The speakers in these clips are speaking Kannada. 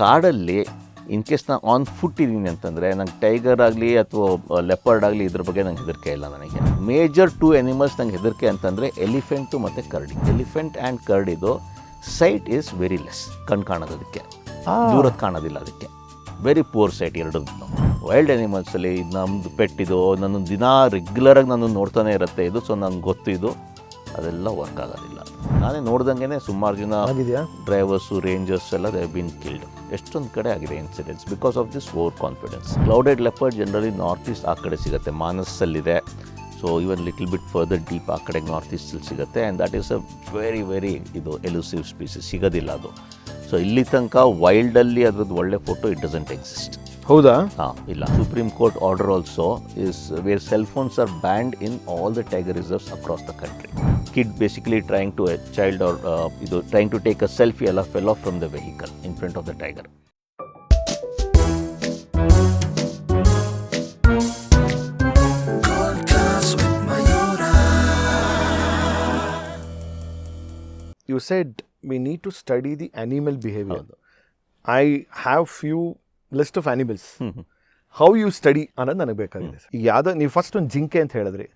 ಕಾಡಲ್ಲಿ ಇನ್ ಕೇಸ್ ನಾನು ಆನ್ ಫುಟ್ ಇದ್ದೀನಿ ಅಂತಂದರೆ ನಂಗೆ ಟೈಗರ್ ಆಗಲಿ ಅಥವಾ ಲೆಪರ್ಡ್ ಆಗಲಿ ಇದ್ರ ಬಗ್ಗೆ ನಂಗೆ ಹೆದರಿಕೆ ಇಲ್ಲ. ನನಗೆ ಮೇಜರ್ 2 ಎನಿಮಲ್ಸ್ ನಂಗೆ ಹೆದರಿಕೆ ಅಂತಂದರೆ ಎಲಿಫೆಂಟು ಮತ್ತು ಕರಡಿ. ಎಲಿಫೆಂಟ್ ಆ್ಯಂಡ್ ಕರಡಿದು ಸೈಟ್ ಈಸ್ ವೆರಿ ಲೆಸ್, ಕಣ್ಣು ಕಾಣೋದಕ್ಕೆ ದೂರಕ್ಕೆ ಕಾಣೋದಿಲ್ಲ, ಅದಕ್ಕೆ ವೆರಿ ಪೂರ್ ಸೈಟ್ ಎರಡದ್ದು. ವೈಲ್ಡ್ ಎನಿಮಲ್ಸಲ್ಲಿ ಇದು ನಮ್ಮದು ಪೆಟ್ಟಿದು ನನ್ನ ದಿನ ರೆಗ್ಯುಲರಾಗಿ ನಾನು ನೋಡ್ತಾನೆ ಇರುತ್ತೆ ಇದು, ಸೊ ನನಗೆ ಗೊತ್ತು ಇದು, ಅದೆಲ್ಲ ವರ್ಕ್ ಆಗೋದಿಲ್ಲ. ನಾನೇ ನೋಡ್ದಂಗೆ ಸುಮಾರು ಜನ ಡ್ರೈವರ್ಸು ರೇಂಜರ್ಸ್ ಎಲ್ಲ ದೇ ಬೀನ್ ಕಿಲ್ಡ್. ಎಷ್ಟೊಂದು ಕಡೆ ಆಗಿದೆ incidents because of this over confidence. Clouded leopard generally north east ಆ ಕಡೆ ಸಿಗುತ್ತೆ, ಮಾನಸಲ್ಲಿದೆ. So even little bit further deep ಆ ಕಡೆ ನಾರ್ತ್ ಈಸ್ಟಲ್ಲಿ ಸಿಗುತ್ತೆ. And that is a very ಇದು ಎಲೂಸಿವ್ ಸ್ಪೀಸೀಸ್, ಸಿಗೋದಿಲ್ಲ ಅದು. ಸೊ ಇಲ್ಲಿ ತನಕ ವೈಲ್ಡಲ್ಲಿ ಅದ್ರದ್ದು ಒಳ್ಳೆ ಫೋಟೋ ಇಟ್ ಡಸಂಟ್ ಎಕ್ಸಿಸ್ಟ್. ಹೌದಾ? ಹಾಂ, ಇಲ್ಲ. Supreme court order also is where cell phones are banned in all the tiger reserves across the country. Kid basically trying to a child or trying to take a selfie fell off from the vehicle in front of the tiger. You said we need to study the animal behavior. I have few list of animals. How you study ಅನ್ನೋದು ನನಗೆ ಬೇಕಾಗಿದೆ. ಈಗ ಯಾವುದೋ ನೀವು ಫಸ್ಟ್ ಒಂದು ಜಿಂಕೆ ಅಂತ ಹೇಳಿದ್ರಿ.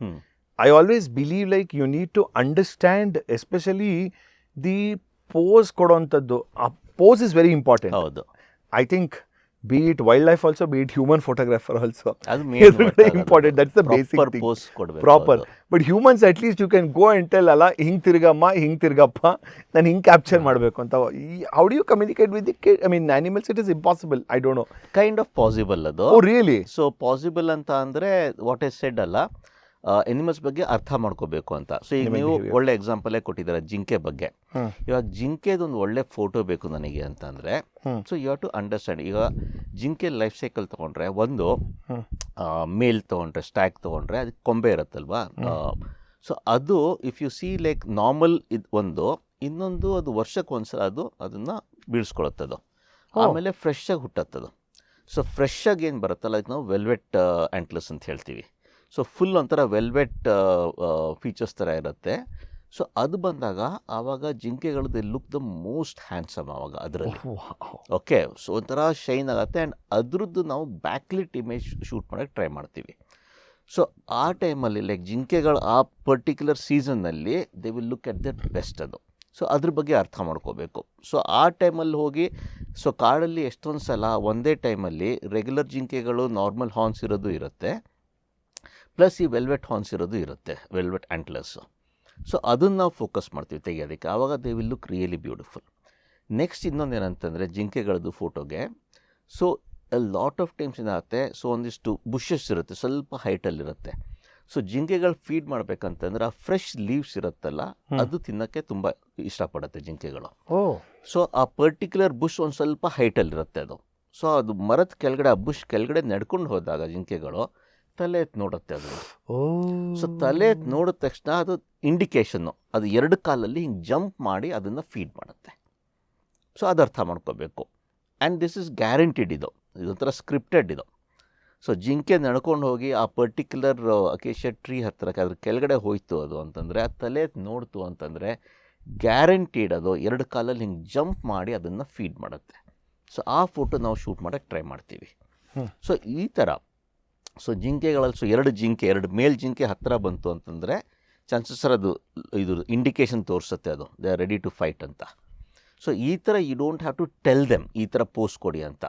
I always believe like you need to understand especially the pose ಕೊಡೋಂಥದ್ದು. ಆ pose is very important. ಹೌದು. I think be it wildlife also, be it human photographer also. ಅದು main important. That's the basic thing. Pose ಕೊಡಬೇಕು. Proper. But humans at least you can go and tell ಅಲ್ಲ ಹಿಂಗೆ ತಿರ್ಗಮ್ಮ ಹಿಂಗೆ ತಿರ್ಗಪ್ಪ ನಾನು ಹಿಂಗೆ ಕ್ಯಾಪ್ಚರ್ ಮಾಡಬೇಕು ಅಂತ. How do you communicate with the kid? I mean animals it is impossible. I don't know. Kind of possible ಅದು. Oh really? ಸೊ ಪಾಸಿಬಲ್ ಅಂತ ಅಂದರೆ ವಾಟ್ ಐ ಸೆಡ್ ಅಲ್ಲ, ಎನಿಮಲ್ಸ್ ಬಗ್ಗೆ ಅರ್ಥ ಮಾಡ್ಕೋಬೇಕು ಅಂತ. ಸೊ ಈಗ ನೀವು ಒಳ್ಳೆ ಎಕ್ಸಾಂಪಲೇ ಕೊಟ್ಟಿದ್ದಾರೆ ಜಿಂಕೆ ಬಗ್ಗೆ. ಇವಾಗ ಜಿಂಕೆದೊಂದು ಒಳ್ಳೆ ಫೋಟೋ ಬೇಕು ನನಗೆ ಅಂತಂದರೆ so you have to understand. ಈಗ ಜಿಂಕೆ ಲೈಫ್ ಸೈಕಲ್ ತೊಗೊಂಡ್ರೆ ಒಂದು ಮೇಲ್ ತೊಗೊಂಡ್ರೆ ಸ್ಟ್ಯಾಕ್ ತೊಗೊಂಡ್ರೆ ಅದಕ್ಕೆ ಕೊಂಬೆ ಇರುತ್ತಲ್ವಾ. ಸೊ ಅದು if you C like normal ಇದು ಒಂದು, ಇನ್ನೊಂದು ಅದು ವರ್ಷಕ್ಕೆ ಒಂದ್ಸಲ ಅದನ್ನು ಬೀಳ್ಸ್ಕೊಳತ್ತದು, ಆಮೇಲೆ ಫ್ರೆಶ್ ಆಗಿ ಹುಟ್ಟತ್ತದು. ಸೊ ಫ್ರೆಶ್ ಆಗಿ ಏನು ಬರುತ್ತಲ್ಲ ಅದಕ್ಕೆ ನಾವು ವೆಲ್ವೆಟ್ ಆ್ಯಂಟ್ಲಸ್ ಅಂತ ಹೇಳ್ತೀವಿ. ಸೊ ಫುಲ್ ಒಂಥರ ವೆಲ್ವೆಟ್ ಫೀಚರ್ಸ್ ಥರ ಇರುತ್ತೆ. ಸೊ ಅದು ಬಂದಾಗ ಆವಾಗ ಜಿಂಕೆಗಳು they look the most handsome ಆವಾಗ ಅದರಲ್ಲಿ. ಓಕೆ, ಸೊ ಒಂಥರ ಶೈನ್ ಆಗುತ್ತೆ. ಆ್ಯಂಡ್ ಅದ್ರದ್ದು ನಾವು ಬ್ಯಾಕ್ಲಿಟ್ ಇಮೇಜ್ ಶೂಟ್ ಮಾಡೋಕ್ಕೆ ಟ್ರೈ ಮಾಡ್ತೀವಿ. ಸೊ ಆ ಟೈಮಲ್ಲಿ ಲೈಕ್ ಜಿಂಕೆಗಳು ಆ ಪರ್ಟಿಕ್ಯುಲರ್ ಸೀಸನ್ನಲ್ಲಿ they will look at that best ಅದು. ಸೊ ಅದ್ರ ಬಗ್ಗೆ ಅರ್ಥ ಮಾಡ್ಕೋಬೇಕು. ಸೊ ಆ ಟೈಮಲ್ಲಿ ಹೋಗಿ ಸೊ ಕಾಡಲ್ಲಿ ಎಷ್ಟೊಂದು ಸಲ ಒಂದೇ ಟೈಮಲ್ಲಿ ರೆಗ್ಯುಲರ್ ಜಿಂಕೆಗಳು ನಾರ್ಮಲ್ ಹಾರ್ನ್ಸ್ ಇರೋದು ಇರುತ್ತೆ, ಪ್ಲಸ್ ಈ ವೆಲ್ವೆಟ್ ಹಾರ್ನ್ಸ್ ಇರೋದು ಇರುತ್ತೆ, ವೆಲ್ವೆಟ್ ಆ್ಯಂಟ್ಲರ್ಸು. ಸೊ ಅದನ್ನು ನಾವು ಫೋಕಸ್ ಮಾಡ್ತೀವಿ ತೆಗಿಯೋದಕ್ಕೆ. ಆವಾಗ they will look really beautiful. Next ಇನ್ನೊಂದು ಏನಂತಂದರೆ ಜಿಂಕೆಗಳದ್ದು ಫೋಟೋಗೆ ಸೊ ಲಾಟ್ ಆಫ್ ಟೈಮ್ಸ್ ಏನಾಗುತ್ತೆ, ಸೊ ಒಂದಿಷ್ಟು ಬುಷಸ್ ಇರುತ್ತೆ, ಸ್ವಲ್ಪ ಹೈಟಲ್ಲಿರುತ್ತೆ. ಸೊ ಜಿಂಕೆಗಳು ಫೀಡ್ ಮಾಡಬೇಕಂತಂದ್ರೆ ಆ ಫ್ರೆಶ್ ಲೀವ್ಸ್ ಇರುತ್ತಲ್ಲ ಅದು ತಿನ್ನೋಕ್ಕೆ ತುಂಬ ಇಷ್ಟಪಡುತ್ತೆ ಜಿಂಕೆಗಳು. ಸೊ ಆ ಪರ್ಟಿಕ್ಯುಲರ್ ಬುಷ್ ಒಂದು ಸ್ವಲ್ಪ ಹೈಟಲ್ಲಿರುತ್ತೆ ಅದು. ಸೊ ಅದು ಮರದ ಕೆಳಗಡೆ ಆ ಬುಷ್ ಕೆಳಗಡೆ ನಡ್ಕೊಂಡು ಹೋದಾಗ ಜಿಂಕೆಗಳು ತಲೆ ಎತ್ತು ನೋಡುತ್ತೆ ಅದು. ಸೊ ತಲೆ ಎತ್ತು ನೋಡಿದ ತಕ್ಷಣ ಅದು ಇಂಡಿಕೇಶನ್ನು, ಅದು 2 ಕಾಲಲ್ಲಿ ಹಿಂಗೆ ಜಂಪ್ ಮಾಡಿ ಅದನ್ನು ಫೀಡ್ ಮಾಡುತ್ತೆ. ಸೊ ಅದು ಅರ್ಥ ಮಾಡ್ಕೋಬೇಕು. ಆ್ಯಂಡ್ ದಿಸ್ ಇಸ್ ಗ್ಯಾರಂಟಿಡ್, ಇದೊಂಥರ ಸ್ಕ್ರಿಪ್ಟೆಡ್ ಇದು. ಸೊ ಜಿಂಕೆ ನಡ್ಕೊಂಡು ಹೋಗಿ ಆ ಪರ್ಟಿಕ್ಯುಲರ್ ಅಕೇಶಿಯಾ ಟ್ರೀ ಹತ್ತಿರಕ್ಕೆ ಅದ್ರ ಕೆಳಗಡೆ ಹೋಯ್ತು ಅದು ಅಂತಂದರೆ, ಆ ತಲೆ ಎತ್ತು ನೋಡ್ತು ಅಂತಂದರೆ ಗ್ಯಾರಂಟಿಡ್ ಅದು 2 ಕಾಲಲ್ಲಿ ಹಿಂಗೆ ಜಂಪ್ ಮಾಡಿ ಅದನ್ನು ಫೀಡ್ ಮಾಡುತ್ತೆ. ಸೊ ಆ ಫೋಟೋ ನಾವು ಶೂಟ್ ಮಾಡೋಕ್ಕೆ ಟ್ರೈ ಮಾಡ್ತೀವಿ. ಸೊ ಈ ಥರ ಸೊ ಜಿಂಕೆಗಳಲ್ಲಿ ಸೊ 2 ಮೇಲ್ ಜಿಂಕೆ ಹತ್ತಿರ ಬಂತು ಅಂತಂದರೆ ಚಾನ್ಸಸ್ ಅದು ಇದು ಇಂಡಿಕೇಶನ್ ತೋರಿಸುತ್ತೆ ಅದು they are ready to fight ಅಂತ. ಸೊ ಈ ಥರ you don't have to tell them ಈ ಥರ ಪೋಸ್ ಕೊಡಿ ಅಂತ.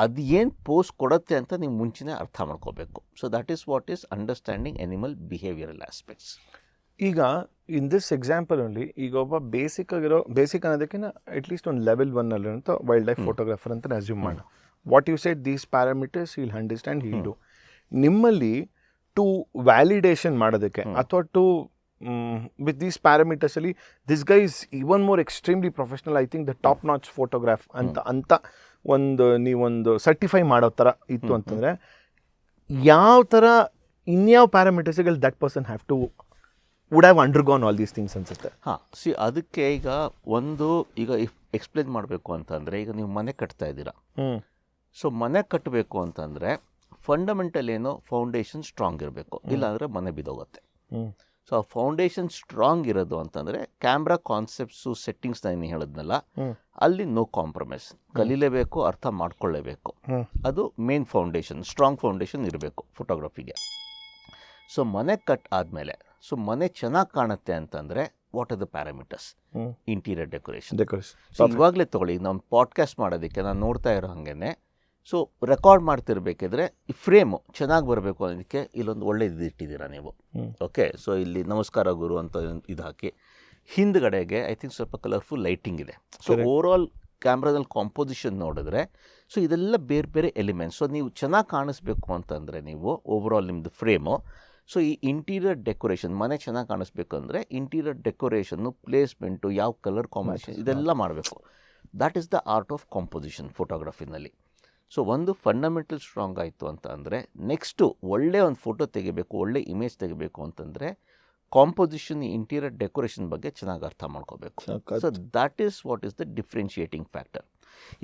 ಅದು ಏನು ಪೋಸ್ ಕೊಡುತ್ತೆ ಅಂತ ನೀವು ಮುಂಚೆನೇ ಅರ್ಥ ಮಾಡ್ಕೋಬೇಕು. So that is what is understanding animal behavioural aspects. ಈಗ ಇನ್ ದಿಸ್ ಎಕ್ಸಾಂಪಲ್ ಅಲ್ಲಿ ಈಗ ಒಬ್ಬ ಬೇಸಿಕ್ ಅನ್ನೋದಕ್ಕಿಂತ ಅಟ್ಲೀಸ್ಟ್ ಒಂದು ಲೆವೆಲ್ 1 ಅಲ್ಲಿರುವಂಥ ವೈಲ್ಡ್ ಲೈಫ್ ಫೋಟೋಗ್ರಾಫರ್ ಅಂತ ಅಸ್ಯೂಮ್ ಮಾಡೋಣ. What you said these parameters will understand heal do. ನಿಮ್ಮಲ್ಲಿ ಟು ವ್ಯಾಲಿಡೇಷನ್ ಮಾಡೋದಕ್ಕೆ ಅಥವಾ ಟು ವಿತ್ ದೀಸ್ ಪ್ಯಾರಾಮೀಟರ್ಸ್ ಅಲ್ಲಿ this guy is even more extremely professional, I think the top notch photograph ಅಂತ ಒಂದು ನೀವೊಂದು ಸರ್ಟಿಫೈ ಮಾಡೋ ಥರ ಇತ್ತು ಅಂತಂದರೆ ಯಾವ ಥರ ಇನ್ಯಾವ ಪ್ಯಾರಾಮೀಟರ್ಸ್ಗಳು that person have to would have undergone all these things ಅನ್ಸುತ್ತೆ? ಅದಕ್ಕೆ ಈಗ ಎಕ್ಸ್ಪ್ಲೇನ್ ಮಾಡಬೇಕು ಅಂತಂದರೆ, ಈಗ ನೀವು ಮನೆ ಕಟ್ತಾ ಇದ್ದೀರಾ. ಸೊ ಮನೆ ಕಟ್ಟಬೇಕು ಅಂತಂದರೆ ಫಂಡಮೆಂಟಲ್ ಏನೋ ಫೌಂಡೇಶನ್ ಸ್ಟ್ರಾಂಗ್ ಇರಬೇಕು, ಇಲ್ಲಾಂದರೆ ಮನೆ ಬಿದ್ದೋಗುತ್ತೆ. ಸೊ ಆ ಫೌಂಡೇಶನ್ ಸ್ಟ್ರಾಂಗ್ ಇರೋದು ಅಂತಂದರೆ ಕ್ಯಾಮ್ರಾ ಕಾನ್ಸೆಪ್ಟ್ಸು ಸೆಟ್ಟಿಂಗ್ಸ್ ನಾನು ಹೇಳಿದ್ನಲ್ಲ, ಅಲ್ಲಿ ನೋ ಕಾಂಪ್ರಮೈಸ್, ಕಲೀಲೇಬೇಕು, ಅರ್ಥ ಮಾಡ್ಕೊಳ್ಳೇಬೇಕು. ಅದು ಮೇನ್ ಫೌಂಡೇಶನ್, ಸ್ಟ್ರಾಂಗ್ ಫೌಂಡೇಶನ್ ಇರಬೇಕು ಫೋಟೋಗ್ರಫಿಗೆ. ಸೊ ಮನೆ ಕಟ್ ಆದಮೇಲೆ, ಸೊ ಮನೆ ಚೆನ್ನಾಗಿ ಕಾಣುತ್ತೆ ಅಂತಂದರೆ what are the parameters? Interior decoration. So ಇವಾಗಲೇ ತೊಗೊಳ್ಳಿ, ನಮ್ಮ ಪಾಡ್ಕಾಸ್ಟ್ ಮಾಡೋದಕ್ಕೆ ನಾನು ನೋಡ್ತಾ ಇರೋ ಹಾಗೇನೆ, ಸೊ ರೆಕಾರ್ಡ್ ಮಾಡ್ತಿರ್ಬೇಕಿದ್ರೆ ಈ ಫ್ರೇಮು ಚೆನ್ನಾಗಿ ಬರಬೇಕು ಅನ್ನೋದಕ್ಕೆ ಇಲ್ಲೊಂದು ಒಳ್ಳೆಯದು ಇಟ್ಟಿದ್ದೀರಾ ನೀವು. ಓಕೆ, ಸೊ ಇಲ್ಲಿ ನಮಸ್ಕಾರ ಗುರು ಅಂತ ಇದು ಹಾಕಿ, ಹಿಂದ್ಗಡೆಗೆ ಐ ಥಿಂಕ್ ಸ್ವಲ್ಪ ಕಲರ್ಫುಲ್ ಲೈಟಿಂಗ್ ಇದೆ. ಸೊ ಓವರಾಲ್ ಕ್ಯಾಮ್ರಾದಲ್ಲಿ ಕಾಂಪೋಸಿಷನ್ ನೋಡಿದ್ರೆ, ಸೊ ಇದೆಲ್ಲ ಬೇರೆ ಬೇರೆ ಎಲಿಮೆಂಟ್ಸ್. ಸೊ ನೀವು ಚೆನ್ನಾಗಿ ಕಾಣಿಸ್ಬೇಕು ಅಂತಂದರೆ ನೀವು ಓವರಾಲ್ ನಿಮ್ಮದು ಫ್ರೇಮು, ಸೊ ಈ ಇಂಟೀರಿಯರ್ ಡೆಕೋರೇಷನ್, ಮನೆ ಚೆನ್ನಾಗಿ ಕಾಣಿಸ್ಬೇಕು ಅಂದರೆ ಇಂಟೀರಿಯರ್ ಡೆಕೋರೇಷನ್ನು, ಪ್ಲೇಸ್ಮೆಂಟು, ಯಾವ ಕಲರ್ ಕಾಂಬಿನೇಷನ್, ಇದೆಲ್ಲ ಮಾಡಬೇಕು. That is the art of composition ಫೋಟೋಗ್ರಫಿನಲ್ಲಿ. ಸೊ ಒಂದು ಫಂಡಮೆಂಟಲ್ ಸ್ಟ್ರಾಂಗ್ ಆಯಿತು ಅಂತ ಅಂದರೆ, ನೆಕ್ಸ್ಟು ಒಳ್ಳೆ ಒಂದು ಫೋಟೋ ತೆಗಿಬೇಕು, ಒಳ್ಳೆ ಇಮೇಜ್ ತೆಗಿಬೇಕು ಅಂತಂದರೆ ಕಾಂಪೋಸಿಷನ್, ಇಂಟೀರಿಯರ್ ಡೆಕೋರೇಷನ್ ಬಗ್ಗೆ ಚೆನ್ನಾಗಿ ಅರ್ಥ ಮಾಡ್ಕೋಬೇಕು. So that is what is the differentiating factor.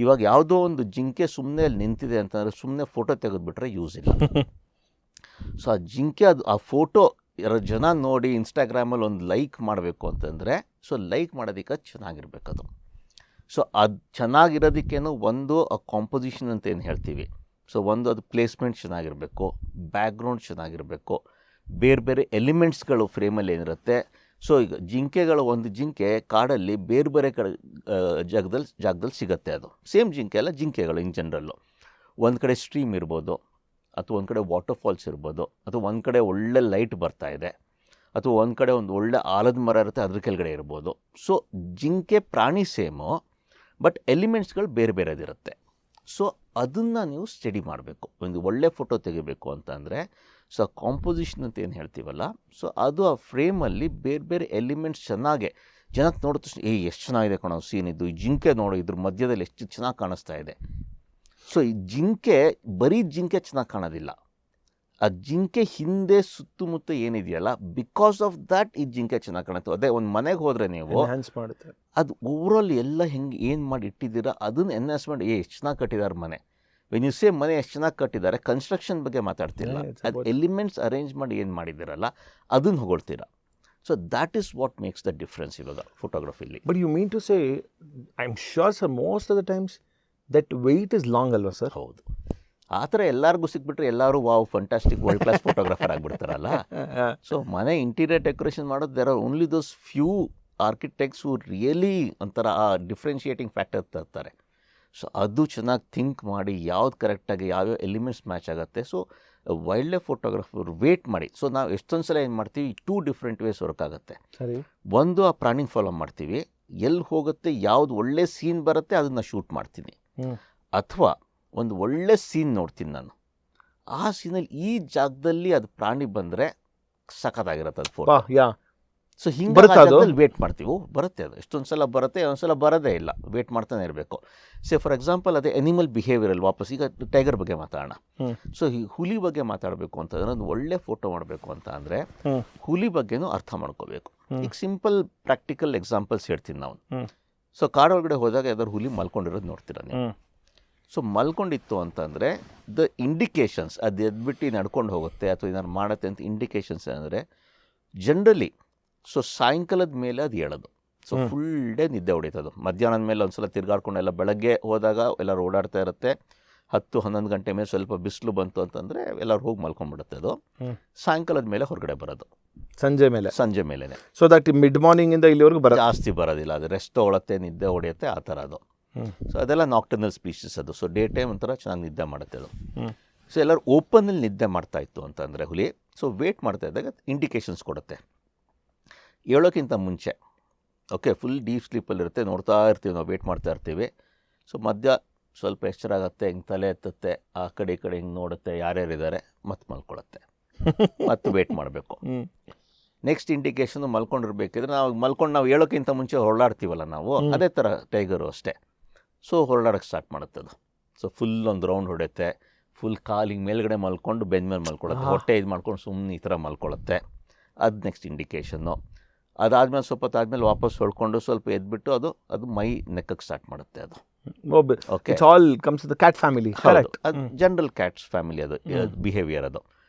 ಇವಾಗ ಯಾವುದೋ ಒಂದು ಜಿಂಕೆ ಸುಮ್ಮನೆ ಅಲ್ಲಿ ನಿಂತಿದೆ ಅಂತಂದರೆ ಸುಮ್ಮನೆ ಫೋಟೋ ತೆಗೆದುಬಿಟ್ರೆ ಯೂಸ್ ಇಲ್ಲ. ಸೊ ಆ ಜಿಂಕೆ, ಅದು ಆ ಫೋಟೋ ಜನ ನೋಡಿ ಇನ್ಸ್ಟಾಗ್ರಾಮಲ್ಲಿ ಒಂದು ಲೈಕ್ ಮಾಡಬೇಕು ಅಂತಂದರೆ, ಸೊ ಲೈಕ್ ಮಾಡೋದಕ್ಕೆ ಚೆನ್ನಾಗಿರ್ಬೇಕು ಅದು. ಸೊ ಅದು ಚೆನ್ನಾಗಿರೋದಕ್ಕೇನು ಒಂದು ಆ ಕಾಂಪೋಸಿಷನ್ ಅಂತ ಏನು ಹೇಳ್ತೀವಿ, ಸೊ ಒಂದು ಅದು ಪ್ಲೇಸ್ಮೆಂಟ್ ಚೆನ್ನಾಗಿರಬೇಕು, ಬ್ಯಾಕ್ಗ್ರೌಂಡ್ ಚೆನ್ನಾಗಿರಬೇಕು, ಬೇರೆ ಬೇರೆ ಎಲಿಮೆಂಟ್ಸ್ಗಳು ಫ್ರೇಮಲ್ಲಿ ಏನಿರುತ್ತೆ. ಸೊ ಈಗ ಜಿಂಕೆಗಳು, ಒಂದು ಜಿಂಕೆ ಕಾಡಲ್ಲಿ ಬೇರೆ ಬೇರೆ ಜಾಗದಲ್ಲಿ ಸಿಗುತ್ತೆ. ಅದು ಸೇಮ್ ಜಿಂಕೆ ಅಲ್ಲ, ಜಿಂಕೆಗಳು ಇನ್ ಜನರಲ್ಲು ಒಂದು ಕಡೆ ಸ್ಟ್ರೀಮ್ ಇರ್ಬೋದು, ಅಥವಾ ಒಂದು ಕಡೆ ವಾಟರ್ ಫಾಲ್ಸ್ ಇರ್ಬೋದು, ಅಥವಾ ಒಂದು ಕಡೆ ಒಳ್ಳೆ ಲೈಟ್ ಬರ್ತಾ ಇದೆ, ಅಥವಾ ಒಂದು ಕಡೆ ಒಂದು ಒಳ್ಳೆ ಆಲದ ಮರ ಇರುತ್ತೆ, ಅದ್ರ ಕೆಳಗಡೆ ಇರ್ಬೋದು. ಸೊ ಜಿಂಕೆ ಪ್ರಾಣಿ ಸೇಮು, ಬಟ್ ಎಲಿಮೆಂಟ್ಸ್ಗಳು ಬೇರೆ ಬೇರೆದಿರುತ್ತೆ. ಸೊ ಅದನ್ನು ನೀವು ಸ್ಟಡಿ ಮಾಡಬೇಕು ಒಂದು ಒಳ್ಳೆ ಫೋಟೋ ತೆಗಿಬೇಕು ಅಂತ ಅಂದರೆ. ಸೊ ಕಾಂಪೋಸಿಷನ್ ಅಂತ ಏನು ಹೇಳ್ತೀವಲ್ಲ, ಸೊ ಅದು ಆ ಫ್ರೇಮಲ್ಲಿ ಬೇರೆ ಬೇರೆ ಎಲಿಮೆಂಟ್ಸ್ ಚೆನ್ನಾಗೆ ಜನಕ್ಕೆ ನೋಡಿದ ತಕ್ಷಣ ಎಷ್ಟು ಚೆನ್ನಾಗಿದೆ ಕಣೋ ಸೀನ್ ಇದು, ಈ ಜಿಂಕೆ ನೋಡು ಇದ್ರ ಮಧ್ಯದಲ್ಲಿ ಎಷ್ಟು ಚೆನ್ನಾಗಿ ಕಾಣಿಸ್ತಾ ಇದೆ. ಸೊ ಈ ಜಿಂಕೆ ಬರೀ ಜಿಂಕೆ ಚೆನ್ನಾಗಿ ಕಾಣೋದಿಲ್ಲ, ಆ ಜಿಂಕೆ ಹಿಂದೆ ಸುತ್ತಮುತ್ತ ಏನಿದೆಯಲ್ಲ, ಬಿಕಾಸ್ ಆಫ್ ದ್ಯಾಟ್ ಈ ಜಿಂಕೆ ಚೆನ್ನಾಗಿ ಕಾಣುತ್ತೆ. ಅದೇ ಒಂದು ಮನೆಗೆ ಹೋದರೆ ನೀವು ಅದು ಓವರಾಲ್ ಎಲ್ಲ ಹೆಂಗೆ ಏನು ಮಾಡಿ ಇಟ್ಟಿದ್ದೀರಾ ಅದನ್ನು ಎನ್ಹಾನ್ಸ್ ಮಾಡಿ, ಎಷ್ಟು ಚೆನ್ನಾಗಿ ಕಟ್ಟಿದ್ದಾರೆ ಮನೆ. ವೆನ್ ಯು ಸೇ ಮನೆ ಎಷ್ಟು ಚೆನ್ನಾಗಿ ಕಟ್ಟಿದ್ದಾರೆ, ಕನ್ಸ್ಟ್ರಕ್ಷನ್ ಬಗ್ಗೆ ಮಾತಾಡ್ತಿಲ್ಲ, ಅದು ಎಲಿಮೆಂಟ್ಸ್ ಅರೇಂಜ್ ಮಾಡಿ ಏನು ಮಾಡಿದ್ದೀರಲ್ಲ ಅದನ್ನು ಹೊಗಳ್ತೀರಾ. So that is what makes the difference ಇವಾಗ ಫೋಟೋಗ್ರಫಿಲಿ. But you mean to say, I am sure sir, most of the times that wait is long ಅಲ್ವಾ ಸರ್? ಹೌದು, ಆ ಥರ ಎಲ್ಲರಿಗೂ ಸಿಕ್ಬಿಟ್ರೆ ಎಲ್ಲರೂ wow fantastic world class photographer ಆಗಿಬಿಡ್ತಾರಲ್ಲ. ಸೊ ಮನೆ ಇಂಟೀರಿಯರ್ ಡೆಕೋರೇಷನ್ ಮಾಡೋದು, there are only those few architects who really ಒಂಥರ ಆ ಡಿಫ್ರೆನ್ಷಿಯೇಟಿಂಗ್ ಫ್ಯಾಕ್ಟರ್ ತರ್ತಾರೆ. ಸೊ ಅದು ಚೆನ್ನಾಗಿ ಥಿಂಕ್ ಮಾಡಿ ಯಾವ್ದು ಕರೆಕ್ಟಾಗಿ ಯಾವ್ಯಾವ ಎಲಿಮೆಂಟ್ಸ್ ಮ್ಯಾಚ್ ಆಗುತ್ತೆ. So wild life photographer wait ಮಾಡಿ. ಸೊ ನಾವು ಎಷ್ಟೊಂದು ಸಲ ಏನು ಮಾಡ್ತೀವಿ, 2 ಡಿಫ್ರೆಂಟ್ ವೇಸ್ ವರ್ಕ್ ಆಗುತ್ತೆ. ಸರಿ, ಒಂದು ಆ ಪ್ರಾಣಿನ ಫಾಲೋ ಮಾಡ್ತೀವಿ, ಎಲ್ಲಿ ಹೋಗುತ್ತೆ, ಯಾವ್ದು ಒಳ್ಳೆ ಸೀನ್ ಬರುತ್ತೆ ಅದನ್ನು ಶೂಟ್ ಮಾಡ್ತೀನಿ. ಅಥವಾ ಒಂದು ಒಳ್ಳೆ ಸೀನ್ ನೋಡ್ತೀನಿ ನಾನು, ಆ ಸೀನಲ್ಲಿ ಈ ಜಾಗದಲ್ಲಿ ಅದು ಪ್ರಾಣಿ ಬಂದರೆ ಸಖತ್ತಾಗಿರುತ್ತೆ ಅದು ಫೋಟೋ. ಸೊ ಹಿಂಗೆ ವೇಟ್ ಮಾಡ್ತೀವಿ, ಬರುತ್ತೆ ಅದು. ಎಷ್ಟೊಂದು ಸಲ ಬರುತ್ತೆ, ಒಂದ್ಸಲ ಬರೋದೇ ಇಲ್ಲ, ವೇಟ್ ಮಾಡ್ತಾನೆ ಇರಬೇಕು. ಸೇ ಫಾರ್ ಎಕ್ಸಾಂಪಲ್ ಅದೇ ಅನಿಮಲ್ ಬಿಹೇವಿಯರಲ್ಲಿ ವಾಪಸ್ ಈಗ ಟೈಗರ್ ಬಗ್ಗೆ ಮಾತಾಡೋಣ. ಸೊ ಈ ಹುಲಿ ಬಗ್ಗೆ ಮಾತಾಡಬೇಕು ಅಂತಂದರೆ, ಒಂದು ಒಳ್ಳೆ ಫೋಟೋ ಮಾಡಬೇಕು ಅಂತ ಅಂದರೆ ಹುಲಿ ಬಗ್ಗೆನೂ ಅರ್ಥ ಮಾಡ್ಕೋಬೇಕು. ಈಗ ಸಿಂಪಲ್ ಪ್ರಾಕ್ಟಿಕಲ್ ಎಕ್ಸಾಂಪಲ್ಸ್ ಹೇಳ್ತೀನಿ ನಾವು. ಸೊ ಕಾಡೊಳಗಡೆ ಹೋದಾಗ ಯಾವ್ದಾದ್ರು ಹುಲಿ ಮಲ್ಕೊಂಡಿರೋದು ನೋಡ್ತೀರ ನೀವು. ಸೊ ಮಲ್ಕೊಂಡಿತ್ತು ಅಂತಂದರೆ ದ ಇಂಡಿಕೇಶನ್ಸ್, ಅದು ಎದ್ಬಿಟ್ಟು ನಡ್ಕೊಂಡು ಹೋಗುತ್ತೆ ಅಥವಾ ಏನಾದ್ರು ಮಾಡುತ್ತೆ ಅಂತ ಇಂಡಿಕೇಶನ್ಸ್ ಅಂದರೆ ಜನರಲಿ ಸೊ ಸಾಯಂಕಾಲದ ಮೇಲೆ ಅದು ಹೇಳೋದು. ಸೊ ಫುಲ್ ಡೇ ನಿದ್ದೆ ಹೊಡಿತದು. ಮಧ್ಯಾಹ್ನದ ಮೇಲೆ ಒಂದು ಸಲ ತಿರ್ಗಾಡ್ಕೊಂಡೆಲ್ಲ, ಬೆಳಗ್ಗೆ ಹೋದಾಗ ಎಲ್ಲರೂ ಓಡಾಡ್ತಾ ಇರುತ್ತೆ. 10-11 ಗಂಟೆ ಮೇಲೆ ಸ್ವಲ್ಪ ಬಿಸಿಲು ಬಂತು ಅಂತಂದರೆ ಎಲ್ಲರೂ ಹೋಗಿ ಮಲ್ಕೊಂಡ್ಬಿಡುತ್ತೆ ಅದು. ಸಾಯಂಕಾಲದ ಮೇಲೆ ಹೊರಗಡೆ ಬರೋದು, ಸಂಜೆ ಮೇಲೆ. ಸೊ ದಟ್ ಮಿಡ್ ಮಾರ್ನಿಂಗಿಂದ ಇಲ್ಲಿವರೆಗೂ ಜಾಸ್ತಿ ಬರೋದಿಲ್ಲ, ಅದು ರೆಸ್ಟ್ ತೊಗೊಳತ್ತೆ, ನಿದ್ದೆ ಹೊಡೆಯುತ್ತೆ, ಆ ಥರ ಅದು. ಸೊ ಅದೆಲ್ಲ ನಾಕ್ಟರ್ನಲ್ ಸ್ಪೀಷೀಸ್ ಅದು. ಸೊ ಡೇ ಟೈಮ್ ಒಂಥರ ಚೆನ್ನಾಗಿ ನಿದ್ದೆ ಮಾಡುತ್ತೆ ಅದು. ಸೊ ಎಲ್ಲರೂ ಓಪನಲ್ಲಿ ನಿದ್ದೆ ಮಾಡ್ತಾಯಿತ್ತು ಅಂತಂದರೆ ಹುಲಿ, ಸೊ ವೇಟ್ ಮಾಡ್ತಾ ಇದ್ದಾಗ ಇಂಡಿಕೇಶನ್ಸ್ ಕೊಡುತ್ತೆ. ಹೇಳೋಕ್ಕಿಂತ ಮುಂಚೆ ಓಕೆ ಫುಲ್ ಡೀಪ್ ಸ್ಲೀಪಲ್ಲಿರುತ್ತೆ, ನೋಡ್ತಾ ಇರ್ತೀವಿ ನಾವು, ವೇಟ್ ಮಾಡ್ತಾ ಇರ್ತೀವಿ. ಸೊ ಮಧ್ಯ ಸ್ವಲ್ಪ ಎಚ್ಚರ ಆಗುತ್ತೆ, ಹಿಂಗೆ ತಲೆ ಎತ್ತುತ್ತೆ, ಆ ಕಡೆ ಈ ಕಡೆ ಹಿಂಗೆ ನೋಡುತ್ತೆ ಯಾರ್ಯಾರಿದ್ದಾರೆ, ಮತ್ತೆ ಮಲ್ಕೊಳ್ಳುತ್ತೆ, ಮತ್ತೆ ವೇಟ್ ಮಾಡಬೇಕು. ನೆಕ್ಸ್ಟ್ ಇಂಡಿಕೇಶನ್ ಮಲ್ಕೊಂಡಿರ್ಬೇಕಿದ್ರೆ ನಾವು ಹೇಳೋಕ್ಕಿಂತ ಮುಂಚೆ ಹೊರಳಾಡ್ತೀವಲ್ಲ ನಾವು, ಅದೇ ಥರ ಟೈಗರು ಅಷ್ಟೇ. ಸೊ ಹೊರಳಾಡೋಕ್ಕೆ ಸ್ಟಾರ್ಟ್ ಮಾಡುತ್ತೆ ಅದು. ಸೊ ಫುಲ್ ಒಂದು ರೌಂಡ್ ಹೊಡೆಯುತ್ತೆ, ಫುಲ್ ಕಾಲಿಗೆ ಮೇಲ್ಗಡೆ ಮಲ್ಕೊಂಡು ಬೆಂದ ಮೇಲೆ ಮಲ್ಕೊಳ್ಳುತ್ತೆ, ಹೊಟ್ಟೆ ಇದು ಮಾಡ್ಕೊಂಡು ಸುಮ್ಮನೆ ಈ ಥರ ಮಲ್ಕೊಳ್ಳುತ್ತೆ. ಅದು ನೆಕ್ಸ್ಟ್ ಇಂಡಿಕೇಶನ್ನು. ಅದಾದಮೇಲೆ ಸ್ವಲ್ಪ ಹೊತ್ತಾದ್ಮೇಲೆ ವಾಪಸ್ ಹೊಳ್ಕೊಂಡು ಸ್ವಲ್ಪ ಎದ್ಬಿಟ್ಟು ಅದು ಮೈ ನೆಕ್ಕಕ್ಕೆ ಸ್ಟಾರ್ಟ್ ಮಾಡುತ್ತೆ ಅದು. Okay, all comes the cat family. ಅದು ಜನರಲ್ ಕ್ಯಾಟ್ಸ್ ಫ್ಯಾಮಿಲಿ ಅದು ಬಿಹೇವಿಯರ್ ಅದು.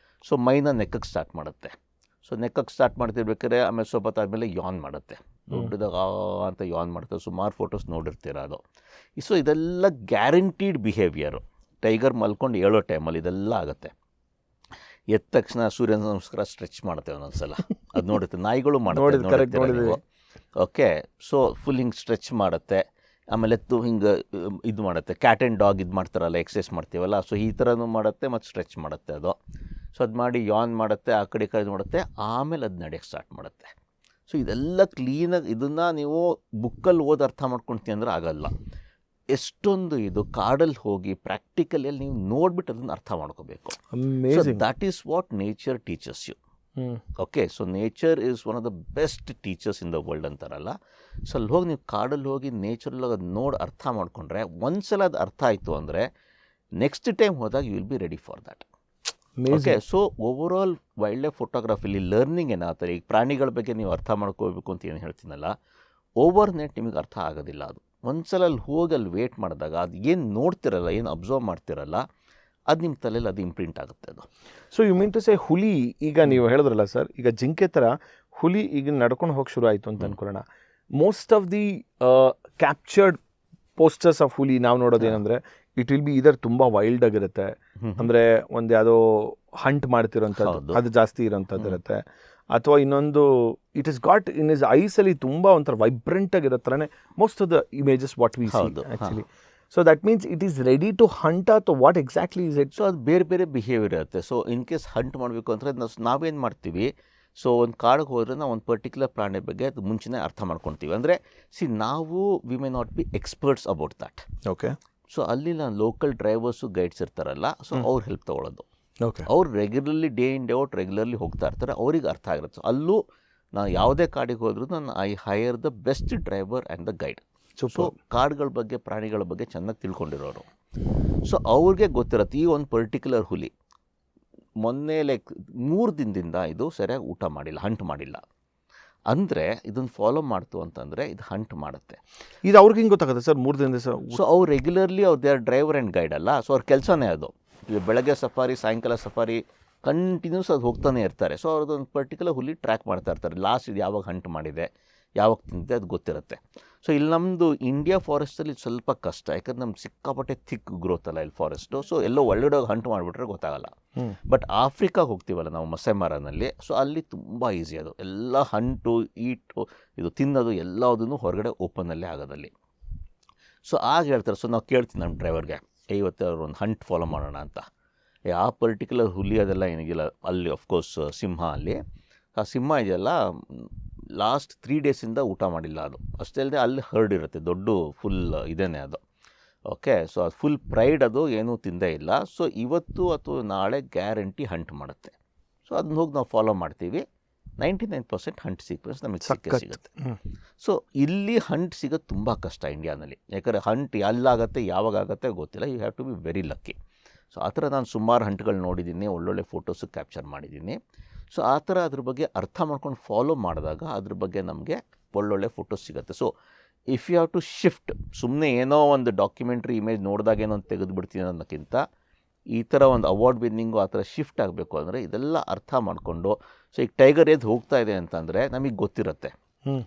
ಸೊ ಮೈನ ನೆಕ್ಕಕ್ಕೆ ಸ್ಟಾರ್ಟ್ ಮಾಡುತ್ತೆ. ಸೊ ನೆಕ್ಕಕ್ಕೆ ಸ್ಟಾರ್ಟ್ ಮಾಡ್ತಿರ್ಬೇಕಾದ್ರೆ ಆಮೇಲೆ ಸ್ವಲ್ಪ ಹೊತ್ತಾದ್ಮೇಲೆ ಯಾನ್ ಮಾಡುತ್ತೆ, ದೊಡ್ಡದಾಗ ಅಂತ ಯಾನ್ ಮಾಡ್ತಾರೆ. ಸುಮಾರು ಫೋಟೋಸ್ ನೋಡಿರ್ತೀರ ಅದು. ಸೊ ಇದೆಲ್ಲ ಗ್ಯಾರಂಟೀಡ್ ಬಿಹೇವಿಯರು. ಟೈಗರ್ ಮಲ್ಕೊಂಡು ಹೇಳೋ ಟೈಮಲ್ಲಿ ಇದೆಲ್ಲ ಆಗುತ್ತೆ. ಎದ್ದ ತಕ್ಷಣ ಸೂರ್ಯ ನಮಸ್ಕಾರ ಸ್ಟ್ರೆಚ್ ಮಾಡುತ್ತೆ ಒಂದೊಂದ್ಸಲ, ಅದು ನೋಡುತ್ತೆ. ನಾಯಿಗಳು ಮಾಡುತ್ತೆ ನೀವು. ಓಕೆ, ಸೊ ಫುಲ್ ಹಿಂಗೆ ಸ್ಟ್ರೆಚ್ ಮಾಡುತ್ತೆ. ಆಮೇಲೆ ಹಿಂಗೆ ಇದು ಮಾಡುತ್ತೆ, ಕ್ಯಾಟ್ ಆ್ಯಂಡ್ ಡಾಗ್ ಇದು ಮಾಡ್ತಾರಲ್ಲ, ಎಕ್ಸಸೈಸ್ ಮಾಡ್ತೀವಲ್ಲ, ಸೊ ಈ ಥರನೂ ಮಾಡುತ್ತೆ ಮತ್ತು ಸ್ಟ್ರೆಚ್ ಮಾಡುತ್ತೆ ಅದು. ಸೊ ಅದು ಮಾಡಿ ಯಾನ್ ಮಾಡುತ್ತೆ, ಆ ಕಡೆ ಕಡೆ ಮಾಡುತ್ತೆ, ಆಮೇಲೆ ಅದು ನಡೆಯೋಕ್ಕೆ ಸ್ಟಾರ್ಟ್ ಮಾಡುತ್ತೆ. ಸೊ ಇದೆಲ್ಲ ಕ್ಲೀನಾಗಿ, ಇದನ್ನು ನೀವು ಬುಕ್ಕಲ್ಲಿ ಓದಿ ಅರ್ಥ ಮಾಡ್ಕೊಳ್ತೀನಿ ಅಂದರೆ ಆಗಲ್ಲ. ಎಷ್ಟೊಂದು ಇದು ಕಾಡಲ್ಲಿ ಹೋಗಿ ಪ್ರಾಕ್ಟಿಕಲಿಯಲ್ಲಿ ನೀವು ನೋಡ್ಬಿಟ್ಟು ಅದನ್ನು ಅರ್ಥ ಮಾಡ್ಕೋಬೇಕು. That is what nature teachers you. Okay, so nature is one of the best teachers in the world ಅಂತಾರಲ್ಲ. ಸೊ ಅಲ್ಲಿ ಹೋಗಿ ನೀವು ಕಾಡಲ್ಲಿ ಹೋಗಿ ನೇಚರಲ್ಲಿ ಅದು ನೋಡಿ ಅರ್ಥ ಮಾಡಿಕೊಂಡ್ರೆ, ಒಂದ್ಸಲ ಅದು ಅರ್ಥ ಆಯಿತು ಅಂದರೆ ನೆಕ್ಸ್ಟ್ ಟೈಮ್ ಹೋದಾಗ you will be ready for that. Okay, so overall wild life ಫೋಟೋಗ್ರಫಿಲಿ ಲರ್ನಿಂಗ್ ಏನಾಗ್ತಾರೆ, ಈಗ ಪ್ರಾಣಿಗಳ ಬಗ್ಗೆ ನೀವು ಅರ್ಥ ಮಾಡ್ಕೋಬೇಕು ಅಂತ ಏನು ಹೇಳ್ತೀನಲ್ಲ, ಓವರ್ ನೆಟ್ ನಿಮಗೆ ಅರ್ಥ ಆಗೋದಿಲ್ಲ. ಅದು ಒಂದ್ಸಲ ಅಲ್ಲಿ ಹೋಗಿ ಅಲ್ಲಿ ವೇಟ್ ಮಾಡಿದಾಗ ಅದು ಏನು ನೋಡ್ತಿರಲ್ಲ, ಏನು ಅಬ್ಸರ್ವ್ ಮಾಡ್ತಿರಲ್ಲ, ಅದು ನಿಮ್ಮ ತಲೆಯಲ್ಲಿ ಅದು ಇಂಪ್ರಿಂಟ್ ಆಗುತ್ತೆ ಅದು. So you mean to say ಹುಲಿ, ಈಗ ನೀವು ಹೇಳಿದ್ರಲ್ಲ ಸರ್, ಈಗ ಜಿಂಕೆ ಥರ ಹುಲಿ ಈಗ ನಡ್ಕೊಂಡು ಹೋಗಿ ಶುರು ಆಯಿತು ಅಂತ ಅನ್ಕೊಳ್ಳೋಣ. Most of the captured posters of ಹುಲಿ ನಾವು ನೋಡೋದೇನೆಂದರೆ ಇಟ್ ವಿಲ್ ಬಿ ಇದರ್ ತುಂಬ ವೈಲ್ಡ್ ಆಗಿರುತ್ತೆ, ಅಂದರೆ ಒಂದು ಯಾವುದೋ ಹಂಟ್ ಮಾಡ್ತಿರೋಂಥದ್ದು ಅದು ಜಾಸ್ತಿ ಇರೋಂಥದ್ದು ಇರುತ್ತೆ. ಅಥವಾ ಇನ್ನೊಂದು it is got in is ಐಸಲ್ಲಿ ತುಂಬ ಒಂಥರ ವೈಬ್ರೆಂಟ್ ಆಗಿರೋ ಥರನೇ most of the images what we see actually. So that means it is ready to hunt ಅಥವಾ what exactly is it? So ಅದು ಬೇರೆ ಬೇರೆ ಬಿಹೇವಿಯರ್ ಇರುತ್ತೆ. ಸೊ ಇನ್ ಕೇಸ್ ಹಂಟ್ ಮಾಡಬೇಕು ಅಂದರೆ ನಾವೇನು ಮಾಡ್ತೀವಿ, ಸೊ ಒಂದು ಕಾಡಿಗೆ ಹೋದರೆ ನಾವು ಒಂದು ಪರ್ಟಿಕ್ಯುಲರ್ ಪ್ರಾಣಿ ಬಗ್ಗೆ ಅದು ಮುಂಚೆನೇ ಅರ್ಥ ಮಾಡ್ಕೊತೀವಿ. ಅಂದರೆ ನಾವು we may not be experts about that. Okay, so ಅಲ್ಲಿ ನಾನು ಲೋಕಲ್ ಡ್ರೈವರ್ಸು ಗೈಡ್ಸ್ ಇರ್ತಾರಲ್ಲ, ಸೊ ಅವ್ರ ಹೆಲ್ಪ್ ತೊಗೊಳ್ಳೋದು. ಓಕೆ, ಅವ್ರು regularly day in day out regularly ಹೋಗ್ತಾ ಇರ್ತಾರೆ, ಅವ್ರಿಗೆ ಅರ್ಥ ಆಗಿರುತ್ತೆ. ಸೊ ಅಲ್ಲೂ ನಾನು ಯಾವುದೇ ಕಾಡಿಗೆ ಹೋದ್ರೂ ನಾನು I hire the best driver and the guide. So ಕಾಡುಗಳ ಬಗ್ಗೆ ಪ್ರಾಣಿಗಳ ಬಗ್ಗೆ ಚೆನ್ನಾಗಿ ತಿಳ್ಕೊಂಡಿರೋರು. ಸೊ ಅವ್ರಿಗೆ ಗೊತ್ತಿರುತ್ತೆ ಈ ಒಂದು ಪರ್ಟಿಕ್ಯುಲರ್ ಹುಲಿ ಮೊನ್ನೆ ಲೈಕ್ 3 ದಿನದಿಂದ ಇದು ಸರಿಯಾಗಿ ಊಟ ಮಾಡಿಲ್ಲ, ಹಂಟ್ ಮಾಡಿಲ್ಲ ಅಂದರೆ ಇದನ್ನು ಫಾಲೋ ಮಾಡ್ತು ಅಂತಂದರೆ ಇದು ಹಂಟ್ ಮಾಡುತ್ತೆ. ಇದು ಅವ್ರಿಗೆ ಹಿಂಗೆ ಗೊತ್ತಾಗುತ್ತೆ ಸರ್ 3 ದಿನದ ಸರ್? ಸೊ ಅವ್ರು ರೆಗ್ಯುಲರ್ಲಿ ಅವ್ರು they are driver and guide ಅಲ್ಲ, ಸೊ ಅವ್ರ ಕೆಲಸನೇ ಅದು. ಬೆಳಗ್ಗೆ ಸಫಾರಿ, ಸಾಯಂಕಾಲ ಸಫಾರಿ, ಕಂಟಿನ್ಯೂಸ್ ಅದು ಹೋಗ್ತಾನೆ ಇರ್ತಾರೆ. ಸೊ ಅವ್ರದ್ದೊಂದು ಪರ್ಟಿಕ್ಯುಲರ್ ಹುಲಿ ಟ್ರ್ಯಾಕ್ ಮಾಡ್ತಾ ಇರ್ತಾರೆ. ಲಾಸ್ಟ್ ಇದು ಯಾವಾಗ ಹಂಟ್ ಮಾಡಿದೆ, ಯಾವಾಗ ತಿಂದಿದೆ ಅದು ಗೊತ್ತಿರುತ್ತೆ. ಸೊ ಇಲ್ಲಿ ನಮ್ಮದು ಇಂಡಿಯಾ ಫಾರೆಸ್ಟಲ್ಲಿ ಸ್ವಲ್ಪ ಕಷ್ಟ, ಯಾಕಂದ್ರೆ ನಮ್ಗೆ ಸಿಕ್ಕಾಪಟ್ಟೆ ಥಿಕ್ ಗ್ರೋತ್ ಅಲ್ಲ ಇಲ್ಲಿ ಫಾರೆಸ್ಟು. ಸೊ ಎಲ್ಲೋ ಒಳ್ಳೆಡೋಗಿ ಹಂಟ್ ಮಾಡಿಬಿಟ್ರೆ ಗೊತ್ತಾಗಲ್ಲ. ಬಟ್ ಆಫ್ರಿಕಾಗೆ ಹೋಗ್ತೀವಲ್ಲ ನಾವು ಮಸೆಮಾರನಲ್ಲಿ, ಸೊ ಅಲ್ಲಿ ತುಂಬ ಈಸಿ ಅದು ಎಲ್ಲ ಹಂಟು ಈಟು ಇದು ತಿನ್ನೋದು ಎಲ್ಲದನ್ನು ಹೊರಗಡೆ ಓಪನಲ್ಲೇ ಆಗೋದಲ್ಲಿ. ಸೊ ಆಗ ಹೇಳ್ತಾರೆ, ಸೊ ನಾವು ಕೇಳ್ತೀವಿ ನಮ್ಮ ಡ್ರೈವರ್ಗೆ, ಇವತ್ತು ಅವ್ರು ಒಂದು ಹಂಟ್ ಫಾಲೋ ಮಾಡೋಣ ಅಂತ. ಆ ಪರ್ಟಿಕ್ಯುಲರ್ ಹುಲಿ ಅದೆಲ್ಲ ಏನಿಗಿಲ್ಲ ಅಲ್ಲಿ, ಅಫ್ಕೋರ್ಸ್ ಸಿಂಹ ಅಲ್ಲಿ, ಆ ಸಿಂಹ ಇದೆಯಲ್ಲ ಲಾಸ್ಟ್ 3 ಡೇಸಿಂದ ಊಟ ಮಾಡಿಲ್ಲ ಅದು. ಅಷ್ಟೇ ಅಲ್ಲದೆ ಅಲ್ಲಿ ಹರ್ಡ್ ಇರುತ್ತೆ, ದೊಡ್ಡ ಫುಲ್ ಇದೇನೆ ಅದು. ಓಕೆ, ಸೊ ಅದು ಫುಲ್ ಪ್ರೈಡ್, ಅದು ಏನೂ ತಿಂದೇ ಇಲ್ಲ. ಸೊ ಇವತ್ತು ಅಥವಾ ನಾಳೆ ಗ್ಯಾರಂಟಿ ಹಂಟ್ ಮಾಡುತ್ತೆ. ಸೊ ಅದನ್ನ ಹೋಗಿ ನಾವು ಫಾಲೋ ಮಾಡ್ತೀವಿ. 99% ಹಂಟ್ ಸೀಕ್ವೆನ್ಸ್ ನಮಗೆ ಸಿಗುತ್ತೆ. ಸೊ ಇಲ್ಲಿ ಹಂಟ್ ಸಿಗೋದು ತುಂಬ ಕಷ್ಟ ಇಂಡಿಯಾನಲ್ಲಿ, ಯಾಕಂದರೆ ಹಂಟ್ ಎಲ್ಲಾಗತ್ತೆ ಯಾವಾಗ ಆಗುತ್ತೆ ಗೊತ್ತಿಲ್ಲ. You have to be very lucky. So ಆ ಥರ ನಾನು ಸುಮಾರು ಹಂಟ್ಗಳು ನೋಡಿದ್ದೀನಿ, ಒಳ್ಳೊಳ್ಳೆ ಫೋಟೋಸು ಕ್ಯಾಪ್ಚರ್ ಮಾಡಿದ್ದೀನಿ. ಸೊ ಆ ಥರ ಅದ್ರ ಬಗ್ಗೆ ಅರ್ಥ ಮಾಡ್ಕೊಂಡು ಫಾಲೋ ಮಾಡಿದಾಗ ಅದ್ರ ಬಗ್ಗೆ ನಮಗೆ ಒಳ್ಳೊಳ್ಳೆ ಫೋಟೋಸ್ ಸಿಗುತ್ತೆ. So if you have to shift, ಸುಮ್ಮನೆ ಏನೋ ಒಂದು ಡಾಕ್ಯುಮೆಂಟ್ರಿ ಇಮೇಜ್ ನೋಡಿದಾಗ ಏನೋ ಒಂದು ತೆಗೆದುಬಿಡ್ತೀನಿ ಅನ್ನೋಕ್ಕಿಂತ ಈ ಥರ ಒಂದು ಅವಾರ್ಡ್ ವಿನ್ನಿಂಗು ಆ ಥರ ಶಿಫ್ಟ್ ಆಗಬೇಕು ಅಂದರೆ ಇದೆಲ್ಲ ಅರ್ಥ ಮಾಡಿಕೊಂಡು, ಸೊ ಈಗ ಟೈಗರ್ ಎದ್ದು ಹೋಗ್ತಾ ಇದೆ ಅಂತಂದರೆ ನಮಗೆ ಗೊತ್ತಿರುತ್ತೆ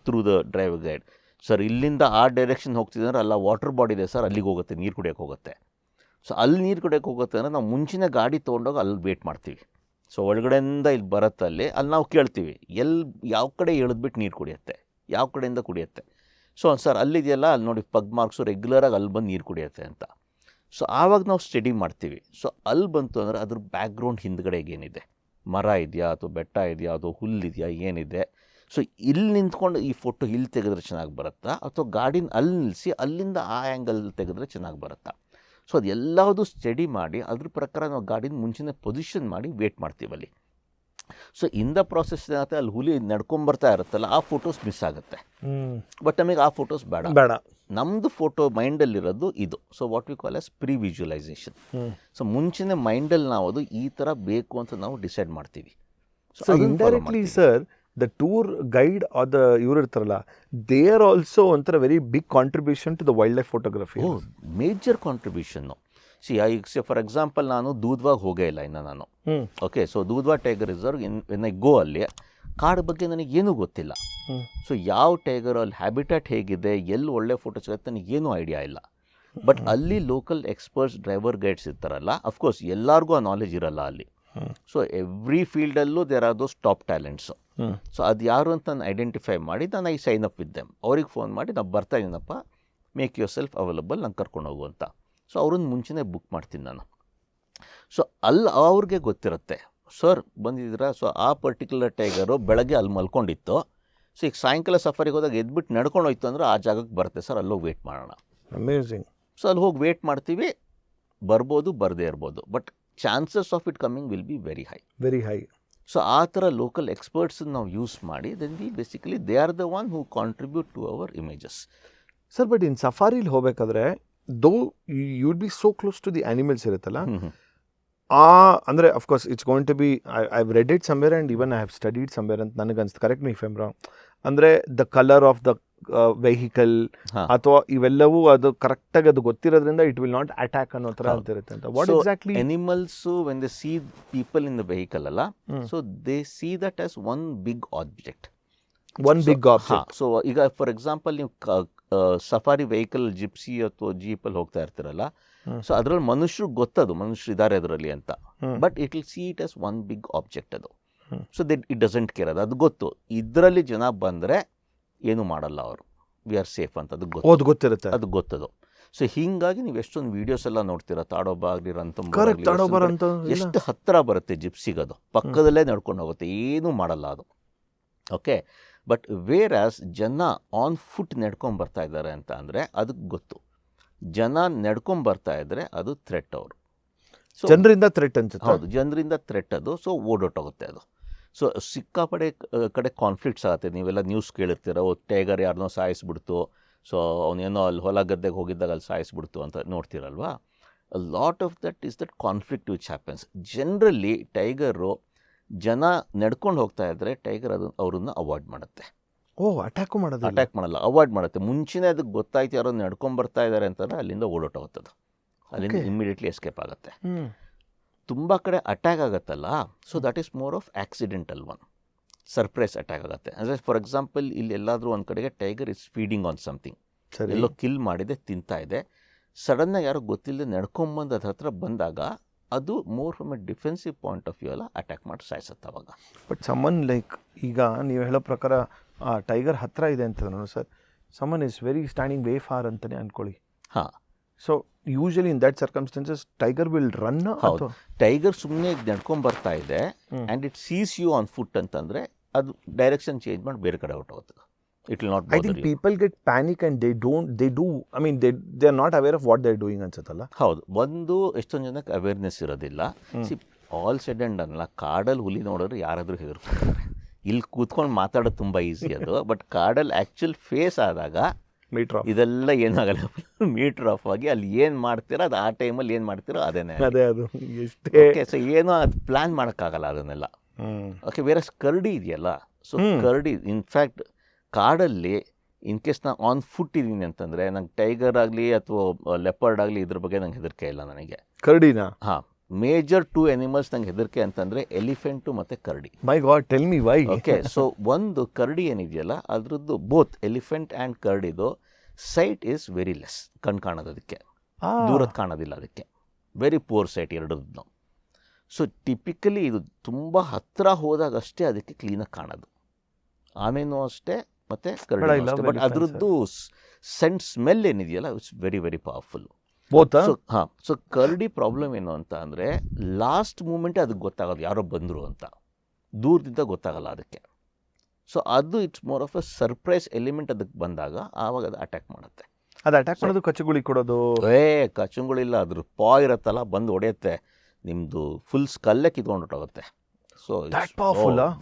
through the driver guide. Sir ಇಲ್ಲಿಂದ ಆ ಡೈರೆಕ್ಷನ್ ಹೋಗ್ತಿದೆ ಅಂದರೆ ಅಲ್ಲ ವಾಟರ್ ಬಾಡಿ ಇದೆ ಸರ್, ಅಲ್ಲಿಗೆ ಹೋಗುತ್ತೆ, ನೀರು ಕುಡಿಯೋಕ್ಕೆ ಹೋಗುತ್ತೆ. ಸೊ ಅಲ್ಲಿ ನೀರು ಕುಡಿಯೋಕ್ಕೆ ಹೋಗುತ್ತೆ ಅಂದರೆ ನಾವು ಮುಂಚಿನ ಗಾಡಿ ತೊಗೊಂಡೋಗಿ ಅಲ್ಲಿ ವೇಟ್ ಮಾಡ್ತೀವಿ. ಸೊ ಒಳಗಡೆಯಿಂದ ಇಲ್ಲಿ ಬರುತ್ತೆ, ಅಲ್ಲಿ ನಾವು ಕೇಳ್ತೀವಿ ಯಾವ ಕಡೆ ಎಳೆದ್ಬಿಟ್ಟು ನೀರು ಕುಡಿಯುತ್ತೆ, ಯಾವ ಕಡೆಯಿಂದ ಕುಡಿಯುತ್ತೆ. ಸೊ ಸರ್ ಅಲ್ಲಿದೆಯಲ್ಲ ಅಲ್ಲಿ ನೋಡಿ ಪಗ್ ಮಾರ್ಕ್ಸು ರೆಗ್ಯುಲರಾಗಿ ಅಲ್ಲಿ ಬಂದು ನೀರು ಕುಡಿಯುತ್ತೆ ಅಂತ. ಸೊ ಆವಾಗ ನಾವು ಸ್ಟಡಿ ಮಾಡ್ತೀವಿ. ಸೊ ಅಲ್ಲಿ ಬಂತು ಅಂದರೆ ಅದ್ರ ಬ್ಯಾಕ್ಗ್ರೌಂಡ್ ಹಿಂದ್ಗಡೆಗೆ ಏನಿದೆ, ಮರ ಇದೆಯಾ ಅಥವಾ ಬೆಟ್ಟ ಇದೆಯಾ ಅಥವಾ ಹುಲ್ಲಿದೆಯಾ ಏನಿದೆ. ಸೊ ಇಲ್ಲಿ ನಿಂತ್ಕೊಂಡು ಈ ಫೋಟೋ ಇಲ್ಲಿ ತೆಗೆದ್ರೆ ಚೆನ್ನಾಗಿ ಬರುತ್ತಾ ಅಥವಾ ಗಾಡಿನ ಅಲ್ಲಿ ನಿಲ್ಲಿಸಿ ಅಲ್ಲಿಂದ ಆ ಆ್ಯಂಗಲ್ ತೆಗೆದ್ರೆ ಚೆನ್ನಾಗಿ ಬರುತ್ತಾ. ಸೊ ಅದು ಎಲ್ಲದೂ ಸ್ಟಡಿ ಮಾಡಿ ಅದ್ರ ಪ್ರಕಾರ ನಾವು ಗಾಡಿನ ಮುಂಚೆನೇ ಪೊಸಿಷನ್ ಮಾಡಿ ವೇಟ್ ಮಾಡ್ತೀವಿ ಅಲ್ಲಿ. ಸೊ ಇನ್ ದ ಪ್ರಾಸೆಸ್ ಏನಾಗುತ್ತೆ, ಅಲ್ಲಿ ಹುಲಿ ನಡ್ಕೊಂಬರ್ತಾ ಇರುತ್ತಲ್ಲ ಆ ಫೋಟೋಸ್ ಮಿಸ್ ಆಗುತ್ತೆ. ಬಟ್ ನಮಗೆ ಆ ಫೋಟೋಸ್ ಬೇಡ, ನಮ್ಮದು ಫೋಟೋ ಮೈಂಡಲ್ಲಿರೋದು ಇದು. So what we call as pre visualisation. So ಮುಂಚೆನೇ ಮೈಂಡಲ್ಲಿ ನಾವು ಅದು ಈ ಥರ ಬೇಕು ಅಂತ ನಾವು ಡಿಸೈಡ್ ಮಾಡ್ತೀವಿ. So indirectly sir the tour guide are the ಇವ್ರು ಇರ್ತಾರಲ್ಲ, ದೇ ಆರ್ ಆಲ್ಸೋ ಒಂಥರ very big contribution to the wild life photography. Major contribution. ಈಗ ಫಾರ್ ಎಕ್ಸಾಂಪಲ್ ನಾನು ದೂದ್ವಾಗ್ ಹೋಗೇ ಇಲ್ಲ ಇನ್ನು ನಾನು. Hmm okay, so Dudhwa tiger reserve when I go ಅಲ್ಲಿ ಕಾಡು ಬಗ್ಗೆ ನನಗೇನೂ ಗೊತ್ತಿಲ್ಲ. ಹ್ಮ್ ಸೊ ಯಾವ ಟೈಗರ್ ಅಲ್ಲಿ ಹ್ಯಾಬಿಟ್ಯಾಟ್ ಹೇಗಿದೆ, ಎಲ್ಲಿ ಒಳ್ಳೆ ಫೋಟೋ ಸಿಗುತ್ತೆ ನನಗೇನೂ ಐಡಿಯಾ ಇಲ್ಲ. ಬಟ್ ಅಲ್ಲಿ ಲೋಕಲ್ ಎಕ್ಸ್ಪರ್ಟ್ಸ್ ಡ್ರೈವರ್ ಗೈಡ್ಸ್ ಇರ್ತಾರಲ್ಲ, ಅಫ್ಕೋರ್ಸ್ ಎಲ್ಲರಿಗೂ ಆ ನಾಲೆಜ್ ಇರಲ್ಲ ಅಲ್ಲಿ. ಸೊ ಎವ್ರಿ ಫೀಲ್ಡಲ್ಲೂ there are those top talents. So ಅದು ಯಾರು ಅಂತ ನಾನು ಐಡೆಂಟಿಫೈ ಮಾಡಿ ನಾನು I sign up with them. ಅವ್ರಿಗೆ ಫೋನ್ ಮಾಡಿ ನಾನು ಬರ್ತಾ ಇದ್ದೀನಪ್ಪ, ಮೇಕ್ ಯುವರ್ ಸೆಲ್ಫ್ ಅವೈಲಬಲ್, ನಂಗೆ ಕರ್ಕೊಂಡು ಹೋಗು ಅಂತ. ಸೊ ಅವ್ರನ್ನ ಮುಂಚೆನೇ ಬುಕ್ ಮಾಡ್ತೀನಿ ನಾನು. ಸೊ ಅಲ್ಲಿ ಅವ್ರಿಗೆ ಗೊತ್ತಿರುತ್ತೆ, ಸರ್ ಬಂದಿದ್ದೀರಾ, ಸೊ ಆ ಪರ್ಟಿಕ್ಯುಲರ್ ಟೈಗರು ಬೆಳಗ್ಗೆ ಅಲ್ಲಿ ಮಲ್ಕೊಂಡಿತ್ತು, ಸೊ ಈಗ ಸಾಯಂಕಾಲ ಸಫಾರಿಗೆ ಹೋದಾಗ ಎದ್ಬಿಟ್ಟು ನಡ್ಕೊಂಡು ಹೋಯ್ತು ಅಂದರೆ ಆ ಜಾಗಕ್ಕೆ ಬರುತ್ತೆ ಸರ್, ಅಲ್ಲೋಗಿ ವೇಟ್ ಮಾಡೋಣ. ಅಮೇಝಿಂಗ್. ಸೊ ಅಲ್ಲಿ ಹೋಗಿ ವೇಟ್ ಮಾಡ್ತೀವಿ, ಬರ್ಬೋದು ಬರದೇ ಇರ್ಬೋದು, but chances of it coming will be very high. Very high. So ಆ ಥರ ಲೋಕಲ್ ಎಕ್ಸ್ಪರ್ಟ್ಸನ್ನು ನಾವು ಯೂಸ್ ಮಾಡಿ then we basically they are the one who contribute to our images. Sir but in ಸಫಾರಿಲಿ ಹೋಗ್ಬೇಕಾದ್ರೆ though you will be so close to the animals ಇರುತ್ತಲ್ಲ, ಅಂದರೆ of course it's going to be I have read it somewhere and even I have studied somewhere ಅಂತ ನನಗೆ ಅನ್ಸುತ್ತೆ, correct me if I am wrong. ಅಂದರೆ the colour of the vehicle ಅಥವಾ ಇವೆಲ್ಲವೂ ಅದು ಕರೆಕ್ಟಾಗಿ ಅದು ಗೊತ್ತಿರೋದ್ರಿಂದ ಇಟ್ ವಿಲ್ ನಾಟ್ ಅಟ್ಯಾಕ್ ಅನ್ನೋ ಥರ ಅಂತಿರುತ್ತೆ ಅಂತ. What exactly animals when they see people in the vehicle ಅಲ್ಲ, so they see that as one big object. One big object. So ಈಗ ಫಾರ್ ಎಕ್ಸಾಂಪಲ್ ನೀವು ಸಫಾರಿ ವೆಹಿಕಲ್ ಜಿಪ್ಸಿ ಅಥವಾ ಜೀಪಲ್ಲಿ ಹೋಗ್ತಾ ಇರ್ತೀರಲ್ಲ, ಸೊ ಅದರಲ್ಲಿ ಮನುಷ್ಯರು ಗೊತ್ತದು ಮನುಷ್ಯರು ಇದ್ದಾರೆ ಅದರಲ್ಲಿ ಅಂತ, but it will see it as one big object ಅದು. So that it doesn't care, ಅದು ಗೊತ್ತು ಇದರಲ್ಲಿ ಜನ ಬಂದರೆ ಏನು ಮಾಡಲ್ಲ ಅವರು, ವಿ ಆರ್ ಸೇಫ್ ಅಂತ ಅದು ಗೊತ್ತಿರುತ್ತೆ, ಅದು ಗೊತ್ತದು. ಸೊ ಹೀಗಾಗಿ ನೀವು ಎಷ್ಟೊಂದು ವೀಡಿಯೋಸ್ ಎಲ್ಲ ನೋಡ್ತೀರಾ, ತಾಡೋಬ ಆಗಲಿ ತಾಡೋಬಾರ ಅಂತ ಎಷ್ಟು ಹತ್ತಿರ ಬರುತ್ತೆ ಜಿಪ್ಸಿಗದು, ಪಕ್ಕದಲ್ಲೇ ನಡ್ಕೊಂಡು ಹೋಗುತ್ತೆ, ಏನೂ ಮಾಡಲ್ಲ ಅದು. ಓಕೆ, ಬಟ್ ವೇರ್ ಆಸ್ ಜನ ಆನ್ ಫುಟ್ ನಡ್ಕೊಂಡು ಬರ್ತಾ ಇದ್ದಾರೆ ಅಂತ ಅಂದರೆ ಅದಕ್ಕೆ ಗೊತ್ತು, ಜನ ನಡ್ಕೊಂಡು ಬರ್ತಾ ಇದ್ದರೆ ಅದು ಥ್ರೆಟ್ ಅವರು. ಸೊ ಜನರಿಂದ ಥ್ರೆಟ್ ಅನ್ಸುತ್ತೆ. ಹೌದು, ಜನರಿಂದ ಥ್ರೆಟ್ ಅದು. ಸೊ ಓಡೋಟೋಗುತ್ತೆ ಅದು. ಸೊ ಸಿಕ್ಕಾಪಡೆ ಕಡೆ ಕಾನ್ಫ್ಲಿಕ್ಟ್ಸ್ ಆಗುತ್ತೆ. ನೀವೆಲ್ಲ ನ್ಯೂಸ್ ಕೇಳಿರ್ತೀರ, ಟೈಗರ್ ಯಾರನ್ನೋ ಸಾಯಿಸ್ಬಿಡ್ತು, ಸೊ ಅವನೇನೋ ಅಲ್ಲಿ ಹೊಲ ಗದ್ದೆಗೆ ಹೋಗಿದ್ದಾಗ ಅಲ್ಲಿ ಸಾಯಿಸ್ಬಿಡ್ತು ಅಂತ ನೋಡ್ತೀರಲ್ವಾ. Lot of that is that conflict which happens. Generally tiger ಜನ ನಡ್ಕೊಂಡು ಹೋಗ್ತಾ ಇದ್ದರೆ ಟೈಗರ್ ಅದು ಅವ್ರನ್ನ ಅವಾಯ್ಡ್ ಮಾಡುತ್ತೆ. ಅಟ್ಯಾಕ್ ಮಾಡಲ್ಲ, ಅವಾಯ್ಡ್ ಮಾಡುತ್ತೆ. ಮುಂಚೆನೇ ಅದಕ್ಕೆ ಗೊತ್ತಾಯ್ತು ಯಾರೋ ನಡ್ಕೊಂಡು ಬರ್ತಾ ಇದ್ದಾರೆ ಅಂತಂದರೆ ಅಲ್ಲಿಂದ ಓಡೋಟೋಗುತ್ತದು, ಅಲ್ಲಿಂದ ಇಮ್ಮಿಡಿಯೇಟ್ಲಿ ಎಸ್ಕೇಪ್ ಆಗುತ್ತೆ. ತುಂಬ ಕಡೆ ಅಟ್ಯಾಕ್ ಆಗುತ್ತಲ್ಲ, so that is more of accidental one, surprise attack ಆಗುತ್ತೆ. ಅಂದರೆ ಫಾರ್ ಎಕ್ಸಾಂಪಲ್ ಇಲ್ಲಿ ಎಲ್ಲಾದರೂ ಒಂದು ಕಡೆಗೆ tiger is feeding on something, yellow kill ಮಾಡಿದೆ ತಿಂತಾ ಇದೆ, ಸಡನ್ನಾಗಿ ಯಾರೋ ಗೊತ್ತಿಲ್ಲದೆ ನಡ್ಕೊಂಬಂದು ಅದ್ರ ಹತ್ರ ಬಂದಾಗ ಅದು more from A defensive point of view ಎಲ್ಲ ಅಟ್ಯಾಕ್ ಮಾಡಿ ಸಾಯಿಸುತ್ತೆ ಅವಾಗ. ಬಟ್ ಸಮನ್ ಲೈಕ್ ಈಗ ನೀವು ಹೇಳೋ ಪ್ರಕಾರ ಟೈಗರ್ ಹತ್ರ ಇದೆ ಅಂತ ನಾನು sir, someone is very standing way for ಅಂತಲೇ ಅಂದ್ಕೊಳ್ಳಿ. ಹಾಂ, so usually in that circumstances tiger will run. ಹೌದು, ಟೈಗರ್ ಸುಮ್ಮನೆ ನಡ್ಕೊಂಡು ಬರ್ತಾ ಇದೆ and it sees you on foot ಅಂತಂದರೆ ಅದು ಡೈರೆಕ್ಷನ್ ಚೇಂಜ್ ಮಾಡಿ ಬೇರೆ ಕಡೆ ಹೊರಟೋಗುತ್ತೆ. It will not bother you. I think people get panic and they do I mean they are not aware of what they are doing ಅನ್ಸುತ್ತಲ್ಲ. ಹೌದು, ಒಂದು ಎಷ್ಟೊಂದು ಜನಕ್ಕೆ ಅವೇರ್ನೆಸ್ ಇರೋದಿಲ್ಲ. C all said and done, ಕಾಡಲ್ಲಿ ಹುಲಿ ನೋಡಿದ್ರೆ ಯಾರಾದರೂ ಹೆದರ್ಕೊಳ್ತಾರೆ. ಇಲ್ಲಿ ಕೂತ್ಕೊಂಡು ಮಾತಾಡೋದು ತುಂಬ ಈಸಿ ಅದು, ಬಟ್ ಕಾಡಲ್ಲಿ ಆ್ಯಕ್ಚುಲ್ ಫೇಸ್ ಆದಾಗ ಇದೆಲ್ಲ ಏನಾಗಲ್ಲ, ಮೀಟರ್ ಆಫ್ ಆಗಿ ಅಲ್ಲಿ ಏನು ಮಾಡ್ತೀರೋ ಅದು ಆ ಟೈಮಲ್ಲಿ ಏನು ಮಾಡ್ತೀರೋ ಅದೇನೇ. ಅದು ಓಕೆ, ಸೊ ಏನೋ ಅದು ಪ್ಲ್ಯಾನ್ ಮಾಡೋಕ್ಕಾಗಲ್ಲ ಅದನ್ನೆಲ್ಲ. ಓಕೆ, ಬೇರೆ ಕರಡಿ ಇದೆಯಲ್ಲ, ಸೊ ಕರಡಿ ಇನ್ಫ್ಯಾಕ್ಟ್ ಕಾಡಲ್ಲಿ ಇನ್ ಕೇಸ್ ನಾನು ಆನ್ ಫುಟ್ ಇದ್ದೀನಿ ಅಂತಂದರೆ ನಂಗೆ ಟೈಗರ್ ಆಗಲಿ ಅಥವಾ ಲೆಪರ್ಡ್ ಆಗಲಿ ಇದ್ರ ಬಗ್ಗೆ ನಂಗೆ ಹೆದರಿಕೆ ಇಲ್ಲ ನನಗೆ. ಕರಡಿನ? ಹಾಂ, ಮೇಜರ್ 2 ಅನಿಮಲ್ಸ್ ನಂಗೆ ಹೆದರಿಕೆ ಅಂತಂದರೆ ಎಲಿಫೆಂಟು ಮತ್ತು ಕರಡಿ. My god, tell me why. Okay, so ಒಂದು ಕರಡಿ ಏನಿದೆಯಲ್ಲ ಅದ್ರದ್ದು ಬೋತ್ ಎಲಿಫೆಂಟ್ ಆ್ಯಂಡ್ ಕರಡಿದು ಸೈಟ್ ಈಸ್ ವೆರಿ ಲೆಸ್, ಕಣ್ ಕಾಣೋದು ಅದಕ್ಕೆ, ದೂರದ ಕಾಣೋದಿಲ್ಲ ಅದಕ್ಕೆ, ವೆರಿ ಪೂರ್ ಸೈಟ್ ಎರಡದ್ದು. ಸೊ ಟಿಪಿಕಲಿ ಇದು ತುಂಬ ಹತ್ತಿರ ಹೋದಾಗಷ್ಟೇ ಅದಕ್ಕೆ ಕ್ಲೀನಾಗಿ ಕಾಣೋದು. ಆಮೇನೂ ಅಷ್ಟೇ ಮತ್ತು ಕರಡಿ ಅಷ್ಟೇ, ಬಟ್ ಅದರದ್ದು ಸೆಂಟ್ ಸ್ಮೆಲ್ ಏನಿದೆಯಲ್ಲ ಇಟ್ಸ್ ವೆರಿ ವೆರಿ ಪವರ್ಫುಲ್. ಹಾಂ, ಸೊ ಕರಡಿ ಪ್ರಾಬ್ಲಮ್ ಏನು ಅಂತ ಅಂದರೆ ಲಾಸ್ಟ್ ಮೂಮೆಂಟೇ ಅದಕ್ಕೆ ಗೊತ್ತಾಗೋದು ಯಾರೋ ಬಂದರು ಅಂತ, ದೂರದಿಂದ ಗೊತ್ತಾಗಲ್ಲ ಅದಕ್ಕೆ. ಸೊ ಅದು it's more of A surprise element ಅದಕ್ಕೆ ಬಂದಾಗ ಆವಾಗ ಅದು ಅಟ್ಯಾಕ್ ಮಾಡುತ್ತೆ. ಅದು ಅಟ್ಯಾಕ್ ಮಾಡೋದು ಕಚ್ಚುಗುಳಿ ಕೊಡೋದು? ಕಚ್ಚುಗಳಿಲ್ಲ, ಅದ್ರ ಇರುತ್ತಲ್ಲ ಬಂದು ಹೊಡೆಯುತ್ತೆ, ನಿಮ್ಮದು ಫುಲ್ ಸ್ಕಲ್ಲೇ ಕಿತ್ಕೊಂಡೋಗುತ್ತೆ. ಸೊ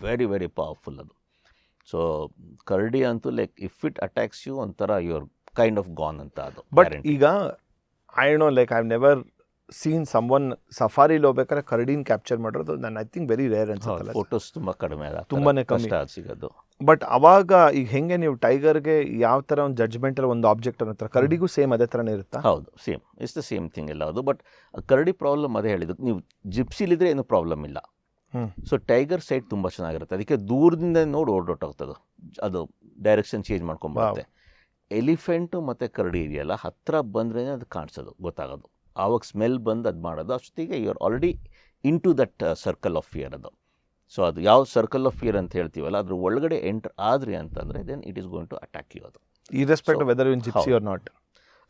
ವೆರಿ ವೆರಿ ಪವರ್ಫುಲ್ ಅದು. ಸೊ ಕರಡಿ ಅಂತೂ like if it attacks you ಒಂಥರ ಯುವರ್ ಕೈಂಡ್ ಆಫ್ ಗಾನ್ ಅಂತ ಅದು. ಬಟ್ ಈಗ I know like I have never seen someone ಸಫಾರಿಲಿ ಹೋಗ್ಬೇಕಾದ್ರೆ ಕರಡಿನ ಕ್ಯಾಪ್ಚರ್ ಮಾಡಿರೋದು. ನಾನು ಐ ಥಿಂಕ್ ವೆರಿ ರೇರ್ ಅನ್ಸುತ್ತಲ್ಲ. ಫೋಟೋಸ್ ತುಂಬ ಕಡಿಮೆ, ತುಂಬಾನೇ ಕಮ್ಮಿ ಸಿಗೋದು. ಬಟ್ ಅವಾಗ ಈಗ ಹೆಂಗೆ ನೀವು ಟೈಗರ್ಗೆ ಯಾವ ಥರ ಒಂದು ಜಡ್ಜ್ಮೆಂಟಲ್ಲಿ ಒಂದು ಆಬ್ಜೆಕ್ಟ್ ಅನ್ನೋ ಕರಡಿಗೂ ಸೇಮ್ ಅದೇ ಥರನೇ ಇರುತ್ತಾ? ಹೌದು, same it's the same thing ಎಲ್ಲ ಅದು. ಬಟ್ ಕರಡಿ ಪ್ರಾಬ್ಲಮ್ ಅದೇ ಹೇಳಿದ್ದು, ನೀವು ಜಿಪ್ಸಿಲಿದ್ರೆ ಏನು ಪ್ರಾಬ್ಲಮ್ ಇಲ್ಲ. ಸೊ ಟೈಗರ್ ಸೈಟ್ ತುಂಬ ಚೆನ್ನಾಗಿರುತ್ತೆ, ಅದಕ್ಕೆ ದೂರದಿಂದ ನೋಡಿ ಓಡೋಟೋಗ್ತದೆ, ಅದು ಡೈರೆಕ್ಷನ್ ಚೇಂಜ್ ಮಾಡ್ಕೊಂಬರುತ್ತೆ. ಎಲಿಫೆಂಟು ಮತ್ತು ಕರಡಿ ಇದೆಯಲ್ಲ, ಹತ್ತಿರ ಬಂದ್ರೇ ಅದು ಕಾಣಿಸೋದು, ಗೊತ್ತಾಗೋದು, ಆವಾಗ ಸ್ಮೆಲ್ ಬಂದು ಅದು ಮಾಡೋದು. ಅಷ್ಟೊತ್ತಿಗೆ you are already in to that circle of fear ಅದು. ಸೊ ಅದು ಯಾವ ಸರ್ಕಲ್ ಆಫ್ ಫಿಯರ್ ಅಂತ ಹೇಳ್ತೀವಲ್ಲ, ಅದ್ರ ಒಳಗಡೆ ಎಂಟರ್ ಆದ್ರಿ ಅಂತಂದರೆ then it is going to attack you. ಅದು irrespective of whether in Gypsy or not.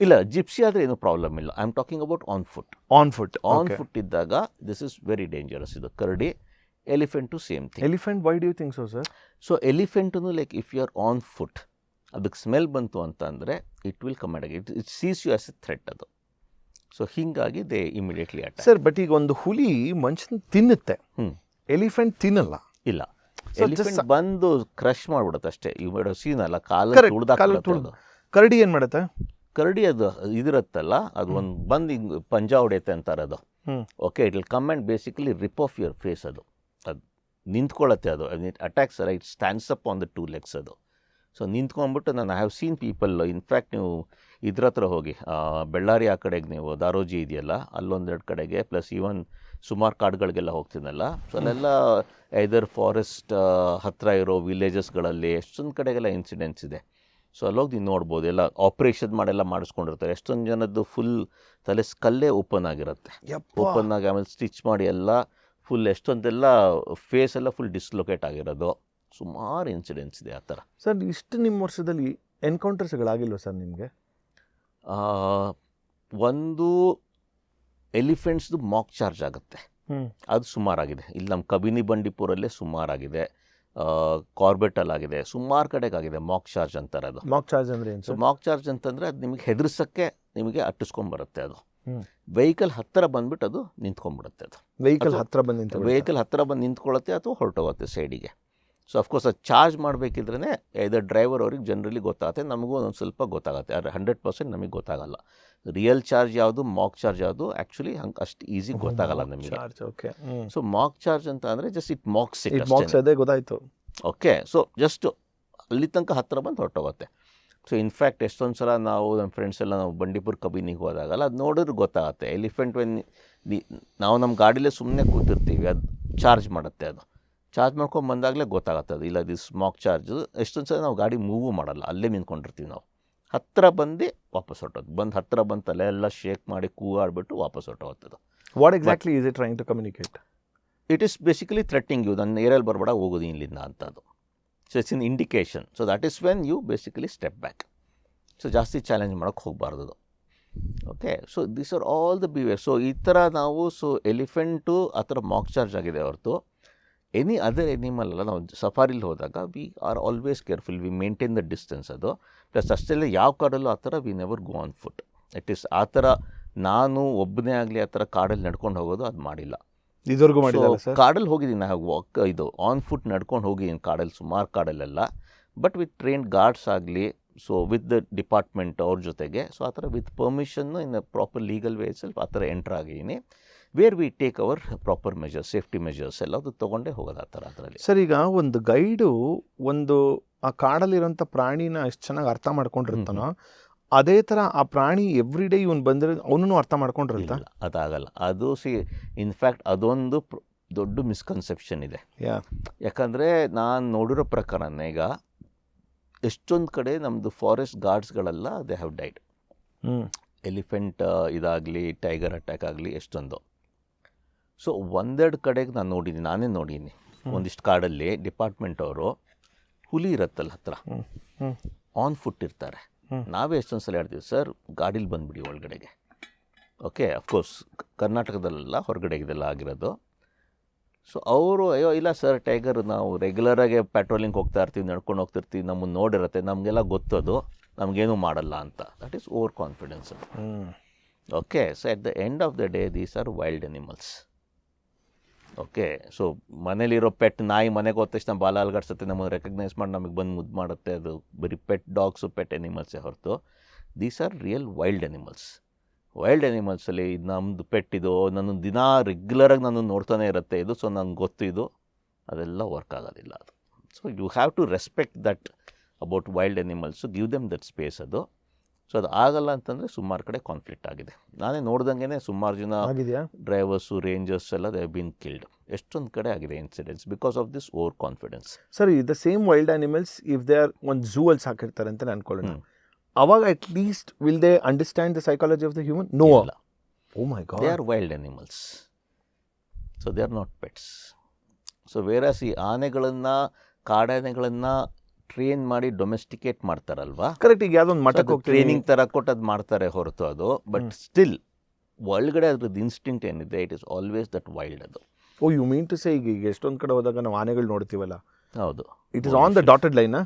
ಇಲ್ಲ, ಜಿಪ್ಸಿ ಆದರೆ ಏನೂ ಪ್ರಾಬ್ಲಮ್ ಇಲ್ಲ. I am talking about on foot. On foot ಇದ್ದಾಗ ದಿಸ್ ಇಸ್ ವೆರಿ ಡೇಂಜರಸ್. ಇದು ಕರಡಿ, elephant same thing. Elephant, why do you think so sir? So elephant like if you are on foot, ಅದಕ್ಕೆ ಸ್ಮೆಲ್ ಬಂತು ಅಂತ ಅಂದರೆ it will come at it sees you as A threat ಅದು. ಸೊ ಹೀಗಾಗಿ they immediately attack. Sir but ಈಗ ಒಂದು ಹುಲಿ ಮನುಷ್ಯನ ತಿನ್ನುತ್ತೆ, ಎಲಿಫೆಂಟ್ ತಿನ್ನಲ್ಲ. ಇಲ್ಲ, ಎಲಿಫೆಂಟ್ ಬಂದು ಕ್ರಶ್ ಮಾಡ್ಬಿಡುತ್ತೆ ಅಷ್ಟೇ. ಇವು ಸೀನ್ ಅಲ್ಲ, ಕಾಲು ತುಳಿದು. ಕರಡಿ ಏನು ಮಾಡುತ್ತೆ? ಕರಡಿ ಅದು ಇದಿರುತ್ತಲ್ಲ, ಅದು ಒಂದು ಬಂದು ಹಿಂಗೆ ಪಂಜ ಹೊಡೆಯುತ್ತೆ ಅಂತಾರೆ ಅದು. Okay, it will come and basically rip off your face. ಅದು ನಿಂತ್ಕೊಳ್ಳುತ್ತೆ, ಅದು ಇಟ್ ಅಟ್ಯಾಕ್ಸ್ ಅಲ್ಲ, it stands up on the 2 legs ಅದು. ಸೊ ನಿಂತ್ಕೊಂಡ್ಬಿಟ್ಟು ನಾನು I have seen people, in fact ನೀವು ಇದ್ರ ಹತ್ರ ಹೋಗಿ, ಬೆಳ್ಳಾರಿ ಆ ಕಡೆಗೆ ನೀವು ದಾರೋಜಿ ಇದೆಯಲ್ಲ, ಅಲ್ಲೊಂದೆರಡು ಕಡೆಗೆ, ಪ್ಲಸ್ ಈವನ್ ಸುಮಾರು ಕಾಡುಗಳಿಗೆಲ್ಲ ಹೋಗ್ತೀನಲ್ಲ, ಸೊ ಅಲ್ಲೆಲ್ಲ ಐದರ್ ಫಾರೆಸ್ಟ್ ಹತ್ತಿರ ಇರೋ ವಿಲೇಜಸ್ಗಳಲ್ಲಿ ಎಷ್ಟೊಂದು ಕಡೆಗೆಲ್ಲ ಇನ್ಸಿಡೆಂಟ್ಸ್ ಇದೆ. ಸೊ ಅಲ್ಲೋಗಿ ನೀವು ನೋಡ್ಬೋದು, ಎಲ್ಲ ಆಪ್ರೇಷನ್ ಮಾಡೆಲ್ಲ ಮಾಡಿಸ್ಕೊಂಡಿರ್ತಾರೆ. ಎಷ್ಟೊಂದು ಜನದ್ದು ಫುಲ್ ತಲೆ ಸ್ಕಲ್ಲೇ ಓಪನ್ ಆಗಿರುತ್ತೆ, ಓಪನ್ ಆಗಿ ಆಮೇಲೆ ಸ್ಟಿಚ್ ಮಾಡಿ ಎಲ್ಲ ಫುಲ್, ಎಷ್ಟೊಂದೆಲ್ಲ ಫೇಸ್ ಎಲ್ಲ ಫುಲ್ ಡಿಸ್ಲೊಕೇಟ್ ಆಗಿರೋದು, ಸುಮಾರು ಇನ್ಸಿಡೆಂಟ್ಸ್ ಇದೆ ಆ ಥರ. ಸರ್ ಇಷ್ಟು ನಿಮ್ಮ ವರ್ಷದಲ್ಲಿ ಎನ್ಕೌಂಟರ್ಸ್ಗಳಾಗಿಲ್ವ ಸರ್ ನಿಮಗೆ? ಒಂದು ಎಲಿಫೆಂಟ್ಸ್ದು ಮಾಕ್ ಚಾರ್ಜ್ ಆಗುತ್ತೆ, ಅದು ಸುಮಾರಾಗಿದೆ. ಇಲ್ಲಿ ನಮ್ಮ ಕಬಿನಿ ಬಂಡೀಪುರಲ್ಲೇ ಸುಮಾರಾಗಿದೆ, ಕಾರ್ಬೆಟಲ್ಲಾಗಿದೆ, ಸುಮಾರು ಕಡೆಗಾಗಿದೆ ಮಾಕ್ ಚಾರ್ಜ್ ಅಂತಾರೆ. ಅದು ಮಾಕ್ ಚಾರ್ಜ್ ಅಂದರೆ ಏನು? ಸೊ ಮಾಕ್ ಚಾರ್ಜ್ ಅಂತಂದರೆ ಅದು ನಿಮಗೆ ಹೆದರ್ಸೋಕ್ಕೆ ನಿಮಗೆ ಅಟ್ಟಿಸ್ಕೊಂಬರುತ್ತೆ. ಅದು ವೆಹಿಕಲ್ ಹತ್ತಿರ ಬಂದುಬಿಟ್ಟು ಅದು ನಿಂತ್ಕೊಂಡ್ಬಿಡುತ್ತೆ. ಅದು ವೆಹಿಕಲ್ ಹತ್ತಿರ ಬಂದು ನಿಂತ್ಕೊಳ್ಳುತ್ತೆ ಅಥವಾ ಹೊರಟೋಗುತ್ತೆ ಸೈಡಿಗೆ. ಸೊ ಅಫ್ಕೋರ್ಸ್ ಅದು ಚಾರ್ಜ್ ಮಾಡಬೇಕಿದ್ರೇ ಇದರ ಡ್ರೈವರ್ ಅವ್ರಿಗೆ ಜನರಲಿ ಗೊತ್ತಾಗುತ್ತೆ, ನಮಗೂ ಒಂದು ಸ್ವಲ್ಪ ಗೊತ್ತಾಗುತ್ತೆ, ಆದರೆ 100% ನಮಗೆ ಗೊತ್ತಾಗಲ್ಲ. ರಿಯಲ್ ಚಾರ್ಜ್ ಯಾವುದು, ಮಾಕ್ ಚಾರ್ಜ್ ಯಾವುದು, ಆ್ಯಕ್ಚುಲಿ ಹಂಗೆ ಅಷ್ಟು ಈಸಿ ಗೊತ್ತಾಗಲ್ಲ ನಮಗೆ. ಸೊ ಮಾಕ್ ಚಾರ್ಜ್ ಅಂತ ಅಂದರೆ ಜಸ್ಟ್ ಇಟ್ ಮಾಕ್ಸ್ ಅದೇ ಗೊತ್ತಾಯಿತು. ಓಕೆ, ಸೊ ಜಸ್ಟ್ ಅಲ್ಲಿ ತನಕ ಹತ್ತಿರ ಬಂದು ಹೊರಟೋಗುತ್ತೆ. ಸೊ ಇನ್ಫ್ಯಾಕ್ಟ್ ಎಷ್ಟೊಂದು ಸಲ ನಾವು ನಮ್ಮ ಫ್ರೆಂಡ್ಸ್ ಎಲ್ಲ ನಾವು ಬಂಡೀಪುರ ಕಬಿನಿಗೆ ಹೋದಾಗಲ್ಲ ಅದು ನೋಡಿದ್ರೆ ಗೊತ್ತಾಗುತ್ತೆ. ಎಲಿಫೆಂಟ್ ನಾವು ನಮ್ಮ ಗಾಡೀಲೇ ಸುಮ್ಮನೆ ಕೂತಿರ್ತೀವಿ, ಅದು ಚಾರ್ಜ್ ಮಾಡುತ್ತೆ. ಅದು ಚಾರ್ಜ್ ಮಾಡ್ಕೊಂಡು ಬಂದಾಗಲೇ ಗೊತ್ತಾಗುತ್ತೆ ಅದು ಇಲ್ಲ ದಿಸ್ ಮಾಕ್ ಚಾರ್ಜ್. ಎಷ್ಟೊಂದು ಸಲ ನಾವು ಗಾಡಿ ಮೂವು ಮಾಡಲ್ಲ, ಅಲ್ಲೇ ನಿಂತ್ಕೊಂಡಿರ್ತೀವಿ. ನಾವು ಹತ್ತಿರ ಬಂದು ವಾಪಸ್ ಹೊರಟೋದು, ಹತ್ತಿರ ಬಂದು ತಲೆ ಎಲ್ಲ ಶೇಕ್ ಮಾಡಿ ಕೂಗಾಡ್ಬಿಟ್ಟು ವಾಪಸ್ ಹೊರಟೋಗ್ತದೆ. What exactly is it trying to communicate? It is basically threatening you, ನನ್ನ ಏರಿಯಲ್ಲಿ ಬರಬೇಡ, ಹೋಗೋದು ಇಲ್ಲಿಂದ ಅಂತದ್ದು. So it's in indication. So that is when you basically step back. So ಜಾಸ್ತಿ ಚಾಲೆಂಜ್ ಮಾಡೋಕ್ಕೆ ಹೋಗಬಾರ್ದು. Okay, so these are all the behaviour. So ಈ ಥರ ನಾವು, ಸೊ ಎಲಿಫೆಂಟು ಆ ಥರ ಮಾಕ್ ಚಾರ್ಜ್ ಆಗಿದೆ ಹೊರತು ಎನಿ ಅದರ್ ಎನಿಮಲ್ ಅಲ್ಲ. ನಾವು ಸಫಾರಿಲಿ ಹೋದಾಗ we are always careful, we maintain the distance. ಅದು ಪ್ಲಸ್ ಅಷ್ಟೆಲ್ಲ ಯಾವ ಕಾಡಲ್ಲೂ ಆ ಥರ we never go on foot. It is ಆ ಥರ ನಾನು ಒಬ್ಬನೇ ಆಗಲಿ ಆ ಥರ ಕಾಡಲ್ಲಿ ನಡ್ಕೊಂಡು ಹೋಗೋದು ಅದು ಮಾಡಿಲ್ಲ. ಇದುವರೆಗೂ ಮಾಡಿಲ್ಲ ಸರ್? ಕಾಡಲ್ಲಿ ಹೋಗಿದ್ದೀನಿ ನಾವು, ವಾಕ್ ಇದು ಆನ್ ಫುಟ್ ನಡ್ಕೊಂಡು ಹೋಗಿದ್ದೀನಿ ಕಾಡಲ್ಲಿ, ಸುಮಾರು ಕಾಡಲ್ಲೆಲ್ಲ. ಬಟ್ ವಿತ್ ಟ್ರೈನ್ಡ್ ಗಾರ್ಡ್ಸ್ ಆಗಲಿ, ಸೊ ವಿತ್ ದ ಡಿಪಾರ್ಟ್ಮೆಂಟ್ ಅವ್ರ ಜೊತೆಗೆ, ಸೊ ಆ ಥರ with permission in proper legal way ಸ್ವಲ್ಪ ಆ ಥರ ಎಂಟ್ರ್ ಆಗಿದ್ದೀನಿ. Where we take hour proper measures, safety measures ಎಲ್ಲ ಅದು ತೊಗೊಂಡೇ ಹೋಗೋದು ಆ ಥರ. ಅದರಲ್ಲಿ ಸರ್ ಈಗ ಒಂದು ಗೈಡು ಒಂದು ಆ ಕಾಡಲ್ಲಿರೋಂಥ ಪ್ರಾಣಿನ ಎಷ್ಟು ಚೆನ್ನಾಗಿ ಅರ್ಥ ಮಾಡ್ಕೊಂಡಿರ್ತಾನೋ ಅದೇ ಥರ ಆ ಪ್ರಾಣಿ ಎವ್ರಿ ಡೇ ಇವನು ಬಂದರೆ ಅವನು ಅರ್ಥ ಮಾಡ್ಕೊಂಡಿರ್ತ? ಅದಾಗಲ್ಲ. ಅದು ಇನ್ಫ್ಯಾಕ್ಟ್ ಅದೊಂದು ದೊಡ್ಡ ಮಿಸ್ಕನ್ಸೆಪ್ಷನ್ ಇದೆ. ಯಾಕಂದರೆ ನಾನು ನೋಡಿರೋ ಪ್ರಕಾರನೇ ಈಗ ಎಷ್ಟೊಂದು ಕಡೆ ನಮ್ಮದು ಫಾರೆಸ್ಟ್ ಗಾರ್ಡ್ಸ್ಗಳೆಲ್ಲ ದೇ ಹ್ಯಾವ್ ಡೈಡ್. ಎಲಿಫೆಂಟ್ ಇದಾಗಲಿ, ಟೈಗರ್ ಅಟ್ಯಾಕ್ ಆಗಲಿ ಎಷ್ಟೊಂದು. ಸೊ ಒಂದೆರಡು ಕಡೆಗೆ ನಾನು ನೋಡಿದ್ದೀನಿ, ನಾನೇ ನೋಡಿದ್ದೀನಿ. ಒಂದಿಷ್ಟು ಕಾಡಲ್ಲಿ ಡಿಪಾರ್ಟ್ಮೆಂಟ್ ಅವರು ಹುಲಿ ಇರುತ್ತಲ್ಲ ಹತ್ರ, ಆನ್ ಫುಟ್ ಇರ್ತಾರೆ. ನಾವೇ ಎಷ್ಟೊಂದು ಸಲ ಹೇಳ್ತೀವಿ, ಸರ್ ಗಾಡೀಲಿ ಬಂದುಬಿಡಿ ಒಳಗಡೆಗೆ. ಓಕೆ, ಅಫ್ಕೋರ್ಸ್ ಕರ್ನಾಟಕದಲ್ಲೆಲ್ಲ ಹೊರಗಡೆ ಇದೆಲ್ಲ ಆಗಿರೋದು. ಸೊ ಅವರು ಅಯ್ಯೋ ಇಲ್ಲ ಸರ್ ಟೈಗರ್, ನಾವು ರೆಗ್ಯುಲರಾಗಿ ಪೆಟ್ರೋಲಿಂಗ್ ಹೋಗ್ತಾ ಇರ್ತೀವಿ, ನಡ್ಕೊಂಡು ಹೋಗ್ತಿರ್ತೀವಿ, ನಮ್ಮನ್ನು ನೋಡಿರುತ್ತೆ, ನಮಗೆಲ್ಲ ಗೊತ್ತದು, ನಮಗೇನು ಮಾಡಲ್ಲ ಅಂತ. That is over confidence. Okay, so at the end of the day these are wild animals. Okay, so ಮನೇಲಿರೋ ಪೆಟ್ ನಾಯಿ ಮನೆಗೆ ಹೋದ ತಕ್ಷಣ ಬಾಲ ಅಲ್ಗಾಡ್ಸುತ್ತೆ, ನಮ್ಮನ್ನು ರೆಕಗ್ನೈಸ್ ಮಾಡಿ ನಮಗೆ ಬಂದು ಮುದ್ದು ಮಾಡುತ್ತೆ. ಅದು ಬರೀ ಪೆಟ್ ಡಾಗ್ಸು, ಪೆಟ್ ಅನಿಮಲ್ಸೇ ಹೊರತು these are real wild animals. Wild ಅನಿಮಲ್ಸಲ್ಲಿ ಇದು ನಮ್ಮದು ಪೆಟ್, ಇದು ನನ್ನ ದಿನ ರೆಗ್ಯುಲರಾಗಿ ನಾನು ನೋಡ್ತಾನೆ ಇರುತ್ತೆ ಇದು, ಸೊ ನನಗೆ ಗೊತ್ತು ಇದು, ಅದೆಲ್ಲ ವರ್ಕ್ ಆಗೋದಿಲ್ಲ. ಅದು so you have to respect that about wild animals, give them that space ಅದು. ಸೊ ಅದು ಆಗಲ್ಲ ಅಂತಂದರೆ ಸುಮಾರು ಕಡೆ ಕಾನ್ಫ್ಲಿಕ್ಟ್ ಆಗಿದೆ. ನಾನೇ ನೋಡ್ದಂಗೆ ಸುಮಾರು ಜನ ಆಗಿದೆಯಾ? ಡ್ರೈವರ್ಸು, ರೇಂಜರ್ಸ್ ಎಲ್ಲ ದೇ ಹ್ಯಾವ್ ಬೀನ್ ಕಿಲ್ಡ್. ಎಷ್ಟೊಂದು ಕಡೆ ಆಗಿದೆ incidents because of this over confidence. Sir, the same wild animals if they are ಒಂದು ಝೂ ಅಲ್ಲಿ ಸಾಕಿರ್ತಾರೆ ಅಂತ ಅನ್ಕೊಳ್ಳೋಣ, ಅವಾಗ at least will they understand the psychology of the human? No. Oh my God. They are wild animals, so they are not pets. So whereas ಈ ಆನೆಗಳನ್ನು, ಕಾಡಾನೆಗಳನ್ನು ಟ್ರೈನ್ ಮಾಡಿ ಡೊಮೆಸ್ಟಿಕೇಟ್ ಮಾಡ್ತಾರಲ್ವಾ, ಕರೆಕ್ಟ್. ಈಗ ಯಾವುದೊಂದು ಮಠಕ್ಕೆ ಹೋಗ್ತೀನಿ, ಟ್ರೈನಿಂಗ್ ಥರ ಕೊಟ್ಟು ಅದು ಮಾಡ್ತಾರೆ ಹೊರತು ಅದು, ಬಟ್ ಸ್ಟಿಲ್ ಒಳಗಡೆ ಅದ್ರದ್ದು ಇನ್ಸ್ಟಿಂಕ್ಟ್ ಏನಿದೆ, it is always that wild ಅದು. ಓ ಯು ಮೀನ್ ಟು ಸೇ ಈಗ ಎಷ್ಟೊಂದು ಕಡೆ ಹೋದಾಗ ನಾವು ಆನೆಗಳು ನೋಡ್ತೀವಲ್ಲ, ಹೌದು, it is on the dotted line?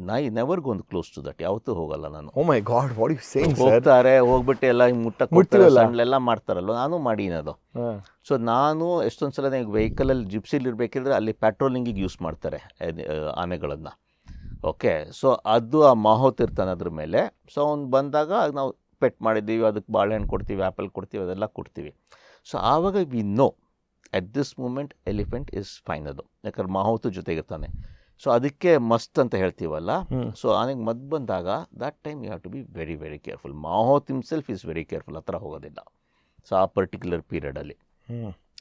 ನಾಯಿ never gone close to that, ಯಾವತ್ತೂ ಹೋಗಲ್ಲ ನಾನು. Oh my God, what you saying sir? ಹೋಗ್ತಾರೆ, ಹೋಗ್ಬಿಟ್ಟು ಎಲ್ಲ ಮುಟ್ಟಕ್ಕೆ ಸಣ್ಣ ಮಾಡ್ತಾರಲ್ವ, ನಾನು ಮಾಡೀನದು. ಸೊ ನಾನು ಎಷ್ಟೊಂದು ಸಲ ವೆಹಿಕಲಲ್ಲಿ ಜಿಪ್ಸಿಲಿ ಇರಬೇಕಿದ್ರೆ ಅಲ್ಲಿ ಪೆಟ್ರೋಲಿಂಗಿಗೆ ಯೂಸ್ ಮಾಡ್ತಾರೆ ಆನೆಗಳನ್ನು. ಓಕೆ, ಸೊ ಅದು ಆ ಮಾಹೋತ್ ಇರ್ತಾನೆ ಅದ್ರ ಮೇಲೆ. ಸೊ ಅವ್ನು ಬಂದಾಗ ನಾವು ಪೆಟ್ ಮಾಡಿದ್ದೀವಿ, ಅದಕ್ಕೆ ಬಾಳೆಹಣ್ಣು ಕೊಡ್ತೀವಿ, ಆ್ಯಪಲ್ ಕೊಡ್ತೀವಿ, ಅದೆಲ್ಲ ಕೊಡ್ತೀವಿ. ಸೊ ಆವಾಗ we know at this moment elephant is fine ಅದು, ಯಾಕಂದ್ರೆ ಮಾಹೋತು ಜೊತೆಗಿರ್ತಾನೆ. ಸೊ ಅದಕ್ಕೆ ಮಸ್ತ್ ಅಂತ ಹೇಳ್ತೀವಲ್ಲ. ಸೊ ಆನೆಗೆ ಮದ್ದು ಬಂದಾಗ that time you have to be very very careful. Mahout himself is very careful, ಆ ಥರ ಹೋಗೋದಿಲ್ಲ. ಸೊ ಆ ಪರ್ಟಿಕ್ಯುಲರ್ ಪೀರಿಯಡಲ್ಲಿ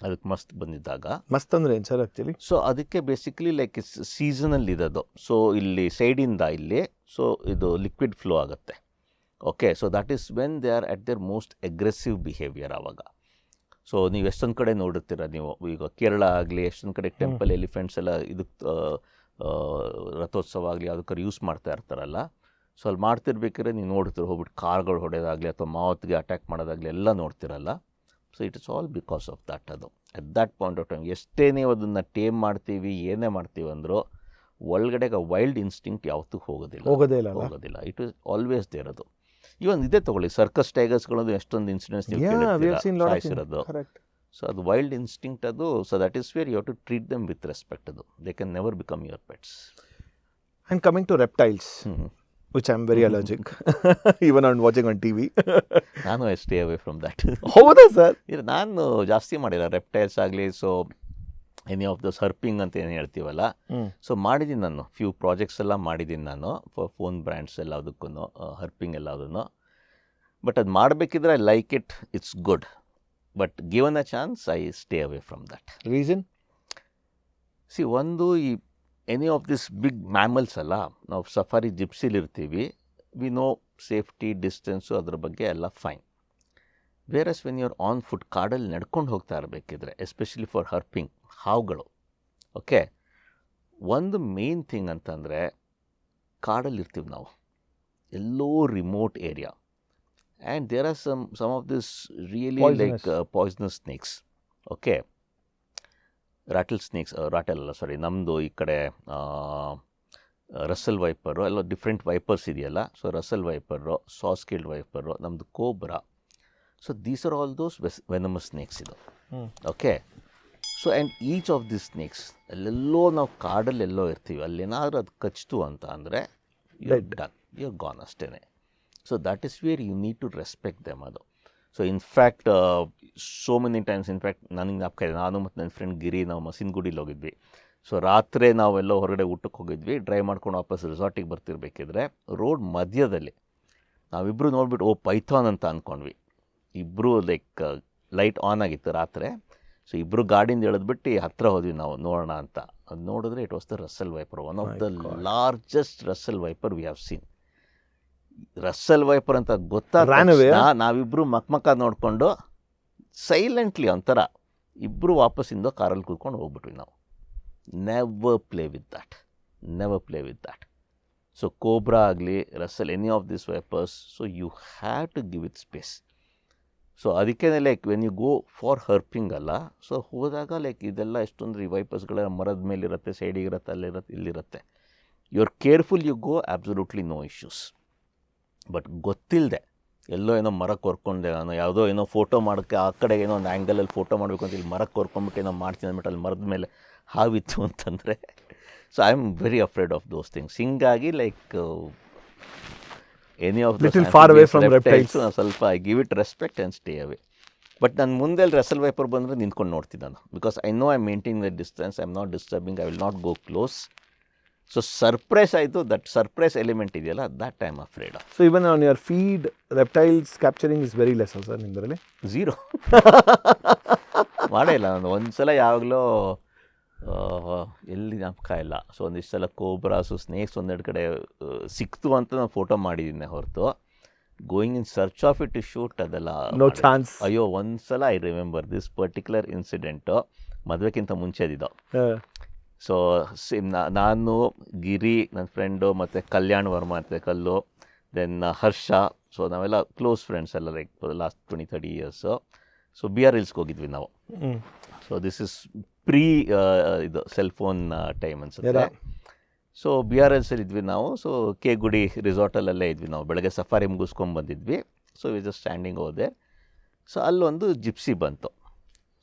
ಅದಕ್ಕೆ ಮಸ್ತ್ ಬಂದಿದ್ದಾಗ. ಮಸ್ತ್ ಅಂದರೆ ಏನು ಸರ್ ಆ್ಯಕ್ಚುಲಿ? ಸೊ ಅದಕ್ಕೆ ಬೇಸಿಕಲಿ ಲೈಕ್ ಸೀಸನಲ್ಲಿ ಇರೋದು. ಸೊ ಇಲ್ಲಿ ಸೈಡಿಂದ ಇಲ್ಲಿ ಸೊ ಇದು ಲಿಕ್ವಿಡ್ ಫ್ಲೋ ಆಗುತ್ತೆ. Okay, so that is when they are at their most aggressive behaviour ಆವಾಗ. ಸೊ ನೀವು ಎಷ್ಟೊಂದು ಕಡೆ ನೋಡುತ್ತೀರ ನೀವು, ಈಗ ಕೇರಳ ಆಗಲಿ ಎಷ್ಟೊಂದು ಕಡೆ ಟೆಂಪಲ್ ಎಲಿಫೆಂಟ್ಸ್ ಎಲ್ಲ ಇದಕ್ಕೆ ರಥೋತ್ಸವ ಆಗಲಿ ಅದಕ್ಕೆ ಯೂಸ್ ಮಾಡ್ತಾ ಇರ್ತಾರಲ್ಲ. ಸೊ ಅಲ್ಲಿ ಮಾಡ್ತಿರ್ಬೇಕಾದ್ರೆ ನೀವು ನೋಡ್ತೀರ, ಹೋಗ್ಬಿಟ್ಟು ಕಾರ್ಗಳು ಹೊಡೆಯೋದಾಗಲಿ ಅಥವಾ ಮಾವತ್ಗೆ ಅಟ್ಯಾಕ್ ಮಾಡೋದಾಗಲಿ ಎಲ್ಲ ನೋಡ್ತಿರಲ್ಲ. So it is all because of that. ಅದು at that point of time ಎಷ್ಟೇ ನೀವು ಅದನ್ನು ಟೇಮ್ ಮಾಡ್ತೀವಿ, ಏನೇ ಮಾಡ್ತೀವಿ ಅಂದರೂ ಒಳಗಡೆ ವೈಲ್ಡ್ ಇನ್ಸ್ಟಿಂಕ್ಟ್ ಯಾವತ್ತೂ ಹೋಗೋದಿಲ್ಲ. It is always there. ಅದು ಇವನ್ ಇದೇ ತಗೊಳ್ಳಿ, ಸರ್ಕಸ್ ಟೈಗರ್ಸ್ಗಳದ್ದು ಎಷ್ಟೊಂದು ಇನ್ಸಿಡೆಂಟ್ಸ್ ನೀವು ಸಾಯಿಸಿರೋದು. ಸೊ ಅದು ವೈಲ್ಡ್ ಇನ್ಸ್ಟಿಂಕ್ಟ್ ಅದು. So that is where you have to treat them with respect. ಅದು they can never become your pets. And coming to reptiles, which I'm very allergic, even on watching on TV. ನಾನು I stay away from that. ಹೌದಾ ಸರ್? ಇಲ್ಲ, ನಾನು ಜಾಸ್ತಿ ಮಾಡಿಲ್ಲ ರೆಪ್ಟೈಲ್ಸ್ ಆಗಲಿ. ಸೊ ಎನಿ ಆಫ್ ದ ಸರ್ಪಿಂಗ್ ಅಂತ ಏನು ಹೇಳ್ತೀವಲ್ಲ, ಸೊ ಮಾಡಿದ್ದೀನಿ ನಾನು. ಫ್ಯೂ ಪ್ರಾಜೆಕ್ಟ್ಸ್ ಎಲ್ಲ ಮಾಡಿದ್ದೀನಿ ನಾನು ಫಾರ್ ಫೋನ್ ಬ್ರ್ಯಾಂಡ್ಸ್ ಎಲ್ಲದಕ್ಕೂ, ಹರ್ಪಿಂಗ್ ಎಲ್ಲದನ್ನು. ಬಟ್ ಅದು ಮಾಡಬೇಕಿದ್ರೆ I like it, it's good. But given a chance I stay away from that. Reason? See, ಒಂದು ಈ any of this big mammals ಅಲ್ಲ, ನಾವು ಸಫಾರಿ ಜಿಪ್ಸಿಲಿ ಇರ್ತೀವಿ, ವಿ ನೋ ಸೇಫ್ಟಿ, ಡಿಸ್ಟೆನ್ಸು, ಅದ್ರ ಬಗ್ಗೆ ಎಲ್ಲ fine. ವೇರಸ್ when your on foot, ಕಾಡಲ್ಲಿ ನಡ್ಕೊಂಡು ಹೋಗ್ತಾ ಇರಬೇಕಿದ್ರೆ, ಎಸ್ಪೆಷಲಿ ಫಾರ್ ಹರ್ಪಿಂಗ್, ಹಾವುಗಳು. ಓಕೆ, ಒಂದು ಮೇನ್ ಥಿಂಗ್ ಅಂತಂದರೆ ಕಾಡಲ್ಲಿ ಇರ್ತೀವಿ ನಾವು, ಎಲ್ಲೋ remote area, and there are some of this really like poisonous snakes. Okay, rattle snakes, rattle ಅಲ್ಲ ಸಾರಿ, ನಮ್ಮದು ಈ ಕಡೆ ರಸಲ್ ವೈಪರು ಎಲ್ಲ ಡಿಫ್ರೆಂಟ್ ವೈಪರ್ಸ್ ಇದೆಯಲ್ಲ. So Russell viper, saw scaled viper, ನಮ್ಮದು cobra. So these are all those venomous snakes ಇದು. Okay, so and each of this snakes ಅಲ್ಲೆಲ್ಲೋ ನಾವು ಕಾಡಲ್ಲೆಲ್ಲೋ ಇರ್ತೀವಿ, ಅಲ್ಲೇನಾದರೂ ಅದು ಕಚ್ತು ಅಂತ ಅಂದರೆ ಯು ಗಾನ್ ಅಷ್ಟೇ. So that is where you need to respect them. ಅದು so in fact so many times, in fact ನನಗೆ ಜ್ಞಾಪಕ ಇದೆ, ನಾನು ಮತ್ತು ನನ್ನ ಫ್ರೆಂಡ್ ಗಿರಿ ನಾವು ಮಸೀನ್ಗುಡಿಲಿ ಹೋಗಿದ್ವಿ. ಸೊ ರಾತ್ರಿ ನಾವೆಲ್ಲೋ ಹೊರಗಡೆ ಊಟಕ್ಕೆ ಹೋಗಿದ್ವಿ, ಡ್ರೈವ್ ಮಾಡ್ಕೊಂಡು ವಾಪಸ್ ರೆಸಾರ್ಟಿಗೆ ಬರ್ತಿರ್ಬೇಕಿದ್ರೆ ರೋಡ್ ಮಧ್ಯದಲ್ಲಿ ನಾವಿಬ್ಬರು ನೋಡ್ಬಿಟ್ಟು ಓ ಪೈಥಾನ್ ಅಂತ ಅಂದ್ಕೊಂಡ್ವಿ. ಇಬ್ಬರು ಲೈಕ್ ಲೈಟ್ ಆನ್ ಆಗಿತ್ತು ರಾತ್ರಿ. ಸೊ ಇಬ್ಬರು ಗಾಡಿಯಿಂದ ಇಳಿದ್ಬಿಟ್ಟು ಹತ್ತಿರ ಹೋದ್ವಿ ನಾವು ನೋಡೋಣ ಅಂತ. ಅದು ನೋಡಿದ್ರೆ it was the Russell wiper, one of the largest Russell wiper we have seen. Russell wiper ಅಂತ ಗೊತ್ತಾದ ನಾವಿಬ್ಬರು ಮಕ್ಕ ನೋಡಿಕೊಂಡು ಸೈಲೆಂಟ್ಲಿ ಒಂಥರ ಇಬ್ಬರು ವಾಪಸ್ಸಿಂದ ಕಾರಲ್ಲಿ ಕೂತ್ಕೊಂಡು ಹೋಗ್ಬಿಟ್ವಿ ನಾವು. Never play with that. So cobra ಆಗಲಿ, Russell, any of this vipers, so you have to give it space. So ಅದಕ್ಕೇ like when you go for herping ಅಲ್ಲ, ಸೊ ಹೋದಾಗ ಲೈಕ್ ಇದೆಲ್ಲ ಎಷ್ಟೊಂದು ಈ ವೈಪರ್ಸ್ಗಳೆಲ್ಲ ಮರದ ಮೇಲಿರುತ್ತೆ, ಸೈಡಿಗಿರುತ್ತೆ, ಅಲ್ಲಿರುತ್ತೆ, ಇಲ್ಲಿರುತ್ತೆ. You are careful, you go, absolutely no issues. But ಗೊತ್ತಿಲ್ಲದೆ ಎಲ್ಲೋ ಏನೋ ಮರಕ್ಕೆ ಹೊರ್ಕೊಂಡೆ, ನಾನು ಯಾವುದೋ ಏನೋ ಫೋಟೋ ಮಾಡೋಕ್ಕೆ ಆ ಕಡೆಗೆ ಏನೋ ಒಂದು ಆ್ಯಂಗಲಲ್ಲಿ ಫೋಟೋ ಮಾಡಬೇಕು ಅಂತ ಇಲ್ಲಿ ಮರಕ್ಕೆ ಹೊರ್ಕೊಂಡ್ಬಿಟ್ಟು ಏನೋ ಮಾಡ್ತೀನಿ ಅಂದ್ಬಿಟ್ಟು ಅಲ್ಲಿ ಮರದ ಮೇಲೆ ಹಾವಿತ್ತು ಅಂತಂದರೆ, so I am very afraid of those things. ಹಿಂಗಾಗಿ ಲೈಕ್ ಎನಿ ಆಫ್ ರೆಪ್ಟೈಲ್ಸ್ ಸ್ವಲ್ಪ I give it respect and stay away. But ನಾನು ಮುಂದೆ ರಸಲ್ ವೈಪರ್ ಬಂದರೆ ನಿಂತ್ಕೊಂಡು ನೋಡ್ತೀನಿ ನಾನು, because I know I maintain the distance, I am not disturbing, I will not go close. So surprise ಆಯಿತು, ದಟ್ ಸರ್ಪ್ರೈಸ್ ಎಲಿಮೆಂಟ್ ಇದೆಯಲ್ಲ, that I am afraid of. So even on your feed reptiles capturing is very less sir ನಿಮ್ಮದ್ರಲ್ಲಿ? ಝೀರೋ. ಮಾಡೇ ಇಲ್ಲ ನಾನು ಒಂದ್ಸಲ. ಯಾವಾಗಲೂ ಎಲ್ಲಿ ಜ್ಞಾಪಕ ಇಲ್ಲ. ಸೊ ಒಂದಿಷ್ಟು ಸಲ ಕೋಬ್ರಾಸು, ಸ್ನೇಕ್ಸ್ ಒಂದೆರಡು ಕಡೆ ಸಿಕ್ತು ಅಂತ ನಾನು ಫೋಟೋ ಮಾಡಿದ್ದೀನಿ ಹೊರತು going in search of it to shoot ಅದೆಲ್ಲ ನೋ ಚಾನ್ಸ್. ಅಯ್ಯೋ, ಒಂದ್ಸಲ I remember this particular incident. ಮದುವೆಗಿಂತ ಮುಂಚೆದಿದ್ದು. ಸೊ ನಾನು, ಗಿರಿ, ನನ್ನ ಫ್ರೆಂಡು, ಮತ್ತು ಕಲ್ಯಾಣ್ ವರ್ಮ ಅಂತ ಕಲ್ಲು, ದೆನ್ ಹರ್ಷ. ಸೊ ನಾವೆಲ್ಲ ಕ್ಲೋಸ್ ಫ್ರೆಂಡ್ಸ್ ಎಲ್ಲ, like last 20-30 years. So BR ಹಿಲ್ಸ್ಗೆ ಹೋಗಿದ್ವಿ ನಾವು. ಸೊ ದಿಸ್ ಇಸ್ ಪ್ರೀ ಇದು ಸೆಲ್ ಫೋನ್ ಟೈಮ್ ಅನ್ಸುತ್ತೆ. ಸೊ BR ಹಿಲ್ಸಲ್ಲಿ ಇದ್ವಿ ನಾವು. ಸೊ ಕೆ ಗುಡಿ ರಿಸಾರ್ಟಲ್ಲೇ ಇದ್ವಿ ನಾವು. ಬೆಳಗ್ಗೆ ಸಫಾರಿ ಮುಗಿಸ್ಕೊಂಡು ಬಂದಿದ್ವಿ. ಸೊ ವಿ ಜಸ್ಟ್ ಸ್ಟ್ಯಾಂಡಿಂಗ್ ಹೋದೆ. ಸೊ ಅಲ್ಲೊಂದು ಜಿಪ್ಸಿ ಬಂತು.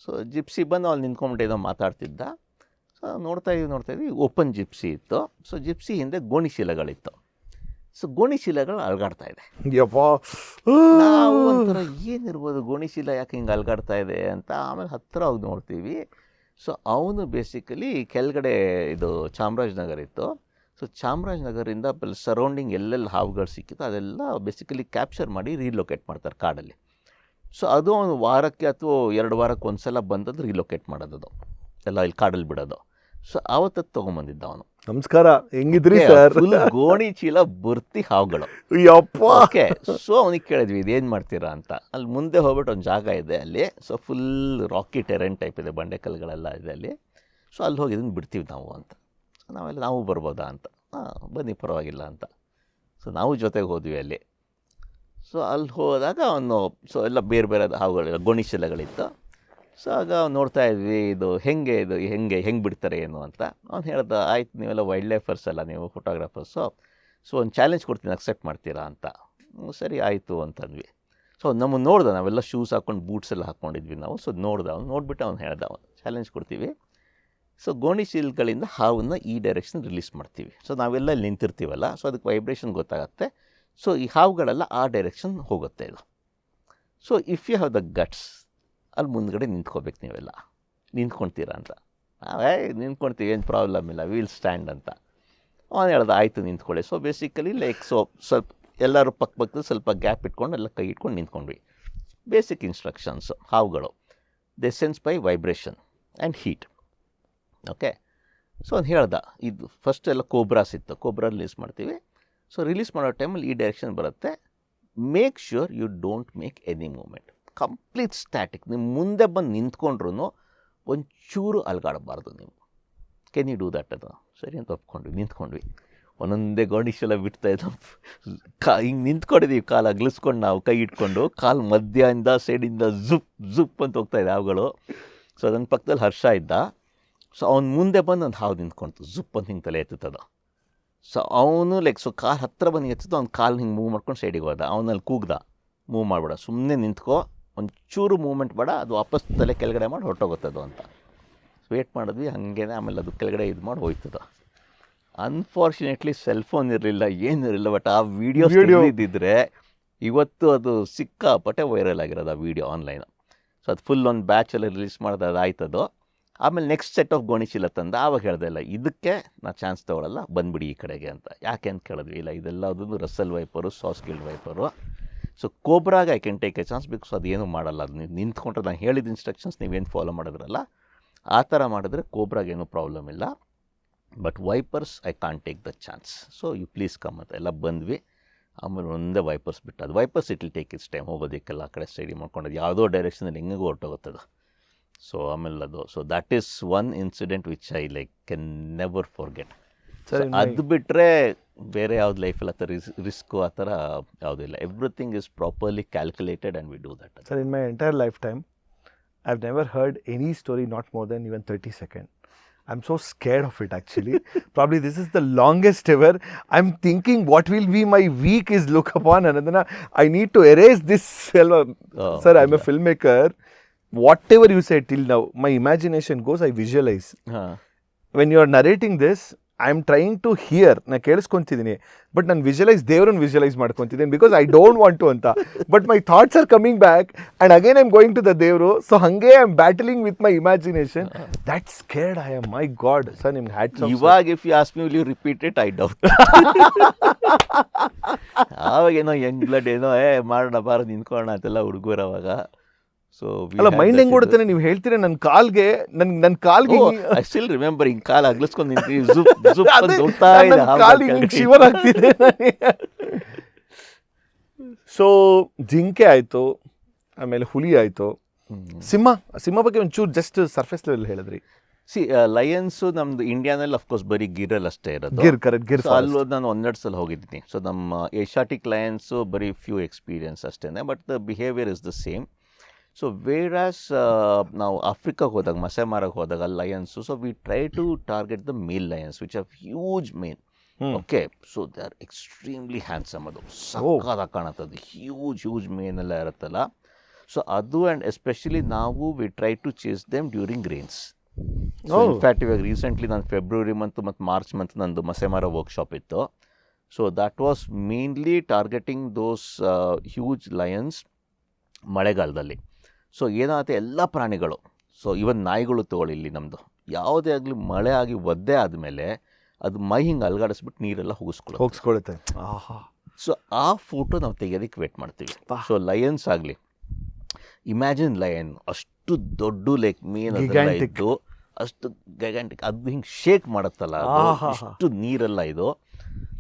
ಸೊ ಜಿಪ್ಸಿ ಬಂದು ಅಲ್ಲಿ ನಿಂತ್ಕೊಂಡ್ಬಿಟ್ಟು ಮಾತಾಡ್ತಿದ್ದ. ಸೊ ನೋಡ್ತಾ ಇದ್ವಿ ಓಪನ್ ಜಿಪ್ಸಿ ಇತ್ತು. ಸೊ ಜಿಪ್ಸಿ ಹಿಂದೆ ಗೋಣಿ ಚೀಲಗಳಿತ್ತು. ಸೊ ಗೋಣಿ ಚೀಲಗಳು ಅಲ್ಗಾಡ್ತಾ ಇದೆ. ನಾವು ಒಂಥರ ಏನಿರ್ಬೋದು, ಗೋಣಿ ಚೀಲ ಯಾಕೆ ಹಿಂಗೆ ಅಲ್ಗಾಡ್ತಾ ಇದೆ ಅಂತ. ಆಮೇಲೆ ಹತ್ತಿರ ಹೋಗಿ ನೋಡ್ತೀವಿ. ಸೊ ಅವನು ಬೇಸಿಕಲಿ ಕೆಳಗಡೆ ಇದು ಚಾಮರಾಜನಗರ ಇತ್ತು. ಸೊ ಚಾಮರಾಜನಗರಿಂದ ಸರೌಂಡಿಂಗ್ ಎಲ್ಲೆಲ್ಲಿ ಹಾವುಗಳು ಸಿಕ್ಕಿತ್ತು ಅದೆಲ್ಲ ಬೇಸಿಕಲಿ ಕ್ಯಾಪ್ಚರ್ ಮಾಡಿ ರೀಲೊಕೇಟ್ ಮಾಡ್ತಾರೆ ಕಾಡಲ್ಲಿ. ಸೊ ಅದು ಒಂದು ವಾರಕ್ಕೆ ಅಥವಾ 2 ವಾರಕ್ಕೆ ಒಂದು ಸಲ ಬಂದದ್ದು ರೀಲೊಕೇಟ್ ಮಾಡೋದು ಎಲ್ಲ ಇಲ್ಲಿ ಕಾಡಲ್ಲಿ ಬಿಡೋದು. ಸೊ ಆವತ್ತದ್ದು ತೊಗೊಂಬಂದಿದ್ದ ಅವನು. ನಮಸ್ಕಾರ, ಹೆಂಗಿದ್ರಿ ಸರ್? ಫುಲ್ ಗೋಣಿ ಚೀಲ ಬರ್ತಿ ಹಾವುಗಳು. ಓಕೆ. ಸೊ ಅವನಿಗೆ ಕೇಳಿದ್ವಿ ಇದೇನು ಮಾಡ್ತೀರಾ ಅಂತ. ಅಲ್ಲಿ ಮುಂದೆ ಹೋಗ್ಬಿಟ್ಟು ಒಂದು ಜಾಗ ಇದೆ ಅಲ್ಲಿ. So full rocky terrain type ಇದೆ, ಬಂಡೆಕಲ್ಗಳೆಲ್ಲ ಇದೆ ಅಲ್ಲಿ. ಸೊ ಅಲ್ಲಿ ಹೋಗಿ ಇದನ್ನು ಬಿಡ್ತೀವಿ ನಾವು ಅಂತ. ಸೊ ನಾವು ಬರ್ಬೋದಾ ಅಂತ. ಬನ್ನಿ ಪರವಾಗಿಲ್ಲ ಅಂತ. ಸೊ ನಾವು ಜೊತೆಗೆ ಹೋದ್ವಿ ಅಲ್ಲಿ. ಸೊ ಅಲ್ಲಿ ಹೋದಾಗ ಅವನು ಎಲ್ಲ ಬೇರೆ ಬೇರೆ ಹಾವುಗಳು, ಗೋಣಿ ಚೀಲಗಳಿತ್ತು. ಸೊ ಆಗ ನೋಡ್ತಾ ಇದ್ವಿ ಇದು ಹೆಂಗೆ ಬಿಡ್ತಾರೆ ಏನು ಅಂತ. ಅವ್ನು ಹೇಳ್ದ, ಆಯ್ತು ನೀವೆಲ್ಲ ವೈಲ್ಡ್ ಲೈಫರ್ಸ್ ಅಲ್ಲ, ನೀವು ಫೋಟೋಗ್ರಾಫರ್ಸು, ಸೊ ಒಂದು ಚಾಲೆಂಜ್ ಕೊಡ್ತೀನಿ, ಅಕ್ಸೆಪ್ಟ್ ಮಾಡ್ತೀರಾ ಅಂತ. ಸರಿ ಆಯಿತು ಅಂತಂದ್ವಿ. ಸೊ ನಮ್ಮನ್ನು ನೋಡ್ದೆ, ನಾವೆಲ್ಲ ಶೂಸ್ ಹಾಕ್ಕೊಂಡು ಬೂಟ್ಸ್ ಎಲ್ಲ ಹಾಕ್ಕೊಂಡಿದ್ವಿ ನಾವು. ಸೊ ಅವ್ನು ನೋಡ್ಬಿಟ್ಟು ಅವ್ನು ಹೇಳ್ದ, ಚಾಲೆಂಜ್ ಕೊಡ್ತೀವಿ. ಸೊ ಗೋಣಿ ಚೀಲಗಳಿಂದ ಹಾವನ್ನು ಈ ಡೈರೆಕ್ಷನ್ ರಿಲೀಸ್ ಮಾಡ್ತೀವಿ. ಸೊ ನಾವೆಲ್ಲ ಇಲ್ಲಿ ನಿಂತಿರ್ತೀವಲ್ಲ, ಸೊ ಅದಕ್ಕೆ ವೈಬ್ರೇಷನ್ ಗೊತ್ತಾಗತ್ತೆ. ಸೊ ಈ ಹಾವುಗಳೆಲ್ಲ ಆ ಡೈರೆಕ್ಷನ್ ಹೋಗುತ್ತೆ ಇದು. So if you have the guts, ಅಲ್ಲಿ ಮುಂದ್ಗಡೆ ನಿಂತ್ಕೋಬೇಕು, ನೀವೆಲ್ಲ ನಿಂತ್ಕೊಳ್ತೀರಾ ಅಂತ. ನಾವೇ ನಿಂತ್ಕೊಳ್ತೀವಿ, ಏನು ಪ್ರಾಬ್ಲಮ್ ಇಲ್ಲ, ವೀಲ್ ಸ್ಟ್ಯಾಂಡ್ ಅಂತ. ಅವನು ಹೇಳ್ದ, ಆಯಿತು ನಿಂತ್ಕೊಳ್ಳಿ. ಸೊ ಬೇಸಿಕಲಿ ಲೈಕ್ ಸ್ವಲ್ಪ ಎಲ್ಲರೂ ಪಕ್ಕದಲ್ಲಿ ಸ್ವಲ್ಪ ಗ್ಯಾಪ್ ಇಟ್ಕೊಂಡು ಎಲ್ಲ ಕೈ ಇಟ್ಕೊಂಡು ನಿಂತ್ಕೊಂಡ್ವಿ. Basic instructions. ಹಾವುಗಳು they sense by vibration and heat. Okay. So ಅವ್ನು ಹೇಳ್ದ, ಇದು ಫಸ್ಟ್ ಎಲ್ಲ ಕೋಬ್ರಾಸ್ ಇತ್ತು, ಕೋಬ್ರಾ ರಿಲೀಸ್ ಮಾಡ್ತೀವಿ. ಸೊ ರಿಲೀಸ್ ಮಾಡೋ ಟೈಮಲ್ಲಿ ಈ ಡೈರೆಕ್ಷನ್ ಬರುತ್ತೆ. Make sure you don't make any movement, complete static. ನೀವು ಮುಂದೆ ಬಂದು ನಿಂತ್ಕೊಂಡ್ರೂ ಒಂಚೂರು ಅಲ್ಗಾಡಬಾರ್ದು ನೀವು. Can you do that? ಅದು ಸರಿ ಅಂತ ಒಪ್ಕೊಂಡ್ವಿ, ನಿಂತ್ಕೊಂಡ್ವಿ. ಒಂದೊಂದೇ ಗೋಣಿಶೆಲ್ಲ ಬಿಡ್ತಾಯಿದ್ದು. ಹಿಂಗೆ ನಿಂತ್ಕೊಂಡಿದ್ದೀವಿ, ಕಾಲು ಅಗ್ಲಿಸ್ಕೊಂಡು ನಾವು ಕೈ ಇಟ್ಕೊಂಡು, ಕಾಲು ಮಧ್ಯದಿಂದ ಸೈಡಿಂದ ಝುಪ್ ಅಂತ ಹೋಗ್ತಾಯಿದೆ ಹಾವುಗಳು. ಸೊ ಅದನ್ನ ಪಕ್ಕದಲ್ಲಿ ಹರ್ಷ ಇದ್ದ. ಸೊ ಅವ್ನು ಮುಂದೆ ಬಂದು ಒಂದು ಹಾವು ನಿಂತ್ಕೊಳ್ತು, ಝುಪ್ ಅಂತ ಹಿಂಗೆ ತಲೆ ಎತ್ತದ. ಸೊ ಅವನು ಸೊ ಕಾಲು ಹತ್ತಿರ ಬಂದು ಎತ್ತಿದ್ದು, ಅವ್ನು ಕಾಲು ಹಿಂಗೆ ಮೂವ್ ಮಾಡ್ಕೊಂಡು ಸೈಡಿಗೆ ಹೋದ. ಅವನಲ್ಲಿ ಕೂಗ್ದ, ಮೂವ್ ಮಾಡಬೇಡ, ಸುಮ್ಮನೆ ನಿಂತ್ಕೋ, ಒಂಚೂರು ಮೂವ್ಮೆಂಟ್ ಬೇಡ, ಅದು ವಾಪಸ್ ತಲೆ ಕೆಳಗಡೆ ಮಾಡಿ ಹೊರಟೋಗುತ್ತದು ಅಂತ. ವೇಟ್ ಮಾಡಿದ್ವಿ ಹಂಗೇನೆ. ಆಮೇಲೆ ಅದು ಕೆಳಗಡೆ ಇದು ಮಾಡಿ ಹೋಯ್ತದ. ಅನ್ಫಾರ್ಚುನೇಟ್ಲಿ ಸೆಲ್ಫೋನ್ ಇರಲಿಲ್ಲ, ಏನಿರಲಿಲ್ಲ. ಬಟ್ ಆ ವಿಡಿಯೋ ಇದ್ದಿದ್ರೆ ಇವತ್ತು ಅದು ಸಿಕ್ಕಾಪಟ್ಟೆ ವೈರಲ್ ಆಗಿರೋದು ಆ ವಿಡಿಯೋ ಆನ್ಲೈನ್. ಸೊ ಅದು ಫುಲ್ ಒಂದು ಬ್ಯಾಚಲ್ಲಿ ರಿಲೀಸ್ ಮಾಡಿದೆ, ಅದು ಆಯ್ತದು. ಆಮೇಲೆ ನೆಕ್ಸ್ಟ್ ಸೆಟ್ ಆಫ್ ಗೋಣಿ ಚೀಲ ತಂದು ಆವಾಗ ಹೇಳ್ದೆ, ಇಲ್ಲ ಇದಕ್ಕೆ ನಾ ಚಾನ್ಸ್ ತೊಗೊಳ್ಳಲ್ಲ, ಬಂದುಬಿಡಿ ಈ ಕಡೆಗೆ ಅಂತ. ಯಾಕೆ ಅಂತ ಕೇಳಿದ್ವಿ. ಇಲ್ಲ ಇದೆಲ್ಲ ಅದೊಂದು Russell viper, saw scaled viper. So ಕೋಬ್ರಾಗ I can take a chance, because ಅದು ಏನೂ ಮಾಡಲ್ಲ. ಅದು ನೀವು ನಿಂತ್ಕೊಂಡ್ರೆ ನಾನು ಹೇಳಿದ ಇನ್ಸ್ಟ್ರಕ್ಷನ್ಸ್ ನೀವೇನು ಫಾಲೋ ಮಾಡಿದ್ರಲ್ಲ ಆ ಥರ ಮಾಡಿದ್ರೆ ಕೋಬ್ರಾಗ ಏನೂ ಪ್ರಾಬ್ಲಮ್ ಇಲ್ಲ. But vipers I can't take the chance. So you please come ಅಂತ ಎಲ್ಲ ಬಂದ್ವಿ. ಆಮೇಲೆ ಒಂದೇ ವೈಪರ್ಸ್ ಬಿಟ್ಟು, ಅದು vipers it will take it's time, ಹೋಗೋದಕ್ಕೆಲ್ಲ ಆ ಕಡೆ ಸ್ಟಡಿ ಮಾಡ್ಕೊಂಡದ್ದು ಯಾವುದೋ ಡೈರೆಕ್ಷನಲ್ಲಿ ಹೆಂಗೂ ಹೊರಟೋಗುತ್ತದು. ಸೊ ಆಮೇಲೆ ಅದು, so that is one incident which I can never forget. ಅದು ಬಿಟ್ಟರೆ ಬೇರೆ ಯಾವ್ದು ಲೈಫಲ್ಲಿ ಆ ಥರ ರಿಸ್ಕು ಆ ಥರ ಯಾವುದೂ ಇಲ್ಲ. Everything is properly calculated and we do that. Sir, in my entire life time I have never heard any story not more than even 30 seconds. I'm so scared of it actually. Probably this is the longest ever. I'm thinking what will be my week is look upon, and then I need to erase this. Sir, I'm a filmmaker. Whatever you said till now, my imagination goes, I visualize. When you are narrating this, I am trying to hear, ನಾನು ಕೇಳಿಸ್ಕೊಂತಿದ್ದೀನಿ, ಬಟ್ ನಾನು ದೇವ್ರನ್ನ ವಿಜುವಲೈಸ್ ಮಾಡ್ಕೊತಿದ್ದೀನಿ because I don't want to ಅಂತ, but my thoughts are coming back and again I am going to the ದೇವರು. ಸೊ ಹಾಗೆ I am battling with my imagination. That scared I am. My God sir, ನಿಮ್ಗೆ ಹ್ಯಾಟ್ಸ್ ಆಫ್. ಇವಾಗ if you ask me will you repeat it, I doubt. ಆವಾಗೇನೋ ಯಂಗ್ ಬ್ಲಡ್ ಏನೋ ಮಾಡೋಣ ಬಾರ ನಿಂತ್ಕೊಳ್ಳೋಣ ಅಂತೆಲ್ಲ ಹುಡುಗರು ಅವಾಗ. ಸೊ ಅಲ್ಲ, ಮೈಂಡ್ ಹೆಂಗ್ ಓಡುತ್ತಾನೆ ನೀವು ಹೇಳ್ತೀರಾ ನನ್ನ ಕಾಲ್ಗೆ, ನನ್ನ ಕಾಲ್ಗೆ ಐ ಸ್ಟಿಲ್ ರಿಮೆಂಬರ್ ಹಿಂಗೆ ಕಾಲು ಅಗ್ಲಿಸ್ಕೊಂಡು ನಿಂತೀವಿ, ಜುಪ್ ಅಂತ ಹೋಗ್ತಾ ಇದೆ, ಕಾಲಿಗೆ ಶಿವರ್ ಆಗ್ತಿದೆ. ಸೊ ಜಿಂಕೆ ಆಯ್ತು, ಆಮೇಲೆ ಹುಲಿ ಆಯ್ತು, ಸಿಂಹ ಬಗ್ಗೆ ಒಂಚೂರು ಜಸ್ಟ್ ಸರ್ಫೇಸ್ ಲೆವೆಲ್ ಹೇಳಿದ್ರಿ. ಲಯನ್ಸು ನಮ್ದು ಇಂಡಿಯಾನಲ್ಲಿ ಅಫ್ಕೋರ್ಸ್ ಬರೀ ಗಿರಲ್ಲಿ ಅಷ್ಟೇ ಇರೋದು. ಗಿರ್ ಅಲ್ಲೂ ನಾನು ಒಂದೆರಡು ಸಲ ಹೋಗಿದ್ದೀನಿ. ಸೊ ನಮ್ಮ ಏಷ್ಯಾಟಿಕ್ ಲಯನ್ಸು ಬರೀ ಫ್ಯೂ ಎಕ್ಸ್ಪೀರಿಯನ್ಸ್ ಅಷ್ಟೇ, but the behaviour is the same. So whereas ನಾವು ಆಫ್ರಿಕಾಗೆ ಹೋದಾಗ, ಮಸೆಮಾರಾಗೆ ಹೋದಾಗ lions, so we try to target the male lions which are huge mane. Okay, so they are extremely handsome. ಅದು ಸಕ್ಕತ್ತಾಗಿ ಕಾಣುತ್ತದೆ, ಹ್ಯೂಜ್ ಮೇನ್ ಎಲ್ಲ ಇರುತ್ತಲ್ಲ. ಸೊ ಅದು ಆ್ಯಂಡ್ ಎಸ್ಪೆಷಲಿ ನಾವು we try to chase them during rains. So in fact ಇವಾಗ ರೀಸೆಂಟ್ಲಿ ನಾನು ಫೆಬ್ರವರಿ ಮಂತ್ ಮತ್ತು ಮಾರ್ಚ್ ಮಂತ್ ನಂದು ಮಸೆಮಾರ ವರ್ಕ್ಶಾಪ್ ಇತ್ತು. So that was mainly targeting those huge Lions ಮಳೆಗಾಲದಲ್ಲಿ. ಸೊ ಏನಾಗುತ್ತೆ, ಎಲ್ಲ ಪ್ರಾಣಿಗಳು, ಸೊ ಇವನ್ ನಾಯಿಗಳು ತಗೊಳ್ಳಿ, ಇಲ್ಲಿ ನಮ್ಮದು ಯಾವುದೇ ಆಗಲಿ ಮಳೆ ಆಗಿ ಒದ್ದೆ ಆದಮೇಲೆ ಅದು ಮೈ ಹಿಂಗೆ ಅಲ್ಗಾಡಿಸ್ಬಿಟ್ಟು ನೀರೆಲ್ಲ ಹೋಗಿಸ್ಕೊಳ್ಳುತ್ತೆ. ಸೊ ಆ ಫೋಟೋ ನಾವು ತೆಗೆಯೋದಕ್ಕೆ ವೇಟ್ ಮಾಡ್ತೀವಿ. ಸೊ ಲಯನ್ಸ್ ಆಗಲಿ, ಇಮ್ಯಾಜಿನ್ ಲಯನ್ ಅಷ್ಟು ದೊಡ್ಡ ಲೇಕ್ ಮೇನ್ ಇದ್ದು ಅಷ್ಟು ಗೈಗ್ಯಾಂಟಿಕ್, ಅದು ಹಿಂಗೆ ಶೇಕ್ ಮಾಡುತ್ತಲ್ಲ, ಅಷ್ಟು ನೀರೆಲ್ಲ ಇದು.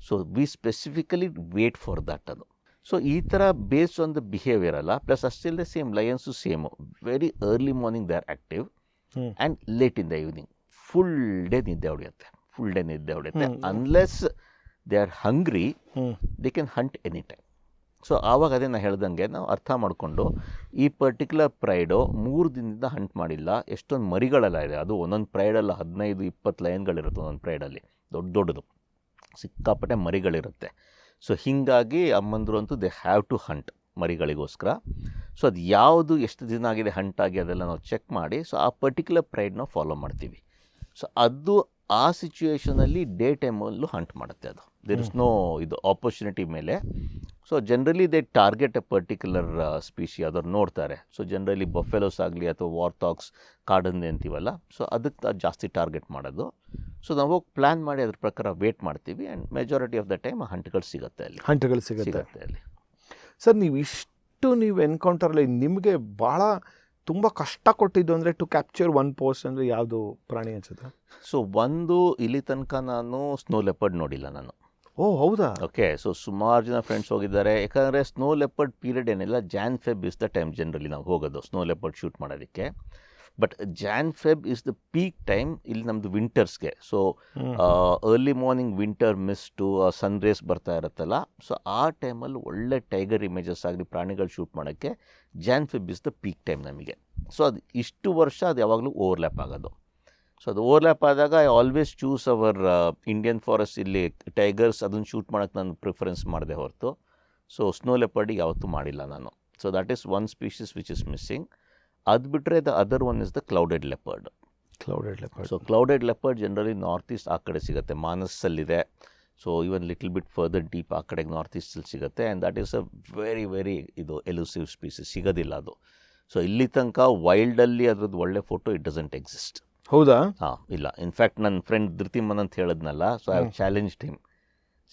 So we specifically wait for that. ಅದು ಸೊ ಈ ಥರ ಬೇಸ್ಡ್ ಆನ್ ದ ಬಿಹೇವಿಯರ್ ಅಲ್ಲ. ಪ್ಲಸ್ ಅಷ್ಟಿಲ್ಲದೆ same lions same, very early morning they are active and late in the evening full day ನಿದ್ದೆ ಹೊಡೆಯುತ್ತೆ. Unless they are hungry, they can hunt any time. So ಆವಾಗ ಅದೇ ನಾನು ಹೇಳ್ದಂಗೆ ನಾವು ಅರ್ಥ ಮಾಡಿಕೊಂಡು, ಈ ಪರ್ಟಿಕ್ಯುಲರ್ ಪ್ರೈಡು 3 ದಿನದಿಂದ ಹಂಟ್ ಮಾಡಿಲ್ಲ, ಎಷ್ಟೊಂದು ಮರಿಗಳೆಲ್ಲ ಇದೆ. ಅದು ಒಂದೊಂದು ಪ್ರೈಡಲ್ಲ 15-20 ಲಯನ್ಗಳಿರುತ್ತೆ ಒಂದೊಂದು ಪ್ರೈಡಲ್ಲಿ, ದೊಡ್ಡದು ಸಿಕ್ಕಾಪಟ್ಟೆ ಮರಿಗಳಿರುತ್ತೆ. ಸೊ ಹೀಗಾಗಿ ಅಮ್ಮಂದರು ಅಂತೂ ದೇ ಹ್ಯಾವ್ ಟು ಹಂಟ್ ಮರಿಗಳಿಗೋಸ್ಕರ. ಸೊ ಅದು ಯಾವುದು ಎಷ್ಟು ದಿನ ಆಗಿದೆ ಹಂಟ್ ಆಗಿ ಅದೆಲ್ಲ ನಾವು ಚೆಕ್ ಮಾಡಿ, ಸೊ ಆ ಪರ್ಟಿಕ್ಯುಲರ್ ಪ್ರೈಡ್ ನಾವು ಫಾಲೋ ಮಾಡ್ತೀವಿ. ಸೊ ಅದು ಆ ಸಿಚುವೇಷನಲ್ಲಿ ಡೇ ಟೈಮಲ್ಲೂ ಹಂಟ್ ಮಾಡುತ್ತೆ. ಅದು ದೇರ್ ಇಸ್ ನೋ ಇದು ಆಪರ್ಚುನಿಟಿ ಮೇಲೆ. So generally they target A particular species, ಅದನ್ನು ನೋಡ್ತಾರೆ. ಸೊ ಜನರಲಿ ಬಫೆಲೋಸ್ ಆಗಲಿ ಅಥವಾ ವಾರ್ಥಾಕ್ಸ್, ಕಾಡಂದೆ ಅಂತೀವಲ್ಲ, ಸೊ ಅದಕ್ಕೆ ಜಾಸ್ತಿ ಟಾರ್ಗೆಟ್ ಮಾಡೋದು. ಸೊ ನಾವು ಹೋಗಿ ಪ್ಲ್ಯಾನ್ ಮಾಡಿ ಅದ್ರ ಪ್ರಕಾರ ವೇಟ್ ಮಾಡ್ತೀವಿ and majority of the time ಹಂಟ್ಗಳು ಸಿಗುತ್ತೆ ಅಲ್ಲಿ. ಸರ್, ನೀವು ಎನ್ಕೌಂಟರಲ್ಲಿ ನಿಮಗೆ ಭಾಳ ತುಂಬ ಕಷ್ಟ ಕೊಟ್ಟಿದ್ದು ಅಂದರೆ ಟು ಕ್ಯಾಪ್ಚರ್ ಒನ್ ಪೋಸ್ಟ್ ಅಂದರೆ ಯಾವುದು ಪ್ರಾಣಿ ಅನ್ಸುತ್ತೆ? ಸೊ ಒಂದು, ಇಲ್ಲಿ ತನಕ ನಾನು ಸ್ನೋ ಲೆಪರ್ಡ್ ನೋಡಿಲ್ಲ ನಾನು. ಓ ಹೌದಾ? ಓಕೆ. ಸೊ ಸುಮಾರು ಜನ ಫ್ರೆಂಡ್ಸ್ ಹೋಗಿದ್ದಾರೆ. ಯಾಕಂದರೆ ಸ್ನೋ ಲೆಪರ್ಡ್ ಪೀರಿಯಡ್ ಏನಿಲ್ಲ, Jan-Feb is the time generally ನಾವು ಹೋಗೋದು ಸ್ನೋ ಲೆಪರ್ಡ್ ಶೂಟ್ ಮಾಡೋದಕ್ಕೆ. But Jan-Feb is the peak time ಇಲ್ಲಿ ನಮ್ಮದು ವಿಂಟರ್ಸ್ಗೆ. So early morning winter mist, sun rays ಬರ್ತಾ ಇರುತ್ತಲ್ಲ, ಸೊ ಆ ಟೈಮಲ್ಲಿ ಒಳ್ಳೆ ಟೈಗರ್ ಇಮೇಜಸ್ ಆಗಲಿ ಪ್ರಾಣಿಗಳು ಶೂಟ್ ಮಾಡೋಕ್ಕೆ Jan-Feb is the peak time ನಮಗೆ. ಸೊ ಅದು ಇಷ್ಟು ವರ್ಷ ಅದು ಯಾವಾಗಲೂ ಓವರ್ಲ್ಯಾಪ್ ಆಗೋದು. ಸೊ ಅದು ಓವರ್ಲ್ಯಾಪ್ ಆದಾಗ I always choose our Indian forest, ಇಲ್ಲಿ ಟೈಗರ್ಸ್ ಅದನ್ನು ಶೂಟ್ ಮಾಡೋಕ್ಕೆ ನಾನು ಪ್ರಿಫರೆನ್ಸ್ ಮಾಡಿದೆ ಹೊರತು ಸೊ ಸ್ನೋ ಲೆಪರ್ಡಿಗೆ ಯಾವತ್ತೂ ಮಾಡಿಲ್ಲ ನಾನು. So that is one species which is missing. ಅದು ಬಿಟ್ಟರೆ the other one is the clouded leopard. So clouded leopard generally north east ಆ ಕಡೆ ಸಿಗುತ್ತೆ, ಮಾನಸಲ್ಲಿದೆ. So even little bit further deep ಆ ಕಡೆಗೆ ನಾರ್ತ್ ಈಸ್ಟಲ್ಲಿ ಸಿಗುತ್ತೆ. And that is a very ಇದು ಎಲೂಸಿವ್ ಸ್ಪೀಸೀಸ್, ಸಿಗೋದಿಲ್ಲ ಅದು. ಸೊ ಇಲ್ಲಿ ತನಕ ವೈಲ್ಡಲ್ಲಿ ಅದ್ರದ್ದು ಒಳ್ಳೆ ಫೋಟೋ ಇಟ್ ಡಸಂಟ್ ಎಕ್ಸಿಸ್ಟ್. ಹೌದಾ? ಹಾಂ, ಇಲ್ಲ. ಇನ್ಫ್ಯಾಕ್ಟ್ ನನ್ನ ಫ್ರೆಂಡ್ ಧೃತಿಮನ್ ಅಂತ ಹೇಳಿದ್ನಲ್ಲ, so I have challenged him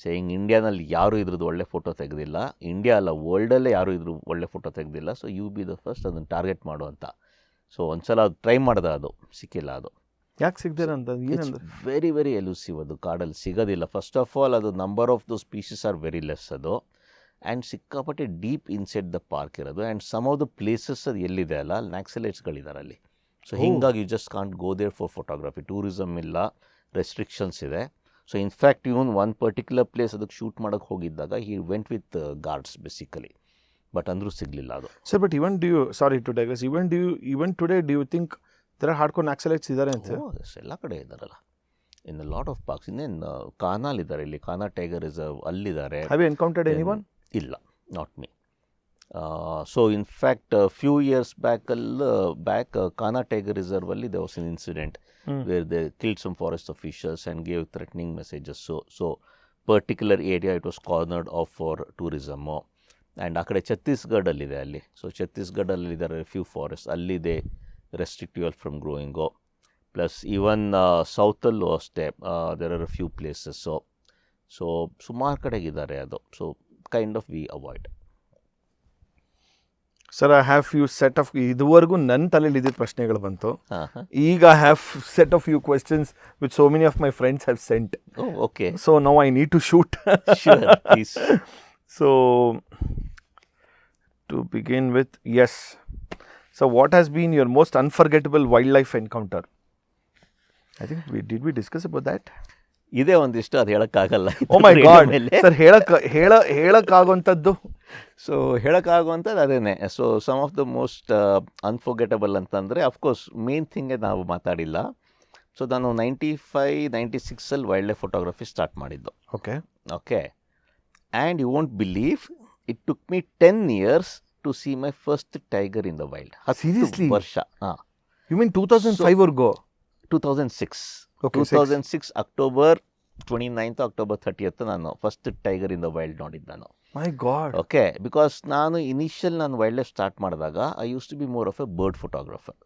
saying ಇಂಡಿಯಾನಲ್ಲಿ ಯಾರೂ ಇದ್ರದ್ದು ಒಳ್ಳೆ ಫೋಟೋ ತೆಗೆದಿಲ್ಲ, ಇಂಡಿಯಾ ಅಲ್ಲ ವರ್ಲ್ಡಲ್ಲೇ ಯಾರೂ ಇದ್ರ ಒಳ್ಳೆ ಫೋಟೋ ತೆಗೆದಿಲ್ಲ. So you be the first ಅದನ್ನು ಟಾರ್ಗೆಟ್ ಮಾಡು ಅಂತ. ಸೊ ಒಂದ್ಸಲ ಅದು ಟ್ರೈ ಮಾಡ್ದೆ, ಅದು ಸಿಕ್ಕಿಲ್ಲ. ಅದು ಯಾಕೆ ಸಿಗ್ದಿರ ಅಂತ? ವೆರಿ ಎಲೂಸಿವ್, ಅದು ಕಾಡಲ್ಲಿ ಸಿಗೋದಿಲ್ಲ. ಫಸ್ಟ್ ಆಫ್ ಆಲ್ ಅದು number of the species are very less ಅದು. ಆ್ಯಂಡ್ ಸಿಕ್ಕಾಪಟ್ಟೆ ಡೀಪ್ ಇನ್ಸೈಡ್ ದ ಪಾರ್ಕ್ ಇರೋದು. And some of the places ಅದು ಎಲ್ಲಿದೆ ಅಲ್ಲ, ಅಲ್ಲಿ ನ್ಯಾಕ್ಸಲೈಟ್ಸ್ಗಳಿದ್ದಾರೆ ಅಲ್ಲಿ. ಸೊ ಹಿಂಗಾಗಿ you just can't go there for photography. Tourism ಇಲ್ಲ, ರೆಸ್ಟ್ರಿಕ್ಷನ್ಸ್ ಇದೆ. So in fact even one particular place ಅದಕ್ಕೆ ಶೂಟ್ ಮಾಡೋಕ್ಕೆ ಹೋಗಿದ್ದಾಗ he went with guards basically, but ಅಂದರೂ ಸಿಗಲಿಲ್ಲ ಅದು. Sir, but even today do you think there are hardcore Naxalites ಇದ್ದಾರೆ ಅಂತ? ಎಲ್ಲ ಕಡೆ ಇದ್ದಾರಲ್ಲ, in a lot of parks. ಇನ್ನೇನು ಕಾನಾಲ್ ಇದ್ದಾರೆ, ಇಲ್ಲಿ ಕಾನಾ ಟೈಗರ್ ರಿಸರ್ವ್ ಅಲ್ಲಿದ್ದಾರೆ. Have you encountered anyone? ಇಲ್ಲ, not me. So in fact few years back Kanha tiger ರಿಸರ್ವಲ್ಲಿ they was an incident where they killed some forest officials and gave threatening messages. So particular area it was cornered off for tourism. And ಆ ಕಡೆ ಛತ್ತೀಸ್ಗಢಲ್ಲಿದೆ ಅಲ್ಲಿ. ಸೊ ಛತ್ತೀಸ್ಗಢಲ್ಲಿ ಇದ್ದಾರೆ ಫ್ಯೂ ಫಾರೆಸ್ಟ್, ಅಲ್ಲಿದೆ restrictive from growing. Plus even ಸೌತಲ್ಲೂ ಅಷ್ಟೇ there are a few places. So ಸುಮಾರು ಕಡೆಗಿದ್ದಾರೆ ಅದು. So kind of we avoid. Sir, I have few set of, ಇದುವರೆಗೂ ನನ್ನ ತಲೆಯಲ್ಲಿ ಇದ್ದಿದ್ದ ಪ್ರಶ್ನೆಗಳು ಬಂತು. ಈಗ I have set of few questions which so many of my friends have sent. Okay. So now I need to shoot. So, to begin with, yes. So, what has been your most unforgettable wildlife encounter? I think did we discuss about that? ಇದೇ ಒಂದಿಷ್ಟು, ಅದು ಹೇಳೋಕ್ಕಾಗಲ್ಲ. Oh my God! ಸರ್, ಹೇಳಕ್ಕಾಗುವಂಥದ್ದು? ಸೊ ಹೇಳೋಕ್ಕಾಗುವಂಥದ್ದು ಅದೇನೆ. So some of the most unforgettable ಅಂತಂದರೆ ಅಫ್ಕೋರ್ಸ್ ಮೇನ್ ಥಿಂಗೇ ನಾವು ಮಾತಾಡಿಲ್ಲ. ಸೊ ನಾನು 95-96 ವೈಲ್ಡ್ ಲೈಫ್ ಫೋಟೋಗ್ರಫಿ ಸ್ಟಾರ್ಟ್ ಮಾಡಿದ್ದು. Okay. And you won't believe, it took me 10 years to see my first tiger in the wild. Seriously? ವರ್ಷ. You mean 2005 or go? 2006. Okay, 2006 October 29th October 30th ನಾನು first tiger in the wild ನೋಡಿದ್ದು ನಾನು. My God. ಓಕೆ, ಬಿಕಾಸ್ ನಾನು ನಾನು ವೈಲ್ಡ್ ಲೈಫ್ ಸ್ಟಾರ್ಟ್ ಮಾಡಿದಾಗ I use to be more of a bird photographer.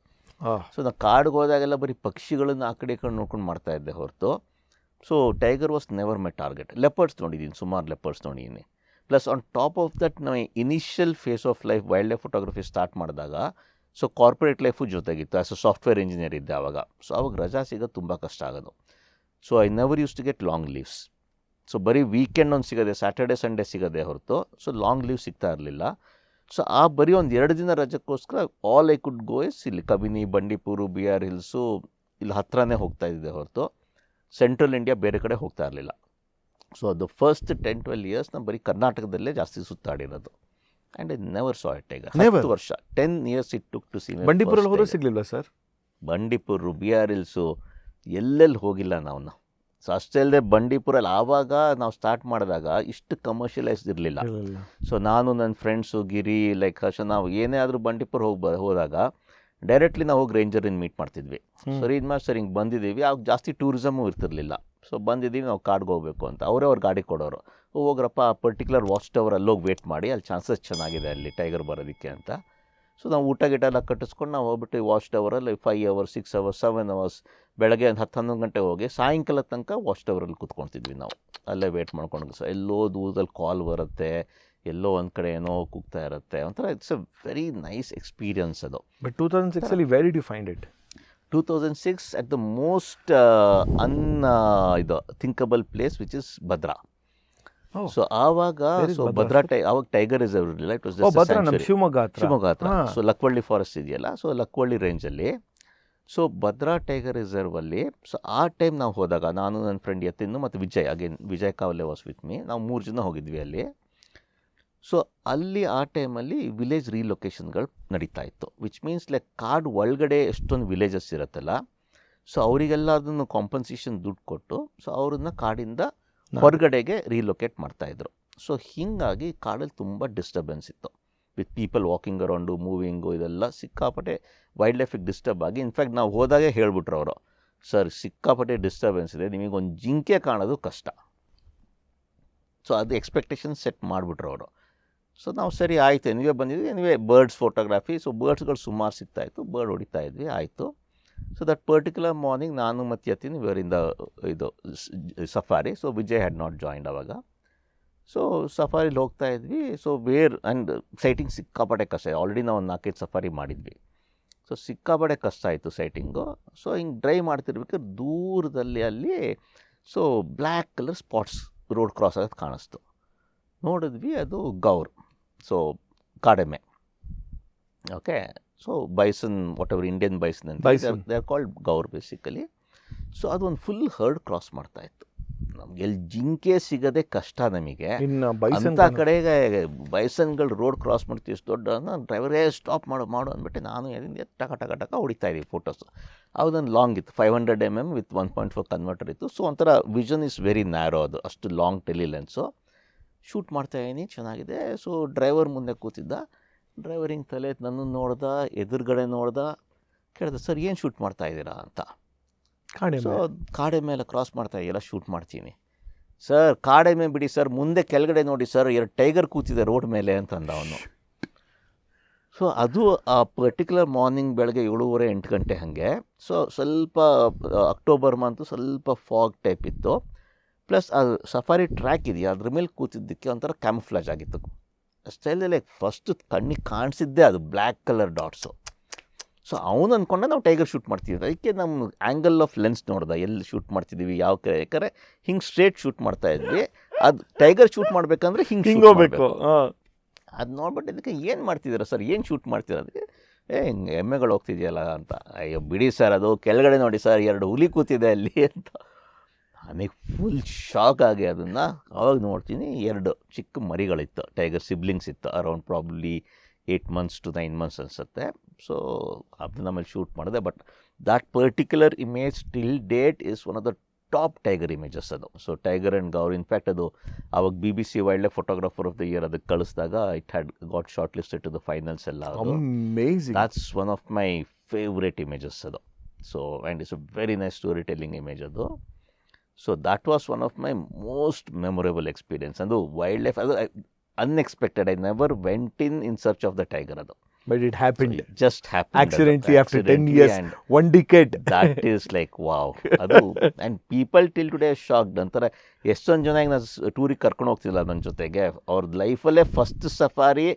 So ನಾನು ಕಾಡಿಗೆ ಹೋದಾಗೆಲ್ಲ ಬರೀ ಪಕ್ಷಿಗಳನ್ನ ಆ ಕಡೆ ನೋಡ್ಕೊಂಡು ಮಾಡ್ತಾ ಇದ್ದೆ ಹೊರತು. So tiger was never my target. Leopards ನೋಡಿದ್ದೀನಿ, ಸುಮಾರು ಲೆಪರ್ಡ್ಸ್ ನೋಡಿದ್ದೀನಿ. Plus on top of that ನಾವು initial phase of life wild life photography start ಮಾಡಿದಾಗ ಸೊ ಕಾರ್ಪೊರೇಟ್ ಲೈಫು ಜೊತೆಗಿತ್ತು. ಆ್ಯಸ್ ಅ ಸಾಫ್ಟ್ವೇರ್ ಇಂಜಿನಿಯರ್ ಇದ್ದೆ ಆವಾಗ. ಸೊ ಅವಾಗ ರಜಾ ಸಿಗೋದು ತುಂಬ ಕಷ್ಟ ಆಗೋದು. So I never use to get long leaves. So ಬರೀ ವೀಕೆಂಡ್ ಒಂದು ಸಿಗೋದೆ, ಸ್ಯಾಟರ್ಡೆ ಸಂಡೇ ಸಿಗೋದೆ ಹೊರತು ಸೊ ಲಾಂಗ್ ಲೀವ್ ಸಿಗ್ತಾ ಇರಲಿಲ್ಲ. ಸೊ ಆ ಬರೀ ಒಂದು 2 ದಿನ ರಜಕ್ಕೋಸ್ಕರ all I could go is ಇಲ್ಲಿ ಕಬಿನಿ, ಬಂಡೀಪುರು, BR ಹಿಲ್ಸು ಇಲ್ಲಿ ಹತ್ರನೇ ಹೋಗ್ತಾ ಇದ್ದೆ ಹೊರತು ಸೆಂಟ್ರಲ್ ಇಂಡಿಯಾ ಬೇರೆ ಕಡೆ ಹೋಗ್ತಾ ಇರಲಿಲ್ಲ. ಸೊ ಅದು ಫಸ್ಟ್ 10-12 ಇಯರ್ಸ್ ನಾನು ಬರೀ ಕರ್ನಾಟಕದಲ್ಲೇ ಜಾಸ್ತಿ ಸುತ್ತಾಡಿರೋದು. And I never saw it tiger. 10 ವರ್ಷ 10 years it took to see. ಬಂಡೀಪುರಲ್ಲಿ ಹೋದರೂ ಸಿಗಲಿಲ್ಲ ಸರ್? ಬಂಡೀಪುರು, BR ಹಿಲ್ಸು ಎಲ್ಲೆಲ್ಲಿ ಹೋಗಿಲ್ಲ ನಾವು. ಸೊ ಅಷ್ಟೇ ಅಲ್ಲದೆ ಬಂಡೀಪುರಲ್ಲಿ ಆವಾಗ ನಾವು ಸ್ಟಾರ್ಟ್ ಮಾಡಿದಾಗ ಇಷ್ಟು ಕಮರ್ಷಿಯಲೈಸ್ಡ್ ಇರಲಿಲ್ಲ. ಸೊ ನಾನು ನನ್ನ ಫ್ರೆಂಡ್ಸು ಗಿರಿ ಲೈಕ್ ಹರ್ಷ ನಾವು ಏನೇ ಆದರೂ ಬಂಡೀಪುರ ಹೋದಾಗ ಡೈರೆಕ್ಟ್ಲಿ ನಾವು ಹೋಗಿ ರೇಂಜರನ್ನು ಮೀಟ್ ಮಾಡ್ತಿದ್ವಿ. ಸರಿ ಸರ್ ಹಿಂಗೆ ಬಂದಿದ್ದೀವಿ, ಆವಾಗ ಜಾಸ್ತಿ ಟೂರಿಸಮು ಇರ್ತಿರ್ಲಿಲ್ಲ. ಸೊ ಬಂದಿದ್ದೀವಿ ನಾವು ಕಾಡ್ಗೆ ಹೋಗಬೇಕು ಅಂತ ಅವರೇ ಅವ್ರ ಗಾಡಿ ಕೊಡೋರು. ಹೋಗ್ರಪ್ಪ ಆ ಪರ್ಟಿಕ್ಯುಲರ್ ವಾಚ್ ಟವರ್ ಅಲ್ಲೋಗಿ ವೇಟ್ ಮಾಡಿ, ಅಲ್ಲಿ ಚಾನ್ಸಸ್ ಚೆನ್ನಾಗಿದೆ ಅಲ್ಲಿ ಟೈಗರ್ ಬರೋದಕ್ಕೆ ಅಂತ. ಸೊ ನಾವು ಊಟ ಗಿಟ ಎಲ್ಲ ಕಟ್ಟಿಸ್ಕೊಂಡು ನಾವು ಹೋಗ್ಬಿಟ್ಟು ವಾಚ್ ಟವರಲ್ಲಿ 5 hours 6 hours 7 hours ಬೆಳಗ್ಗೆ ಒಂದು 10-11 ಗಂಟೆ ಹೋಗಿ ಸಾಯಂಕಾಲ ತನಕ ವಾಚ್ ಟವರಲ್ಲಿ ಕೂತ್ಕೊಳ್ತಿದ್ವಿ ನಾವು. ಅಲ್ಲೇ ವೇಟ್ ಮಾಡ್ಕೊಂಡು. ಸೊ ಎಲ್ಲೋ ದೂರದಲ್ಲಿ ಕಾಲ್ ಬರುತ್ತೆ, ಎಲ್ಲೋ ಒಂದು ಕಡೆ ಏನೋ ಕೂಗ್ತಾ ಇರುತ್ತೆ, ಒಂಥರ it's a very nice experience ಅದು. But 2006 where did you find it? 2006 at the most thinkable place which is Bhadra. So ಆವಾಗ ಭದ್ರಾ ಆವಾಗ ಟೈಗರ್ ರಿಸರ್ವ್ ಇರಲಿಲ್ಲ. ಇಟ್ ವಾಸ್ ಶಿವಮೊಗ್ಗ ಹತ್ರ. ಸೊ ಲಕ್ವಳ್ಳಿ ಫಾರೆಸ್ಟ್ ಇದೆಯಲ್ಲ, ಸೊ ಲಕ್ವಳ್ಳಿ ರೇಂಜಲ್ಲಿ. ಸೊ ಭದ್ರಾ ಟೈಗರ್ ರಿಸರ್ವಲ್ಲಿ ಸೊ ಆ ಟೈಮ್ ನಾವು ಹೋದಾಗ ನಾನು ನನ್ನ ಫ್ರೆಂಡ್ ಯತಿನ್ ಮತ್ತು Vijay Kavale was with me. ನಾವು 3 ಜನ ಹೋಗಿದ್ವಿ ಅಲ್ಲಿ. ಸೊ ಅಲ್ಲಿ ಆ ಟೈಮಲ್ಲಿ ವಿಲೇಜ್ ರೀಲೊಕೇಶನ್ಗಳು ನಡೀತಾ ಇತ್ತು. ವಿಚ್ ಮೀನ್ಸ್ ಲೈಕ್ ಕಾಡು ಒಳಗಡೆ ಎಷ್ಟೊಂದು ವಿಲೇಜಸ್ ಇರುತ್ತಲ್ಲ, ಸೊ ಅವರಿಗೆಲ್ಲ ಅದನ್ನು ಕಾಂಪನ್ಸೇಷನ್ ದುಡ್ಡು ಕೊಟ್ಟು ಸೊ ಅವ್ರನ್ನ ಕಾಡಿಂದ ಹೊರಗಡೆಗೆ ರೀಲೊಕೇಟ್ ಮಾಡ್ತಾಯಿದ್ರು. ಸೊ ಹೀಗಾಗಿ ಕಾಡಲ್ಲಿ ತುಂಬ ಡಿಸ್ಟರ್ಬೆನ್ಸ್ ಇತ್ತು with people walking around, moving, ಇದೆಲ್ಲ ಸಿಕ್ಕಾಪಟ್ಟೆ ವೈಲ್ಡ್ ಲೈಫಿಗೆ ಡಿಸ್ಟರ್ಬ್ ಆಗಿ. ಇನ್ಫ್ಯಾಕ್ಟ್ ನಾವು ಹೋದಾಗೆ ಹೇಳ್ಬಿಟ್ರು ಅವರು, ಸರ್ ಸಿಕ್ಕಾಪಟ್ಟೆ ಡಿಸ್ಟರ್ಬೆನ್ಸ್ ಇದೆ, ನಿಮಗೊಂದು ಜಿಂಕೆ ಕಾಣೋದು ಕಷ್ಟ. ಸೊ ಅದು ಎಕ್ಸ್ಪೆಕ್ಟೇಷನ್ ಸೆಟ್ ಮಾಡಿಬಿಟ್ರು ಅವರು. ಸೊ ನಾವು ಸರಿ ಆಯಿತು, ಎನಿವೇ ಬಂದಿದ್ವಿ. ಎನಿವೇ ಬರ್ಡ್ಸ್ ಫೋಟೋಗ್ರಫಿ, ಸೊ ಬರ್ಡ್ಸ್ಗಳು ಸುಮಾರು ಸಿಗ್ತಾಯಿತ್ತು, ಬರ್ಡ್ ಹೊಡಿತಾ ಇದ್ವಿ, ಆಯಿತು. ಸೊ ದಟ್ ಪರ್ಟಿಕ್ಯುಲರ್ ಮಾರ್ನಿಂಗ್ ನಾನು ಮತ್ತು ಯತಿನ್ ಇವರಿಂದ ಇದು safari. So Vijay had not joined ಅವಾಗ. ಸೊ ಸಫಾರಿಲಿ ಹೋಗ್ತಾ ಇದ್ವಿ. ಸೊ ಆ್ಯಂಡ್ ಸೈಟಿಂಗ್ ಸಿಕ್ಕಾಪಟ್ಟೆ ಕಷ್ಟ. ಆಲ್ರೆಡಿ ನಾವು ಒಂದು 4-5 ಸಫಾರಿ ಮಾಡಿದ್ವಿ. ಸೊ ಸಿಕ್ಕಾಪಟ್ಟೆ ಕಷ್ಟ ಆಯಿತು ಸೈಟಿಂಗು. ಸೊ ಹಿಂಗೆ ಡ್ರೈವ್ ಮಾಡ್ತಿರ್ಬೇಕಾದ್ರೆ ದೂರದಲ್ಲಿ ಅಲ್ಲಿ so black colour spots road cross ಆಗೋದು ಕಾಣಿಸ್ತು. ನೋಡಿದ್ವಿ, ಅದು ಗೌರ್, ಸೊ ಕಾಡೆಮ್ಮೆ. Okay. So bison, whatever Indian bison ಅಂತ they are called gaur basically. So ಅದೊಂದು ಫುಲ್ ಹರ್ಡ್ ಕ್ರಾಸ್ ಮಾಡ್ತಾಯಿತ್ತು. ನಮ್ಗೆ ಎಲ್ಲಿ ಜಿಂಕೆ ಸಿಗೋದೇ ಕಷ್ಟ ನಮಗೆ. ಅಂಥ ಕಡೆಗೆ ಬೈಸನ್ಗಳು ರೋಡ್ ಕ್ರಾಸ್ ಮಾಡ್ತೀವಿ ಇಷ್ಟು ದೊಡ್ಡ. ಡ್ರೈವರೇ ಸ್ಟಾಪ್ ಮಾಡು ಅಂದ್ಬಿಟ್ಟು ನಾನು ಟಕ ಟಕ ಟಕ ಹೊಡಿತಾ ಇದ್ದೀವಿ ಫೋಟೋಸು. ಅದೊಂದು ಲಾಂಗ್ ಇತ್ತು, 500 mm ವಿತ್ 1.4 ಕನ್ವರ್ಟರ್ ಇತ್ತು. ಸೊ ಒಂಥರ ವಿಷನ್ ಇಸ್ ವೆರಿ ನ್ಯಾರೋ, ಅದು ಅಷ್ಟು ಲಾಂಗ್ ಟೆಲಿ ಲೆನ್ಸು. ಶೂಟ್ ಮಾಡ್ತಾಯಿದ್ದೀನಿ, ಚೆನ್ನಾಗಿದೆ. ಸೊ ಡ್ರೈವರ್ ಮುಂದೆ ಕೂತಿದ್ದ, ಡ್ರೈವರ್ ಹಿಂಗೆ ತಲೆ ನನ್ನನ್ನು ನೋಡ್ದ, ಎದುರುಗಡೆ ನೋಡ್ದ, ಕೇಳಿದೆ ಸರ್ ಏನು ಶೂಟ್ ಮಾಡ್ತಾಯಿದ್ದೀರಾ ಅಂತ. ಸೊ ಕಾಡೆ ಮೇಲೆ ಕ್ರಾಸ್ ಮಾಡ್ತಾ ಇದೆಯಲ್ಲ, ಶೂಟ್ ಮಾಡ್ತೀನಿ ಸರ್. ಕಾಡೆ ಮೇಲೆ ಬಿಡಿ ಸರ್, ಮುಂದೆ ಕೆಳಗಡೆ ನೋಡಿ ಸರ್, 2 ಟೈಗರ್ ಕೂತಿದೆ ರೋಡ್ ಮೇಲೆ ಅಂತಂದ ಅವನು. ಸೊ ಅದು ಆ ಪರ್ಟಿಕ್ಯುಲರ್ ಮಾರ್ನಿಂಗ್ ಬೆಳಗ್ಗೆ 7:30-8 ಗಂಟೆ ಹಾಗೆ. ಸೊ ಸ್ವಲ್ಪ ಅಕ್ಟೋಬರ್ ಮಂತು ಸ್ವಲ್ಪ ಫಾಗ್ ಟೈಪ್ ಇತ್ತು, ಪ್ಲಸ್ ಅದು ಸಫಾರಿ ಟ್ರ್ಯಾಕ್ ಇದೆಯಾ ಅದ್ರ ಮೇಲೆ ಕೂತಿದ್ದಕ್ಕೆ ಒಂಥರ ಕ್ಯಾಮಫ್ಲಾಜ್ ಆಗಿತ್ತು. ಅಷ್ಟೇ ಲೈಕ್ ಫಸ್ಟ್ ಕಣ್ಣಿಗೆ ಕಾಣಿಸಿದ್ದೆ ಅದು ಬ್ಲ್ಯಾಕ್ ಕಲರ್ ಡಾಟ್ಸು. ಸೊ ಅವನು ಅಂದ್ಕೊಂಡೆ ನಾವು ಟೈಗರ್ ಶೂಟ್ ಮಾಡ್ತಿದ್ವಿ. ಅದಕ್ಕೆ ನಮ್ಮ ಆ್ಯಂಗಲ್ ಆಫ್ ಲೆನ್ಸ್ ನೋಡ್ದೆ, ಎಲ್ಲಿ ಶೂಟ್ ಮಾಡ್ತಿದ್ದೀವಿ, ಯಾವ ಕಡೆ. ಯಾಕಂದರೆ ಹಿಂಗೆ ಸ್ಟ್ರೇಟ್ ಶೂಟ್ ಮಾಡ್ತಾ ಇದ್ವಿ, ಅದು ಟೈಗರ್ ಶೂಟ್ ಮಾಡಬೇಕಂದ್ರೆ ಹಿಂಗೆ ಹೋಗಬೇಕು. ಅದು ನೋಡ್ಬಿಟ್ಟು ಇದಕ್ಕೆ ಏನು ಮಾಡ್ತಿದ್ದೀರಾ ಸರ್, ಏನು ಶೂಟ್ ಮಾಡ್ತೀರ? ಅದಕ್ಕೆ ಹಿಂಗೆ ಎಮ್ಮೆಗಳು ಹೋಗ್ತಿದೆಯಲ್ಲ ಅಂತ. ಅಯ್ಯೋ ಬಿಡಿ ಸರ್, ಅದು ಕೆಳಗಡೆ ನೋಡಿ ಸರ್, 2 ಹುಲಿ ಕೂತಿದೆ ಅಲ್ಲಿ ಅಂತ. ನನಗೆ ಫುಲ್ ಶಾಕ್ ಆಗಿ ಅದನ್ನು ಅವಾಗ ನೋಡ್ತೀನಿ, 2 ಚಿಕ್ಕ ಮರಿಗಳಿತ್ತು, ಟೈಗರ್ ಸಿಬ್ಲಿಂಗ್ಸ್ ಇತ್ತು, around probably 8 months to 9 months ಅನಿಸುತ್ತೆ. ಸೊ ಅದನ್ನ ಆಮೇಲೆ ಶೂಟ್ ಮಾಡಿದೆ. But that particular image till date is one of the top tiger images ಅದು. So tiger and gaur, in fact ಅದು ಆವಾಗ BBC wild life photographer of the year ಅದಕ್ಕೆ ಕಳಿಸಿದಾಗ it had got shortlisted to the finals ಎಲ್ಲ. That's one of my favourite images ಅದು. So and it's a very nice story telling image ಅದು. So that was one of my most memorable experience. ಅದು ವೈಲ್ಡ್ ಲೈಫ್, ಅದು unexpected. I never went in search of the tiger ಅದು. But it happened. So it just happened accidentally after 10 years, 1 decade. That is like wow. Adu, and people till today are shocked. ಅಂತಾರೆ ಎಷ್ಟೊಂದು ಜನ ಈಗ ನಾನು ಟೂರಿಗೆ ಕರ್ಕೊಂಡು ಹೋಗ್ತಿಲ್ಲ ನನ್ನ ಜೊತೆಗೆ, ಅವ್ರ ಲೈಫಲ್ಲೇ ಫಸ್ಟ್ ಸಫಾರಿ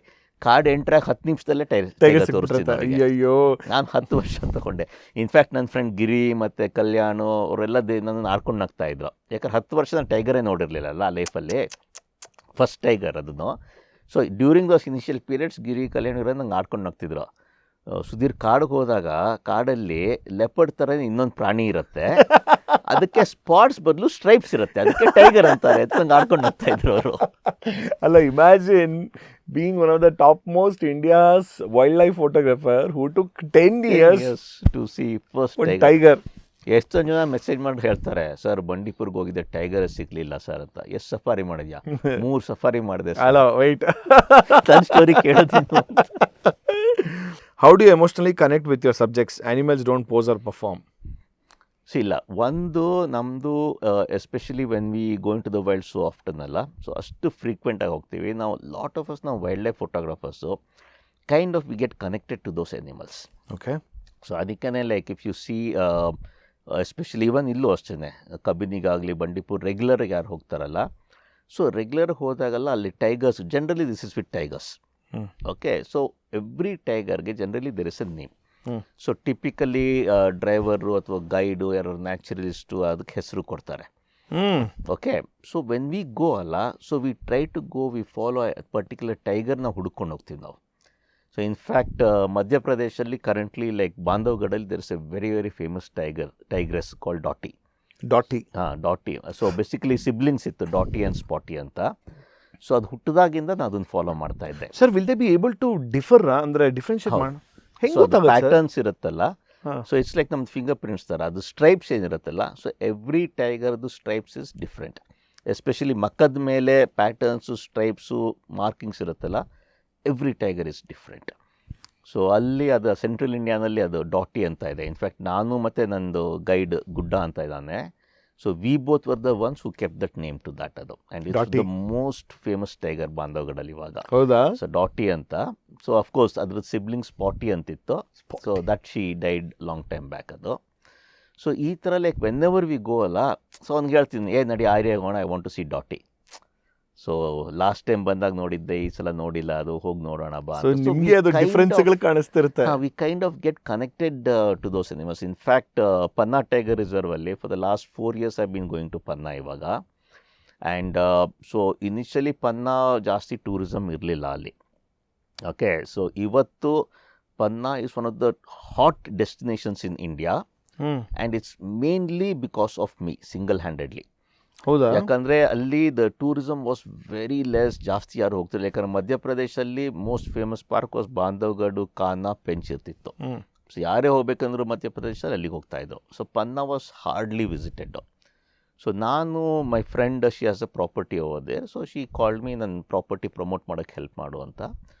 ಕಾರ್ಡ್ ಎಂಟ್ರಾಗಿ 10 ನಿಮಿಷದಲ್ಲೇ ಟೈಗರ್ ತೋರಿಸ್ತಿದ್ದಾರೆ. ಅಯ್ಯೋ, ನಾನು 10 ವರ್ಷ ತಗೊಂಡೆ. ಇನ್ಫ್ಯಾಕ್ಟ್ ನನ್ನ ಫ್ರೆಂಡ್ ಗಿರಿ ಮತ್ತು ಕಲ್ಯಾಣು ಅವರೆಲ್ಲ ನನ್ನನ್ನು ಆಡ್ಕೊಂಡು ನಗ್ತಾ ಇದ್ರು. ಯಾಕಂದ್ರೆ 10 ವರ್ಷ ನಾನು ಟೈಗರೇ ನೋಡಿರಲಿಲ್ಲಲ್ಲ ಲೈಫಲ್ಲಿ, ಫಸ್ಟ್ ಟೈಗರ್ ಅದನ್ನು. ಸೊ ಡ್ಯೂರಿಂಗ್ ದೋಸ್ ಇನಿಷಿಯಲ್ ಪೀರಿಯಡ್ಸ್ ಗಿರಿ ಕಲ್ಯಾಣ ಇರೋದು ನಂಗೆ ಆಡ್ಕೊಂಡು ಹೋಗ್ತಿದ್ರು. ಸುಧೀರ್ ಕಾಡಿಗೆ ಹೋದಾಗ ಕಾಡಲ್ಲಿ ಲೆಪರ್ಡ್ ಥರ ಇನ್ನೊಂದು ಪ್ರಾಣಿ ಇರುತ್ತೆ, ಅದಕ್ಕೆ ಸ್ಪಾಟ್ಸ್ ಬದಲು ಸ್ಟ್ರೈಪ್ಸ್ ಇರುತ್ತೆ, ಅದಕ್ಕೆ ಟೈಗರ್ ಅಂತಾರೆ ಅಂತ ನಂಗೆ ಆಡ್ಕೊಂಡು ಹೋಗ್ತಾ ಇದ್ರು ಅವರು. ಅಲ್ಲ, imagine being one of the topmost India's wildlife photographer who took 10 years to see first tiger. ಎಷ್ಟೊಂದು ಜನ ಮೆಸೇಜ್ ಮಾಡಿ ಹೇಳ್ತಾರೆ, ಸರ್ ಬಂಡೀಪುರ್ಗೆ ಹೋಗಿದ್ದೆ ಟೈಗರ್ ಸಿಗ್ಲಿಲ್ಲ ಸರ್ ಅಂತ. ಎಷ್ಟು ಸಫಾರಿ ಮಾಡಿದ್ಯಾ? 3 ಸಫಾರಿ ಮಾಡಿದೆ. ಅಲ್ಲ, wait. ನನ್ನ story ಕೇಳೋದಿನ್ನು. How do you emotionally connect with your subjects? Animals don't pose or perform. ಇಲ್ಲ, ಒಂದು ನಮ್ಮದು especially when we going to the wild so often ಅಲ್ಲ, ಸೊ ಅಷ್ಟು ಫ್ರೀಕ್ವೆಂಟಾಗಿ ಹೋಗ್ತೀವಿ ನಾವು. ಲಾಟ್ ಆಫ್ ಅಸ್ ನಾವು wildlife photographers kind of we get connected to those animals. Okay. So ಅದಕ್ಕೇ like if you see especially even ಇಲ್ಲೂ ಅಷ್ಟೇ, ಕಬಿನಿಗಾಗಲಿ ಬಂಡೀಪುರ್ ರೆಗ್ಯುಲರಾಗಿ ಯಾರು ಹೋಗ್ತಾರಲ್ಲ, ಸೊ ರೆಗ್ಯುಲರ್ ಹೋದಾಗಲ್ಲ ಅಲ್ಲಿ tigers, generally this is with tigers. Okay. So every ಟೈಗರ್ಗೆ generally there is a name. So typically driver ಅಥವಾ ಗೈಡು, ಯಾರು ನ್ಯಾಚುರಲಿಸ್ಟು ಅದಕ್ಕೆ ಹೆಸರು ಕೊಡ್ತಾರೆ. Okay. So when we go ಅಲ್ಲ, so we try to go, we follow particular ಟೈಗರ್ನ ಹುಡ್ಕೊಂಡು ಹೋಗ್ತೀವಿ ನಾವು. ಸೊ ಇನ್ಫ್ಯಾಕ್ಟ್ ಮಧ್ಯಪ್ರದೇಶಲ್ಲಿ ಕರೆಂಟ್ಲಿ ಲೈಕ್ ಬಾಂಧವ್ಗಢಲ್ಲಿ there is a very very famous tigress called Dotty. Dotty. So basically siblings ಇತ್ತು, ಡಾಟಿ ಆ್ಯಂಡ್ ಸ್ಪಾಟಿ ಅಂತ. ಸೊ ಅದು ಹುಟ್ಟಿದಾಗಿಂದ ನಾನು ಅದನ್ನು ಫಾಲೋ ಮಾಡ್ತಾ ಇದ್ದೆ. Sir, will they be able to differ ಅಂದರೆ ಡಿಫ್ರೆನ್ಷಿಯೇಟ್ ಮಾಡೋಣ? ಪ್ಯಾಟರ್ನ್ಸ್ ಇರುತ್ತಲ್ಲ, ಸೊ ಇಟ್ಸ್ ಲೈಕ್ ನಮ್ಮ ಫಿಂಗರ್ ಪ್ರಿಂಟ್ಸ್ ಥರ. ಅದು ಸ್ಟ್ರೈಪ್ಸ್ ಏನಿರುತ್ತಲ್ಲ, ಸೊ ಎವ್ರಿ ಟೈಗರ್ದು ಸ್ಟ್ರೈಪ್ಸ್ ಇಸ್ ಡಿಫ್ರೆಂಟ್. ಎಸ್ಪೆಷಲಿ ಮಕ್ಕದ ಮೇಲೆ ಪ್ಯಾಟರ್ನ್ಸು, ಸ್ಟ್ರೈಪ್ಸು, ಮಾರ್ಕಿಂಗ್ಸ್ ಇರುತ್ತಲ್ಲ, every tiger is different. So ಅಲ್ಲಿ ಅದು ಸೆಂಟ್ರಲ್ ಇಂಡಿಯಾನಲ್ಲಿ ಅದು ಡಾಟಿ ಅಂತ ಇದೆ. ಇನ್ಫ್ಯಾಕ್ಟ್ ನಾನು ಮತ್ತು ನಂದು ಗೈಡ್ ಗುಡ್ಡ ಅಂತ ಇದ್ದಾನೆ. So we both were the ones who kept that name to that. ಅದು and it's the most famous tiger ಬಾಂಧವ್ಗಢಲ್ಲಿ ಇವಾಗ. ಹೌದಾ? ಸೊ ಡಾಟಿ ಅಂತ. ಸೊ ಅಫ್ಕೋರ್ಸ್ ಅದ್ರದ್ದು ಸಿಬ್ಲಿಂಗ್ ಸ್ಪಾಟಿ ಅಂತಿತ್ತು. So that she died long time back ಅದು. ಸೊ ಈ ಥರ like whenever we go ಅಲ್ಲ, ಸೊ ಅವ್ನಿಗೆ ಹೇಳ್ತೀನಿ, ನಡಿ ಆರ್ಯ ಹೋಗೋಣ, I want to see Dotty. So last time ಬಂದಾಗ ನೋಡಿದ್ದೆ, ಈ ಸಲ ನೋಡಿಲ್ಲ, ಅದು ಹೋಗಿ ನೋಡೋಣ ಬಾ. ನಿಮಗೆ ಅದು ಡಿಫರೆನ್ಸ್ಗಳು ಕಾಣಿಸ್ತಿರುತ್ತೆ. We kind of get connected to those animals. In fact Panna tiger reserve ಅಲ್ಲಿ for the last 4 years I been going to Panna ಇವಾಗ. ಆ್ಯಂಡ್ ಸೊ ಇನಿಷಿಯಲಿ ಪನ್ನಾ ಜಾಸ್ತಿ ಟೂರಿಸಮ್ ಇರಲಿಲ್ಲ ಅಲ್ಲಿ. ಓಕೆ. ಸೊ ಇವತ್ತು Panna is one of the hot destinations in India, and it's mainly because of me single handedly. ಹೌದಾ? ಯಾಕಂದರೆ ಅಲ್ಲಿ the tourism was very less, ಜಾಸ್ತಿ ಯಾರು ಹೋಗ್ತಿಲ್ಲ. ಯಾಕಂದರೆ ಮಧ್ಯಪ್ರದೇಶಲ್ಲಿ most famous park was Bandhavgarh, Kanha, Pench ಇರ್ತಿತ್ತು. ಸೊ ಯಾರೇ ಹೋಗ್ಬೇಕಂದ್ರೂ ಮಧ್ಯಪ್ರದೇಶದಲ್ಲಿ ಅಲ್ಲಿಗೆ ಹೋಗ್ತಾಯಿದ್ರು. So Panna was hardly visited. So ನಾನು my friend she has a property over there, so she called me ನನ್ನ ಪ್ರಾಪರ್ಟಿ ಪ್ರಮೋಟ್ ಮಾಡೋಕ್ಕೆ ಹೆಲ್ಪ್ ಮಾಡು ಅಂತ.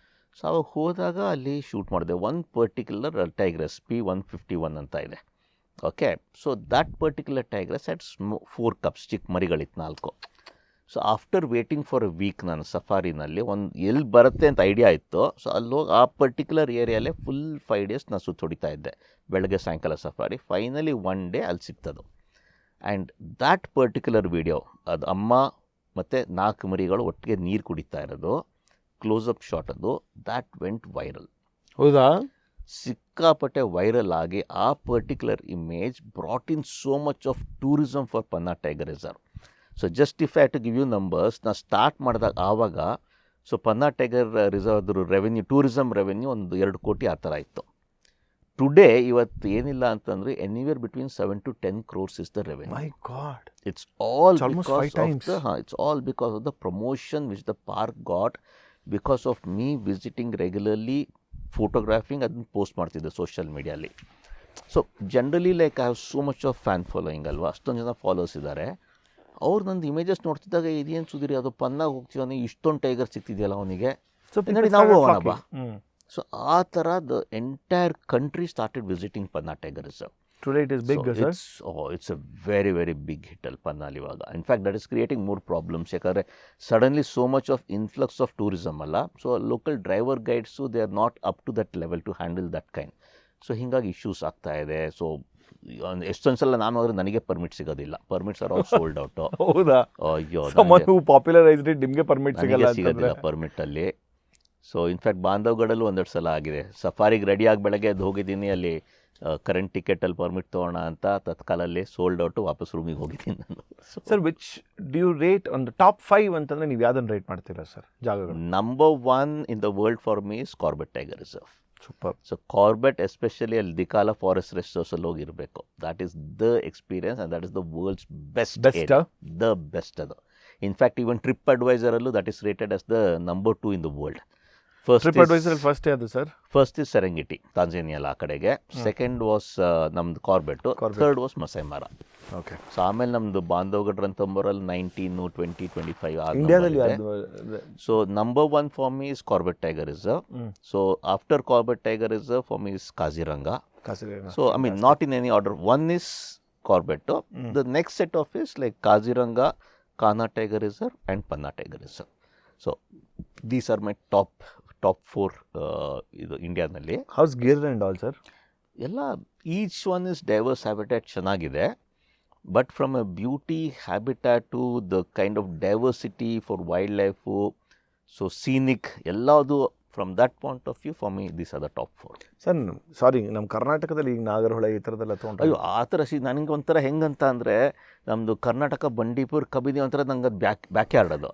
ಸೊ ಅವಾಗ ಹೋದಾಗ ಅಲ್ಲಿ ಶೂಟ್ ಮಾಡಿದೆ. ಒಂದು ಪರ್ಟಿಕ್ಯುಲರ್ ಟೈಗ್ರೆಸ್ P151 ಅಂತ ಇದೆ. Okay, so that particular tigress had 4 cubs, ಚಿಕ್ಕ ಮರಿಗಳಿತ್ತು 4. So after waiting for a week ನಾನು ಸಫಾರಿನಲ್ಲಿ ಒಂದು ಎಲ್ಲಿ ಬರುತ್ತೆ ಅಂತ ಐಡಿಯಾ ಇತ್ತು. ಸೊ ಅಲ್ಲಿ ಹೋಗಿ ಆ ಪರ್ಟಿಕ್ಯುಲರ್ ಏರಿಯಾಲೇ ಫುಲ್ 5 days ನಾನು ಸುತ್ತೊಡಿತಾ ಇದ್ದೆ, ಬೆಳಗ್ಗೆ ಸಾಯಂಕಾಲ ಸಫಾರಿ. ಫೈನಲಿ ಒನ್ ಡೇ ಅಲ್ಲಿ ಸಿಗ್ತದು. ಆ್ಯಂಡ್ ದ್ಯಾಟ್ ಪರ್ಟಿಕ್ಯುಲರ್ ವಿಡಿಯೋ, ಅದು ಅಮ್ಮ ಮತ್ತು 4 ಮರಿಗಳು ಒಟ್ಟಿಗೆ ನೀರು ಕುಡಿತಾ ಇರೋದು, ಕ್ಲೋಸಪ್ ಶಾಟ್ ಅದು, ದ್ಯಾಟ್ ವೆಂಟ್ ವೈರಲ್. ಹೌದಾ? ಸಿಕ್ಕಾಪಟ್ಟೆ ವೈರಲ್ ಆಗಿ ಆ particular image brought in so much of tourism for Panna tiger reserve. So just if I to give you numbers, ನಾನು ಸ್ಟಾರ್ಟ್ ಮಾಡಿದಾಗ ಆವಾಗ ಸೊ ಪನ್ನಾ ಟೈಗರ್ ರಿಸರ್ವ್ದು ರೆವೆನ್ಯೂ, ಟೂರಿಸಮ್ ರೆವೆನ್ಯೂ ಒಂದು 2 ಕೋಟಿ ಆ ಥರ ಇತ್ತು. ಟುಡೇ ಇವತ್ತು ಏನಿಲ್ಲ ಅಂತಂದರೆ anywhere between 7 to 10 crores is the revenue. My god, It's all almost 5 times. it's all because of the promotion which the park got, because of me visiting regularly, photographing and post ಮಾಡ್ತಿದ್ದೆ ಸೋಷಿಯಲ್ ಮೀಡಿಯಲ್ಲಿ. So generally like I have so much of fan following ಅಲ್ವಾ, ಅಷ್ಟೊಂದು ಜನ ಫಾಲೋವರ್ಸ್ ಇದ್ದಾರೆ. ಅವ್ರು ನಂದು ಇಮೇಜಸ್ ನೋಡ್ತಿದ್ದಾಗ ಇದೇನು ಸುದೀರಿ, ಅದು ಪನ್ನಾಗ ಹೋಗ್ತೀವನಿ, ಇಷ್ಟೊಂದು ಟೈಗರ್ ಸಿಗ್ತಿದೆಯಲ್ಲ ಅವನಿಗೆ, ನೋಡಿ ನಾವು ಹೋಗೋಣ ಬಾ. ಸೊ ಆ ಥರ the entire country started visiting Panna tiger reserve. Today it is big, sir. It's a very, very big hit ಅಲ್ಲಿ ಪನ್ನಾಲ್ ಇವಾಗ. In fact that is creating more problems. ಯಾಕಂದರೆ suddenly so much of influx of tourism ಅಲ್ಲ. So local driver guides they are not up to that level to handle that kind. So ಹೀಗಾಗಿ ಇಶ್ಯೂಸ್ ಆಗ್ತಾ ಇದೆ. ಸೊ ಎಷ್ಟೊಂದು ಸಲ ನಾನು ಹೋದರೆ ನನಗೆ ಪರ್ಮಿಟ್ ಸಿಗೋದಿಲ್ಲ, permits are all sold out. ಹೌದಾ? ಅಯ್ಯೋ, someone who popularized it, ನಿಮಗೆ ಪರ್ಮಿಟ್ ನನಗೆ ಸಿಗೋದಿಲ್ಲ ಪರ್ಮಿಟಲ್ಲಿ. ಸೊ ಇನ್ಫ್ಯಾಕ್ಟ್ ಬಾಂಧವ್ಗಡಲ್ಲೂ ಒಂದೆರಡು ಸಲ ಆಗಿದೆ. ಸಫಾರಿಗೆ ರೆಡಿಯಾಗಿ ಬೆಳಗ್ಗೆ ಎದ್ದು ಹೋಗಿದ್ದೀನಿ, ಅಲ್ಲಿ ಕರೆಂಟ್ ಟಿಕೆಟಲ್ಲಿ ಪರ್ಮಿಟ್ ತೊಗೋಣ ಅಂತ ತತ್ಕಾಲಲ್ಲಿ ಸೋಲ್ಡ್ ಔಟು, ವಾಪಸ್ ರೂಮಿಗೆ ಹೋಗಿದ್ದೀನಿ ನಾನು. Sir, which do you rate on the top 5 ಅಂತಂದರೆ ನೀವು ಯಾವುದನ್ನು ರೇಟ್ ಮಾಡ್ತೀರಾ ಸರ್ ಜಾಗಗಳು? Number 1 in the world for me is Corbett tiger reserve. Super. So Corbett especially ಅಲ್ಲಿ ದಿಕಾಲ ಫಾರೆಸ್ಟ್ ರೆಸ್ಟೋರ್ಸಲ್ಲಿ ಹೋಗಿರಬೇಕು. That is the experience and that is the world's best. The best ಅದು. ಇನ್ಫ್ಯಾಕ್ಟ್ ಈವನ್ ಟ್ರಿಪ್ ಅಡ್ವೈಸರಲ್ಲೂ that is rated as the number 2 in the world. TripAdvisor first ಯಾವುದು ಸರ್? ಫಸ್ಟ್ ಇಸ್ ಸೆರೆಂಗಿಟಿ, ತಾಂಜಾನಿಯಾ ಆ ಕಡೆಗೆ. ಸೆಕೆಂಡ್ ವಾಸ್ ನಮ್ದು Corbett. Third was Masai Mara. Okay. So ಆಮೇಲೆ ನಮ್ಮದು ಬಾಂಧವ್ಗಢ ರಂತಂಬರಲ್ಲಿ 19, 20, 25 ಇಂಡಿಯಾದಲ್ಲಿ. So number 1 for me is Corbett tiger reserve. So after Corbett tiger reserve for me is Kaziranga. So I mean not in any order. 1 is Corbett. The next set of is like Kaziranga, Kanha tiger reserve and Panna tiger reserve. So these R my top 4 ಇದು ಇಂಡಿಯಾದಲ್ಲಿ. How's Gir and all sir? ಎಲ್ಲ each one is diverse habitat ಚೆನ್ನಾಗಿದೆ. But from a beauty habitat to the kind of diversity for wildlife, so scenic, ಎಲ್ಲದು from that point of view for me these are the top 4. Sir sorry, ನಮ್ಮ ಕರ್ನಾಟಕದಲ್ಲಿ ಈಗ ನಾಗರಹೊಳೆ ಈ ಥರದ್ದೆಲ್ಲ ತೊಗೊಂಡ್ರೆ? ಅಯ್ಯೋ, ಆ ಥರ ನನಗೆ ಒಂಥರ ಹೆಂಗಂತ ಅಂದರೆ ನಮ್ಮದು ಕರ್ನಾಟಕ ಬಂಡೀಪುರ್ ಕಬಿನಿ ಒಂಥರ ನಂಗೆ ಅದು ಬ್ಯಾಕ್ ಯಾರ್ಡ್ ಅದು.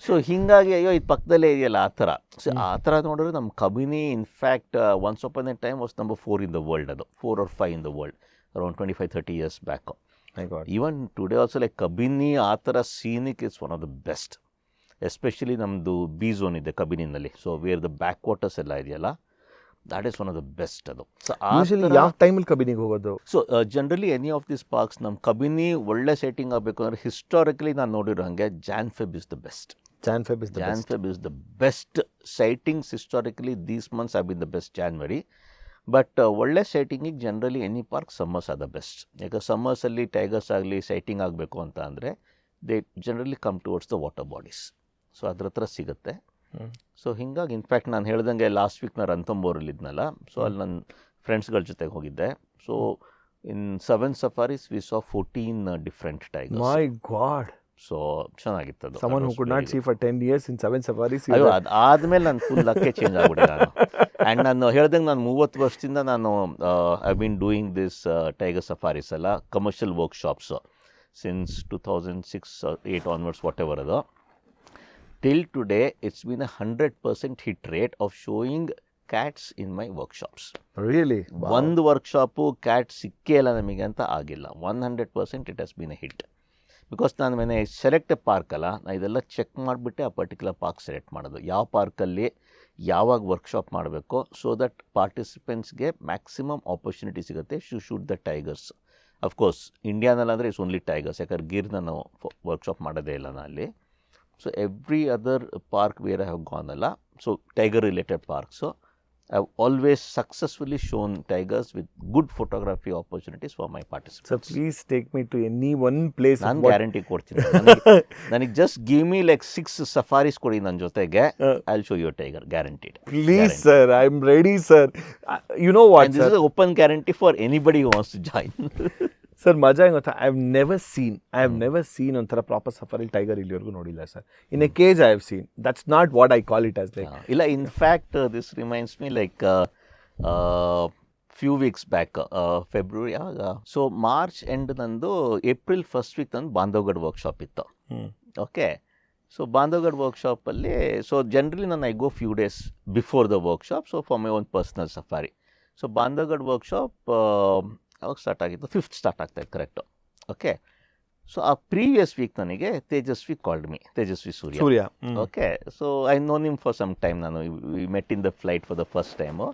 ಸೊ ಹೀಗಾಗಿ ಅಯ್ಯೋ ಇದು ಪಕ್ಕದಲ್ಲೇ ಇದೆಯಲ್ಲ ಆ ಥರ. ಸೊ ಆ ಥರ ನೋಡಿದ್ರೆ ನಮ್ಮ Kabini in fact once upon a time was number 4 in the world. ಅದು 4 or 5 in the world around 25-30 years back. Even today also like Kabini ಆ ಥರ scenic is one of the best. Especially ನಮ್ಮದು ಬಿ ಝೋನ್ ಇದೆ ಕಬಿನಿನಲ್ಲಿ. So where the backwaters ಎಲ್ಲ ಇದೆಯಲ್ಲ, that is one of the best ಅದು. ಸೊ ಯಾವ ಟೈಮಲ್ಲಿ ಕಬಿನಿಗೆ ಹೋಗೋದು? So generally any of this parks ನಮ್ಮ ಕಬಿನಿ ಒಳ್ಳೆ ಸೈಟಿಂಗ್ ಆಗಬೇಕು ಅಂದರೆ ಹಿಸ್ಟಾರಿಕಲಿ ನಾನು ನೋಡಿರೋ ಹಾಗೆ Jan-Feb is the best. Jan-Feb is the best sightings historically. These months have been the best January. But ಒಳ್ಳೆ ಸೈಟಿಂಗಿಗೆ generally any park summers are the best. ಯಾಕೆ ಸಮ್ಮರ್ಸಲ್ಲಿ ಟೈಗರ್ಸ್ ಆಗಲಿ ಸೈಟಿಂಗ್ ಆಗಬೇಕು ಅಂತ ಅಂದರೆ they generally come towards the water bodies. So ಅದ್ರ ಹತ್ರ ಸಿಗುತ್ತೆ. ಸೊ ಹೀಗಾಗಿ ಇನ್ಫ್ಯಾಕ್ಟ್ ನಾನು ಹೇಳ್ದಂಗೆ ಲಾಸ್ಟ್ ವೀಕ್ ನಾನು ರಂತಂಬೋರಲ್ಲಿದ್ನಲ್ಲ, ಸೊ ಅಲ್ಲಿ ನನ್ನ ಫ್ರೆಂಡ್ಸ್ಗಳ ಜೊತೆಗೆ ಹೋಗಿದ್ದೆ. So in 7 safaris we saw 14 different tigers. My God. So ಚೆನ್ನಾಗಿತ್ತು ಅದು. Someone who could not see for 10 years in 7 safaris. ಅಯ್ಯೋ, ಅದಾದಮೇಲೆ ನಾನು ಫುಲ್ ಲಕ್ಕೆ ಚೇಂಜ್ ಆಗ್ಬಿಟ್ಟೆ ನಾನು. ಆ್ಯಂಡ್ ನಾನು ಹೇಳ್ದಂಗೆ ನಾನು 30 ವರ್ಷದಿಂದ ನಾನು I been doing this tiger safaris ಎಲ್ಲ commercial workshops since 2006-8 onwards whatever ಅದು. Till today, it's been 100% hit rate of showing cats in my workshops. Really? ಒಂದು ವರ್ಕ್ಶಾಪು ಕ್ಯಾಟ್ ಸಿಕ್ಕೇ ಇಲ್ಲ ನಮಗೆ ಅಂತ ಆಗಿಲ್ಲ. 100% it has been a hit. Because ನಾನು ಮನೆ ಸೆಲೆಕ್ಟ್ ಪಾರ್ಕ್ ಅಲ್ಲ, ನಾನು ಇದೆಲ್ಲ ಚೆಕ್ ಮಾಡಿಬಿಟ್ಟೆ ಆ ಪರ್ಟಿಕ್ಯುಲರ್ ಪಾರ್ಕ್ ಸೆಲೆಕ್ಟ್ ಮಾಡೋದು. ಯಾವ ಪಾರ್ಕಲ್ಲಿ ಯಾವಾಗ ವರ್ಕ್ಶಾಪ್ ಮಾಡಬೇಕು, ಸೊ ದಟ್ ಪಾರ್ಟಿಸಿಪೆಂಟ್ಸ್ಗೆ ಮ್ಯಾಕ್ಸಿಮಮ್ ಆಪರ್ಚುನಿಟಿ ಸಿಗುತ್ತೆ to shoot the tigers of course ಇಂಡಿಯಾನಲ್ಲಾದರೆ ಇಟ್ಸ್ ಓನ್ಲಿ ಟೈಗರ್ಸ್, ಯಾಕಂದ್ರೆ ಗಿರ್ ನಾನು ವರ್ಕ್ಶಾಪ್ ಮಾಡೋದೇ ಇಲ್ಲ ನಾನು ಅಲ್ಲಿ. So every other park where I have gone ಅಲ್ಲ, so tiger related parks I have always successfully shown tigers with good photography opportunities for my So participants. please take me to any one place. ನಾನು of what- ಗ್ಯಾರಂಟಿ ಕೊಡ್ತೀನಿ, ನನಗೆ just give me like 6 safaris ಕೊಡಿ ನನ್ನ ಜೊತೆಗೆ, I will show you tiger, guaranteed. Please, sir. I'm ready, sir. You know what, And this sir? is an open guarantee for anybody who wants to join. Sir ಮಜಾ ಹೆಂಗೆ ಗೊತ್ತಾ, ಐ ಹ್ಯಾವ್ ನೆವರ್ ಸೀನ್ ಒಂಥರ ಪ್ರಾಪರ್ ಸಫಾರಿ ಟೈಗರ್ ಇಲ್ಲಿವರೆಗೂ ನೋಡಿಲ್ಲ sir. In a cage I have seen, that's not what I call it as like. ಇಲ್ಲ, in fact this reminds me like few weeks back, February ಆಗ, ಸೊ ಮಾರ್ಚ್ ಎಂಡ್ ನಂದು ಏಪ್ರಿಲ್ ಫಸ್ಟ್ ವೀಕ್ ನಂದು ಬಾಂಧವ್ಗಢ್ ವರ್ಕ್ಶಾಪ್ ಇತ್ತು. ಓಕೆ, ಸೊ ಬಾಂಧವ್ಗಢ್ ವರ್ಕ್ಶಾಪಲ್ಲಿ, ಸೊ ಜನರಲಿ ನಾನು I go few days before the workshop, so for my own personal safari. So Bandhavgarh workshop ಅವಾಗ ಸ್ಟಾರ್ಟ್ ಆಗಿತ್ತು, 5th ಸ್ಟಾರ್ಟ್ ಆಗ್ತಾಯಿತ್ತು ಕರೆಕ್ಟು. ಓಕೆ, ಸೊ ಆ ಪ್ರೀವಿಯಸ್ ವೀಕ್ ನನಗೆ Tejasvi called me, Tejasvi Surya. Okay, so I know him for some time, ನಾನು we met in the flight for the first time.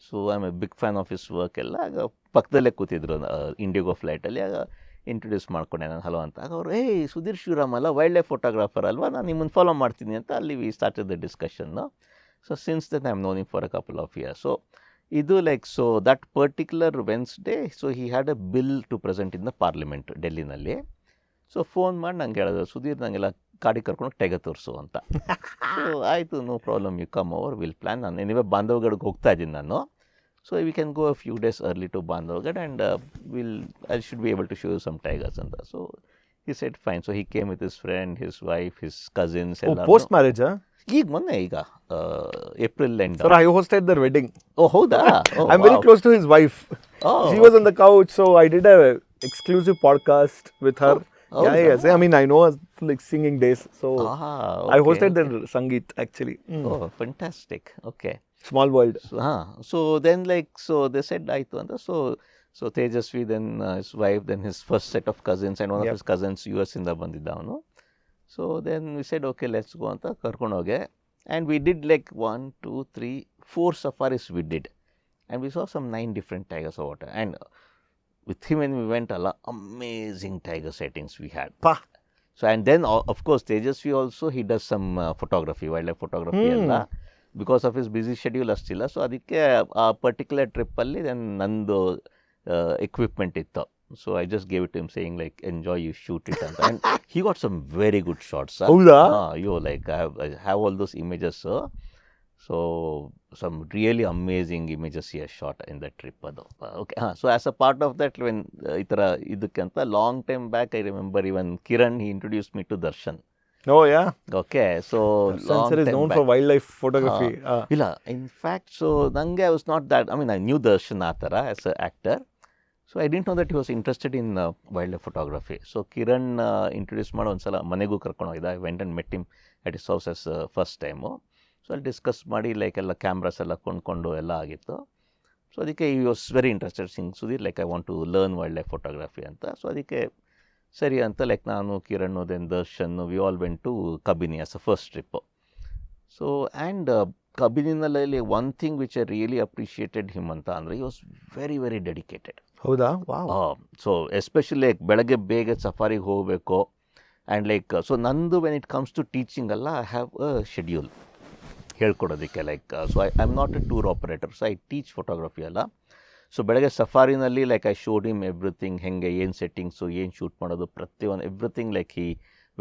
So I am a big fan of his work ಎಲ್ಲ. ಆಗ ಪಕ್ಕದಲ್ಲೇ ಕೂತಿದ್ರು ಇಂಡಿಗೋ ಫ್ಲೈಟಲ್ಲಿ, ಆಗ ಇಂಟ್ರೊಡ್ಯೂಸ್ ಮಾಡ್ಕೊಂಡೆ ನಾನು ಹಲೋ ಅಂತ. ಆಗ ಅವರು ಸುಧೀರ್ ಶಿವರಾಮ್ ಅಲ್ಲ, ವೈಲ್ಡ್ ಲೈಫ್ ಫೋಟೋಗ್ರಾಫರ್ ಅಲ್ವಾ, ನಾನು ನಿಮ್ಮನ್ನು ಫಾಲೋ ಮಾಡ್ತೀನಿ ಅಂತ, ಅಲ್ಲಿ ವಿ ಸ್ಟಾರ್ಟೆಡ್ ದ ಡಿಸ್ಕಷನ್ನು. So since then I am known him for a couple of years. So ಇದು like, so that particular Wednesday, so he had a bill to present in the parliament ಡೆಲ್ಲಿನಲ್ಲಿ. ಸೊ ಫೋನ್ ಮಾಡಿ ನಂಗೆ ಹೇಳಿದ್ರು, ಸುಧೀರ್ ನಂಗೆಲ್ಲ ಕಾಡಿಗೆ ಕರ್ಕೊಂಡು ಟೈಗರ್ ತೋರಿಸು ಅಂತ. ಸೊ ಆಯಿತು, no problem, you come over, will plan. ನಾನು ಎನಿವೆ ಬಾಂಧವ್ಗಢ್ಗೆ ಹೋಗ್ತಾ ಇದ್ದೀನಿ ನಾನು. So we can go a few days early to Bandhavgarh and I should be able to show you some tigers ಅಂತ. So he said fine. So he came with his friend, his wife, his cousins ಎಲ್ಲ. ಪೋಸ್ಟ್ ಮ್ಯಾರೇಜ್ ಈಗ ಮೊನ್ನೆ, ಈಗ April end. Sir, I hosted their wedding. ಓ ಹೌದಾ? I am very close to his wife. She was on the couch, so I did a exclusive podcast with her. Yeah. I mean, I know her like singing days, so I hosted their Sangeet actually. Oh, fantastic. Okay. Small world. So then like, so they said ಆಯಿತು ಅಂತ. So Tejasvi, then his wife, then his first set of cousins, and one of his cousins US ಇಂದ ಬಂದಿದ್ದ ಅವನು. So then we said okay, let's go ಅಂತ ಕರ್ಕೊಂಡು ಹೋಗೆ. And we did like 1, 2, 3, 4 safaris we did. And we saw some 9 different tigers or water. And with him when we went, amazing tiger sightings we had. So and then of course Tejasvi also, he does some photography, wildlife photography alla, because of his busy schedule ಅಷ್ಟಿಲ್ಲ. ಸೊ ಅದಕ್ಕೆ ಆ ಪರ್ಟಿಕ್ಯುಲರ್ ಟ್ರಿಪ್ಪಲ್ಲಿ ದೆನ್ ನಂದು equipment ittu. So I just gave it to him saying like, enjoy, you shoot it ಅಂತ. And he got some very good shots. ಹೌದಾ? Like I have all those images, sir. So some really amazing images he has shot in that trip. Okay. So as a part of that, when ಈ ಥರ ಇದಕ್ಕಂತ long time back, I remember even Kiran, he introduced me to Darshan. Oh yeah. Okay, so long Sir is known for wildlife photography. ಇಲ್ಲ, in fact, so ನಂಗೆ I was not that, I mean I knew Darshan ಆ ಥರ as an actor. So I didn't know that he was interested in wildlife photography. So Kiran introduced ಮಾಡಿ ಒಂದ್ಸಲ ಮನೆಗೂ ಕರ್ಕೊಂಡು ಹೋಗಿದ್ದ. I went and met him at his house as first time. So ಅಲ್ಲಿ ಡಿಸ್ಕಸ್ ಮಾಡಿ ಲೈಕ್ ಎಲ್ಲ ಕ್ಯಾಮ್ರಾಸ್ ಎಲ್ಲ ಕೊಂಡ್ಕೊಂಡು ಎಲ್ಲ ಆಗಿತ್ತು. ಸೊ ಅದಕ್ಕೆ he was very interested seeing Sudhir, like I want to learn wild life photography ಅಂತ. ಸೊ ಅದಕ್ಕೆ ಸರಿ ಅಂತ ಲೈಕ್ ನಾನು, Kiran, then Darshan, we all went to Kabini as a first trip. So and ಕಬಿನಿನಲ್ಲಿ one thing which I really appreciated him ಅಂತ ಅಂದರೆ, he was very very dedicated. ಹೌದಾ? ಸೊ ಎಸ್ಪೆಷಲಿ ಲೈಕ್ ಬೆಳಗ್ಗೆ ಬೇಗ ಸಫಾರಿಗೆ ಹೋಗಬೇಕು. ಆ್ಯಂಡ್ ಲೈಕ್, ಸೊ ನಂದು when it comes to teaching ಅಲ್ಲ, ಐ ಹ್ಯಾವ್ ಅ ಶೆಡ್ಯೂಲ್ ಹೇಳ್ಕೊಡೋದಕ್ಕೆ. Like, so I am not a tour operator, so I teach photography ಅಲ್ಲ. ಸೊ ಬೆಳಗ್ಗೆ ಸಫಾರಿನಲ್ಲಿ like I showed him everything, ಹೆಂಗೆ ಏನು ಸೆಟ್ಟಿಂಗ್ಸು, ಏನು ಶೂಟ್ ಮಾಡೋದು, ಪ್ರತಿಯೊಂದು everything like he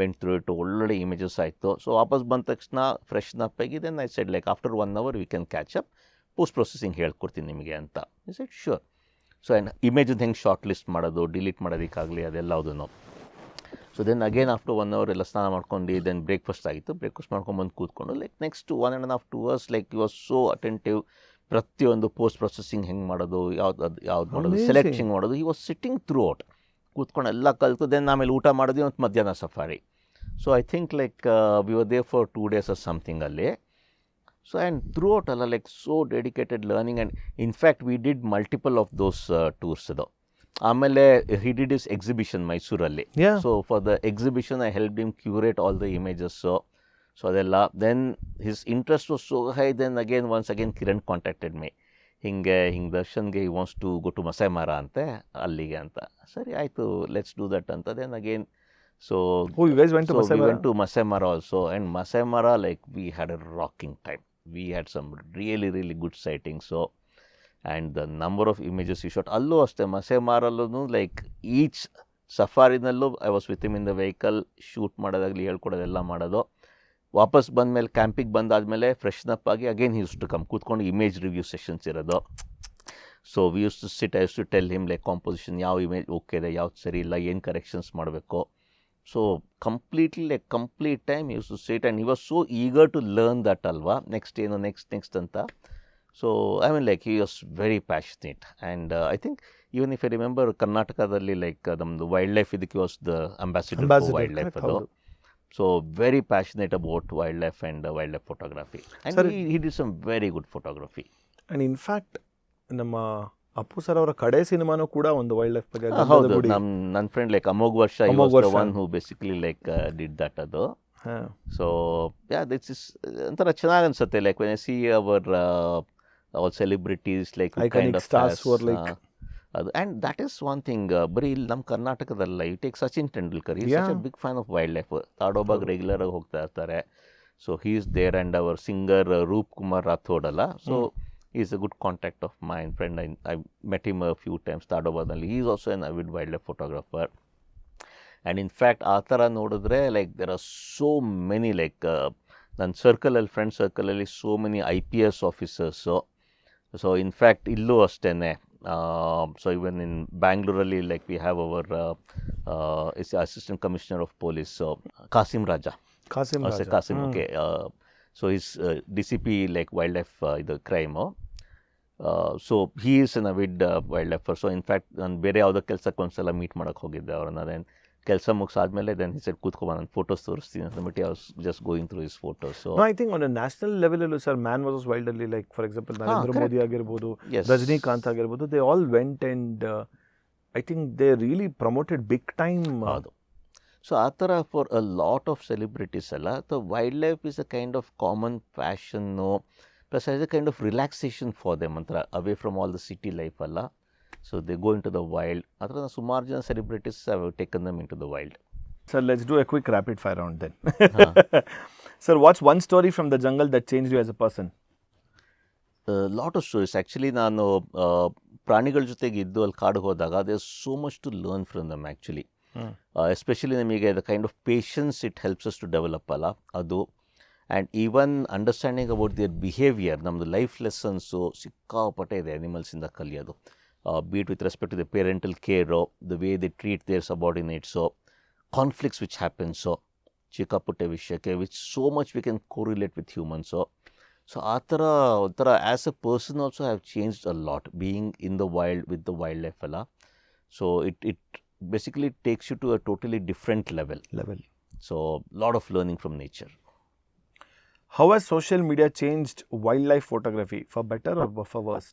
went through it. ಒಳ್ಳೊಳ್ಳೆ ಇಮೇಜಸ್ ಆಯಿತು. ಸೊ ವಾಪಸ್ ಬಂದ ತಕ್ಷಣ ಫ್ರೆಶ್ನಪ್ ಆಗಿ then I said like after 1 hour V can catch up, post processing ಹೇಳ್ಕೊಡ್ತೀನಿ ನಿಮಗೆ ಅಂತ. I said sure. So and ಇಮೇಜನ್ನು ಹೆಂಗೆ ಶಾರ್ಟ್ ಲಿಸ್ಟ್ ಮಾಡೋದು, ಡಿಲೀಟ್ ಮಾಡೋದಕ್ಕಾಗಲಿ ಅದೆಲ್ಲದೂ. So then again after 1 hour ಎಲ್ಲ ಸ್ನಾನ ಮಾಡ್ಕೊಂಡು ದೆನ್ ಬ್ರೇಕ್ಫಾಸ್ಟ್ ಆಗಿತ್ತು. ಬ್ರೇಕ್ಫಾಸ್ಟ್ ಮಾಡ್ಕೊಂಬಂದು ಕೂತ್ಕೊಂಡು like next 1.5 to 2 hours like you was so attentive. ಪ್ರತಿಯೊಂದು ಪೋಸ್ಟ್ ಪ್ರೊಸೆಸಿಂಗ್ ಹೆಂಗೆ ಮಾಡೋದು, ಯಾವ್ದು ಮಾಡೋದು, ಸೆಲೆಕ್ಟಿಂಗ್ ಮಾಡೋದು, ಈ ವಾಸ್ ಸಿಟ್ಟಿಂಗ್ ಥ್ರೂ ಔಟ್, ಕೂತ್ಕೊಂಡು ಎಲ್ಲ ಕಲಿತು. ದೆನ್ ಆಮೇಲೆ ಊಟ ಮಾಡಿದ್ವಿ ಮತ್ತು ಮಧ್ಯಾಹ್ನ safari. So I think like we were there for 2 days or something ಅಲ್ಲಿ. ಸೊ ಆ್ಯಂಡ್ ಥ್ರೂ ಔಟ್ ಅಲ್ಲ like so dedicated learning. And in fact we did multiple of those tours ಅದು. ಆಮೇಲೆ ಹಿ ಡಿಡ್ ಇಸ್ ಎಕ್ಸಿಬಿಷನ್ ಮೈಸೂರಲ್ಲಿ. So for the exhibition I help him curate all the images. So ಅದೆಲ್ಲ then his interest was so high. Then again once again Kiran contacted me. ಹಿಂಗೆ ದರ್ಶನ್ಗೆ ಹಿ wants to go to Masai Mara ಅಂತೆ ಅಲ್ಲಿಗೆ ಅಂತ. ಸರಿ ಆಯಿತು, ಲೆಟ್ಸ್ ಡೂ ದಟ್ ಅಂತ. Then again so Oh, you guys went to Masai we Mara? went to Masai Mara also, and Masai Mara, like, we had a rocking time. We had some really good sightings. So, and the number of images we shot, ಅಲ್ಲೂ ಅಷ್ಟೇ ಮಸೈ ಮಾರಲ್ಲೂ ಲೈಕ್ ಈಚ್ ಸಫಾರಿನಲ್ಲೂ I was with him in the vehicle, shoot ಮಾಡೋದಾಗಲಿ ಹೇಳ್ಕೊಡೋದೆಲ್ಲ ಮಾಡೋದು. ವಾಪಸ್ ಬಂದಮೇಲೆ ಕ್ಯಾಂಪಿಗೆ ಬಂದಾದಮೇಲೆ ಫ್ರೆಶ್ನಪ್ ಆಗಿ ಅಗೇನ್ ಯೂಸ್ ಟು ಕಮ್ ಕೂತ್ಕೊಂಡು ಇಮೇಜ್ ರಿವ್ಯೂ ಸೆಷನ್ಸ್ ಇರೋದು. So we use to sit, I use to tell him like composition ಯಾವ ಇಮೇಜ್ ಓಕೆ ಇದೆ, ಯಾವ್ದು ಸರಿ ಇಲ್ಲ, ಏನು ಕರೆಕ್ಷನ್ಸ್ ಮಾಡಬೇಕು. So completely like complete time use to sit and he was so eager to learn that ಅಲ್ವಾ, ನೆಕ್ಸ್ಟ್ ಏನು ನೆಕ್ಸ್ಟ್ ಅಂತ. So I mean like he was very passionate. And I think even if I remember ಕರ್ನಾಟಕದಲ್ಲಿ ಲೈಕ್ ನಮ್ಮದು ವೈಲ್ಡ್ ಲೈಫ್ ಇದಕ್ಕೆ was the ambassador for wildlife ಅದು. So very passionate about wildlife and wild life photography, and he did some very good photography. And in fact ನಮ್ಮ ಅಪ್ಪು ಸರ್ ಅವರ ಕಡೆ ಸಿನಿಮಾನೂ ಕೂಡ ಒಂದು ವೈಲ್ಡ್ ಲೈಫ್ ಬಗ್ಗೆ. ಹೌದು, ನನ್ನ friend like Amoghavarsha one who basically like did that ಅದು. ಸೊ ಯಾ ದಿಟ್ಸ್ ಇಸ್ ಒಂಥರ ಚೆನ್ನಾಗಿ ಅನ್ಸುತ್ತೆ, like when I see our all celebrities like kind of stars ಅದು. And that is one thing, ಬರೀ ಇಲ್ಲಿ ನಮ್ಮ ಕರ್ನಾಟಕದಲ್ಲ, you take Sachin Tendulkar, is such a big fan of wildlife. ತಾಡೋಬಾಗ್ ರೆಗ್ಯುಲರ್ ಆಗಿ ಹೋಗ್ತಾ ಇರ್ತಾರೆ. So he is there. And our singer Roop Kumar Rathod ಅಲ್ಲ, so he is a good contact of mine, friend. I met him a few times Tadobadalli. He is also an avid wildlife photographer. And in fact ಆ ಥರ ನೋಡಿದ್ರೆ like there are so many like ನನ್ನ ಸರ್ಕಲಲ್ಲಿ, ಫ್ರೆಂಡ್ ಸರ್ಕಲಲ್ಲಿ so many IPS officers. So in fact ಇಲ್ಲೂ ಅಷ್ಟೇ. ಸೊ ಇವನ್ ಇನ್ ಬ್ಯಾಂಗ್ಳೂರಲ್ಲಿ like we have our assistant commissioner of police Kasim Raja. Okay. So is DCP like wildlife ಇದು crime. So he is an avid wildlifer. So in fact ನಾನು ಬೇರೆ ಯಾವುದೋ ಕೆಲಸಕ್ಕೆ ಒಂದ್ಸಲ ಮೀಟ್ ಮಾಡೋಕ್ಕೆ ಹೋಗಿದ್ದೆ ಅವ್ರನ್ನ. ದೆನ್ ಕೆಲಸ ಮುಗಿಸಾದ್ಮೇಲೆ ದೆನ್ ಹಿ ಸೆಡ್ ಕೂತ್ಕೊಬ ನಾನು ಫೋಟೋಸ್ ತೋರಿಸ್ತೀನಿ ಅಂತ ಬಿಟ್ಟು I was just going through his photos. So I think on a national ಲೆವೆಲಲ್ಲೂ ಸರ್ ಮ್ಯಾನ್ ವರ್ಸಸ್ ವೈಲ್ಡ್ ಅಲ್ಲಿ like for example Narendra Modi ಆಗಿರ್ಬೋದು, ರಜನಿಕಾಂತ್ ಆಗಿರ್ಬೋದು, they all went and I think they really promoted big time. ಹೌದು. ಸೊ ಆ ಥರ for a lot of celebrities ಅಲ್ಲ, so wild life is a kind of common passion plus as a kind of relaxation for them ಅಂತರ, ಅವೇ from all the city life ಅಲ್ಲ. So they go into the wild. ಆ ಥರ ಸುಮಾರು ಜನ celebrities have taken them into the wild. Sir let's do a quick rapid fire round then. Sir what's one story from the jungle that change you as a person? Lot of stories. Actually ನಾನು ಪ್ರಾಣಿಗಳ ಜೊತೆಗೆ ಇದ್ದು ಅಲ್ಲಿ ಕಾಡಿಗೆ ಹೋದಾಗ they are so much to learn from them actually. Especially ನಮಗೆ the kind of patience it helps us to develop ಅಲ್ಲ ಅದು. And even understanding about their behaviour, ನಮ್ಮದು ಲೈಫ್ ಲೆಸನ್ಸು ಸಿಕ್ಕಾಪಟ್ಟೆ ಇದೆ ಅನಿಮಲ್ಸಿಂದ ಕಲಿಯೋದು. Be it with respect to the parental care, the way they treat their subordinates, conflicts which happens ಚಿಕ್ಕ ಪುಟ್ಟ ವಿಷಯಕ್ಕೆ which so much we can correlate with humans. So ಆ ಥರ ಒಂಥರ as a person also have changed a lot being in the wild with the wild life ಅಲ್ಲ. So it basically takes you to a totally different level. So lot of learning from nature. How has social media changed wildlife photography, for better or for worse?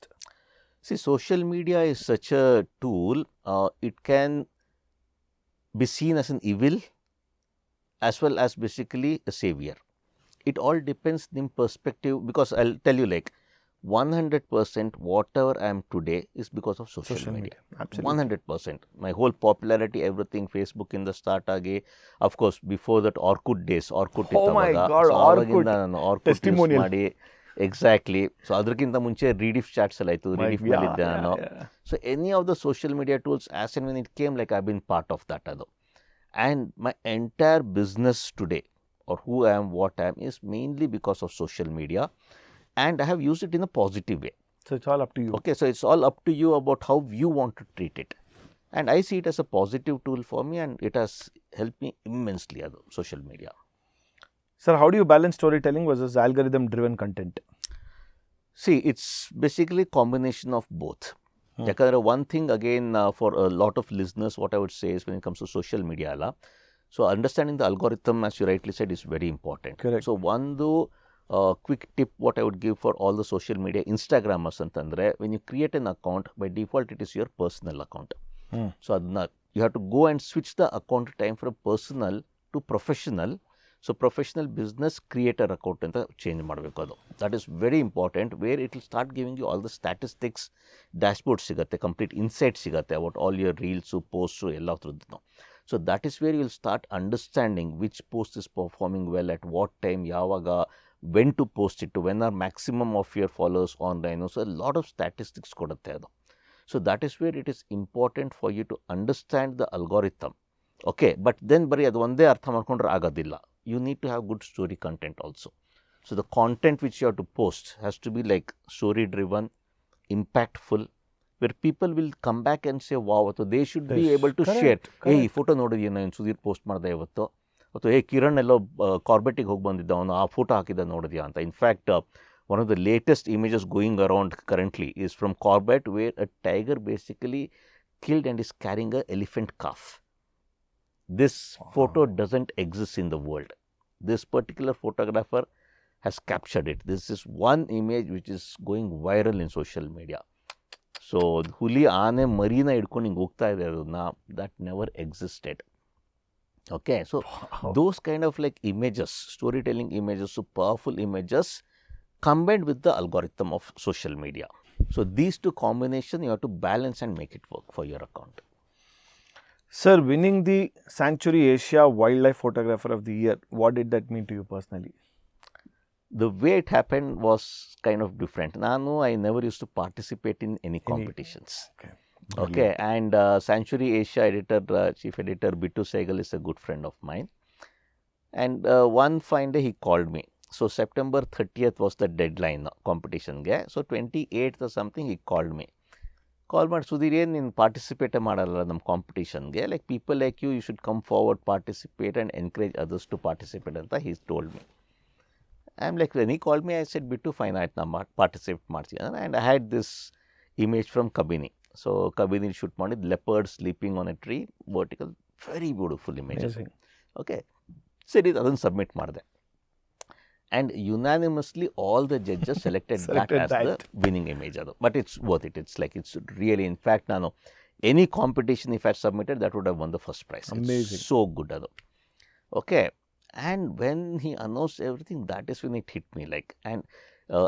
See, social media is such a tool, it can be seen as an evil as well as basically a savior. It all depends in perspective, because I'll tell you like 100% whatever I am today is because of social media. Absolutely. 100%. My whole popularity, everything, Facebook in the start age. Of course, before that Orkut days, Orkut Oh my God, Orkut. Orkut Testimonial. ಮಾಡಿ ಎಕ್ಸಾಕ್ಟ್ಲಿ. ಸೊ ಅದಕ್ಕಿಂತ ಮುಂಚೆ ರೀಡಿಫ್ ಚಾಟ್ಸ್ ಎಲ್ಲ ಆಯಿತು, ರೀಡಿಫ್ ಮಾಡಿದ್ದೆ ನಾನು. So any of the social media tools as and when it came like I been part of that ಅದು. And my entire business today or who I am, what I am is mainly because of social media, and I have used it in a positive way. So it's all up to you. Okay, so it's all up to you about how you want to treat it. And I see it as a positive tool for me, and it has helped me immensely, social media. Sir, how do you balance storytelling versus algorithm-driven content? See, it's basically a combination of both. Yakadre one thing again for a lot of listeners, what I would say is when it comes to social media, so understanding the algorithm, as you rightly said, is very important. Correct. So one quick tip what I would give for all the social media Instagrammers antandre, when you create an account, by default it is your personal account. So adna you have to go and switch the account time from personal to professional. So professional business creator account ಅಂತ ಚೇಂಜ್ ಮಾಡಬೇಕು ಅದು. That is very important, where it will start giving you all the statistics, dashboard ಸಿಗುತ್ತೆ, ಕಂಪ್ಲೀಟ್ ಇನ್ಸೈಟ್ ಸಿಗುತ್ತೆ about all your reels, post ಎಲ್ಲ ಥರದ್ದು. So that is where you will start understanding which post is performing well at what time, ಯಾವಾಗ, when to post it, when are maximum of your followers online. So lot of statistics ಕೊಡುತ್ತೆ ಅದು. So that is where it is important for you to understand the algorithm. Okay, but then ಬರೀ ಅದು ಒಂದೇ ಅರ್ಥ ಮಾಡ್ಕೊಂಡ್ರೆ ಆಗೋದಿಲ್ಲ. You need to have good story content also. So the content which you have to post has to be like story driven, impactful, where people will come back and say wow, ಅಥವಾ they should be able to share. ಈ ಫೋಟೋ ನೋಡಿದ್ಯಾ, ನಾನು ಸುಧೀರ್ ಪೋಸ್ಟ್ ಮಾಡಿದೆ ಇವತ್ತು, ಅಥವಾ ಕಿರಣ್ ಎಲ್ಲೋ ಕಾರ್ಬೆಟಿಗೆ ಹೋಗಿ ಬಂದಿದ್ದ, ಅವನು ಆ ಫೋಟೋ ಹಾಕಿದ್ದ ನೋಡಿದ್ಯಾ ಅಂತ. In fact one of the latest images going around currently is from Corbett, where a tiger basically killed and is carrying a elephant calf. This photo doesn't exist in the world. This particular photographer has captured it. This is one image which is going viral in social media. So ಹುಲಿ ಆನೆ ಮರಿನ ಹಿಡ್ಕೊಂಡು ಹಿಂಗೆ ಹೋಗ್ತಾ ಇದೆ ಅದನ್ನ, that never existed. Okay, so those kind of like images, storytelling images, so powerful images combined with the algorithm of social media. So these two combination you have to balance and make it work for your account. Sir, winning the Sanctuary Asia Wildlife Photographer of the Year, what did that mean to you personally? The way it happened was kind of different. I never used to participate in any competitions. Okay, and Sanctuary Asia editor, chief editor Bittu Sehgal is a good friend of mine. And one fine day he called me. So September 30th was the deadline competition ge. So 28th or something he called me. Call ಮಾಡಿ, ಸುಧೀರ್ ಏನು ನೀನು ಪಾರ್ಟಿಸಿಪೇಟೇ ಮಾಡಲ್ಲ ನಮ್ಮ ಕಾಂಪಿಟೇಷನ್ಗೆ, like people like you should come forward, participate and encourage others to participate ಅಂತ he told me. I am like, when he called me I said ಬಿಟ್ಟು ಫೈನ್ ಆಯ್ತು, ನಾನು ಪಾರ್ಟಿಸಿಪೇಟ್ ಮಾಡ್ತೀನಿ. And I had this image from Kabini. So Kabini shoot ಮಾಡಿದ್ದು leopard sleeping on a tree, vertical, very beautiful images. Okay, ಸರಿ, ಅದನ್ನು ಸಬ್ಮಿಟ್ ಮಾಡಿದೆ. And unanimously all the judges selected that as the winning image. But it's worth it. It's like, it's really, in fact, any competition if I submitted, that would have won the first prize. Amazing. It's so good. Okay. And when he announced everything, that is when it hit me. Like, and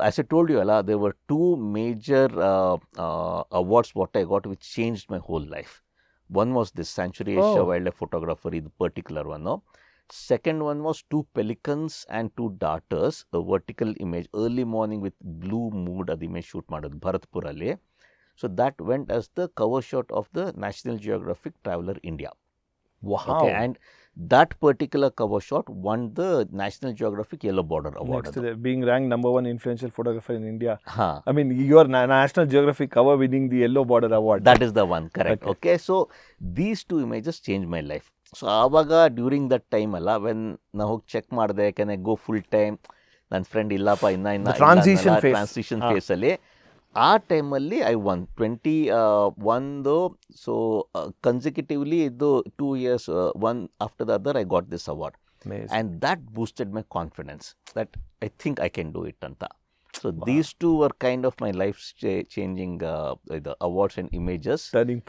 as I told you, there were two major awards what I got which changed my whole life. One was this Sanctuary Asia Wildlife Photographer, the particular one. Second one was two pelicans and two darters, a vertical image, early morning with blue mood, ಅದು image shoot ಮಾಡೋದು ಭರತ್ಪುರಲ್ಲಿ. So that went as the cover shot of the National Geographic Traveler India. Wow. Okay, and that particular cover shot won the National Geographic Yellow Border Award. Next to that, being ranked number 1 influential photographer in India. Huh. I mean, your National Geographic cover winning the Yellow Border Award. That is the one, correct. Okay, so these two images changed my life. So ಆವಾಗ ಡ್ಯೂರಿಂಗ್ ದಟ್ ಟೈಮ್ ಅಲ್ಲ, ವೆನ್ ನಾ ಹೋಗಿ ಚೆಕ್ ಮಾಡಿದೆ, can I go full time, ನನ್ನ ಫ್ರೆಂಡ್ ಇಲ್ಲಪ್ಪ ಇನ್ನು ಟ್ರಾನ್ಸಿಷನ್ ಫೇಸಲ್ಲಿ, ಆ ಟೈಮಲ್ಲಿ ಐ ಒನ್ 21. ಸೊ ಕನ್ಸಿಕ್ಯೂಟಿವ್ಲಿ ಇದು 2 years, one after the other, I got this award. Amazing. And that boosted my confidence that I think I can do it anta. So these two were kind of my life changing the awards and images. Turning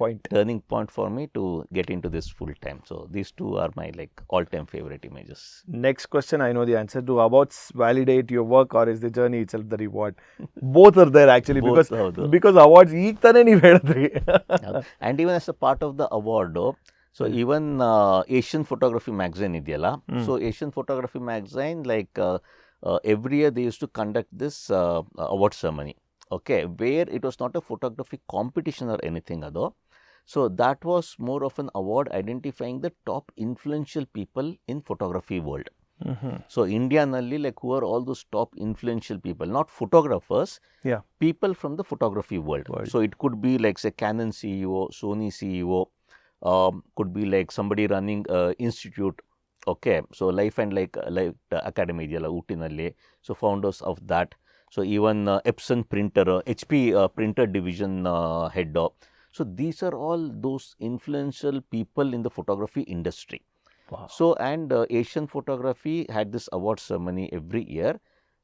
point for me to get into this full time. So these two are my like all-time favorite images. Next question, I know the answer. Do awards validate your work, or is the journey itself the reward? Both are there actually. Because awards ಈಗ ತಾನೇ ನೀವು ಹೇಳಿದ್ರಿ. And even as a part of the award, so even Asian Photography Magazine ಇದೆಯಲ್ಲ, so Asian Photography Magazine like every year they used to conduct this award ceremony, okay, where it was not a photography competition or anything other. So that was more of an award identifying the top influential people in photography world. So India nalli, like, who are all those top influential people, not photographers, people from the photography world. So it could be like, say, Canon CEO, Sony CEO, could be like somebody running institute. Okay, so Life and like Academy ಇದೆಯಲ್ಲ ಊಟಿನಲ್ಲಿ, so founders of that. So even Epson printer, HP printer division head. So these are all those influential people in the photography industry. Wow. So and Asian Photography had this award ceremony every year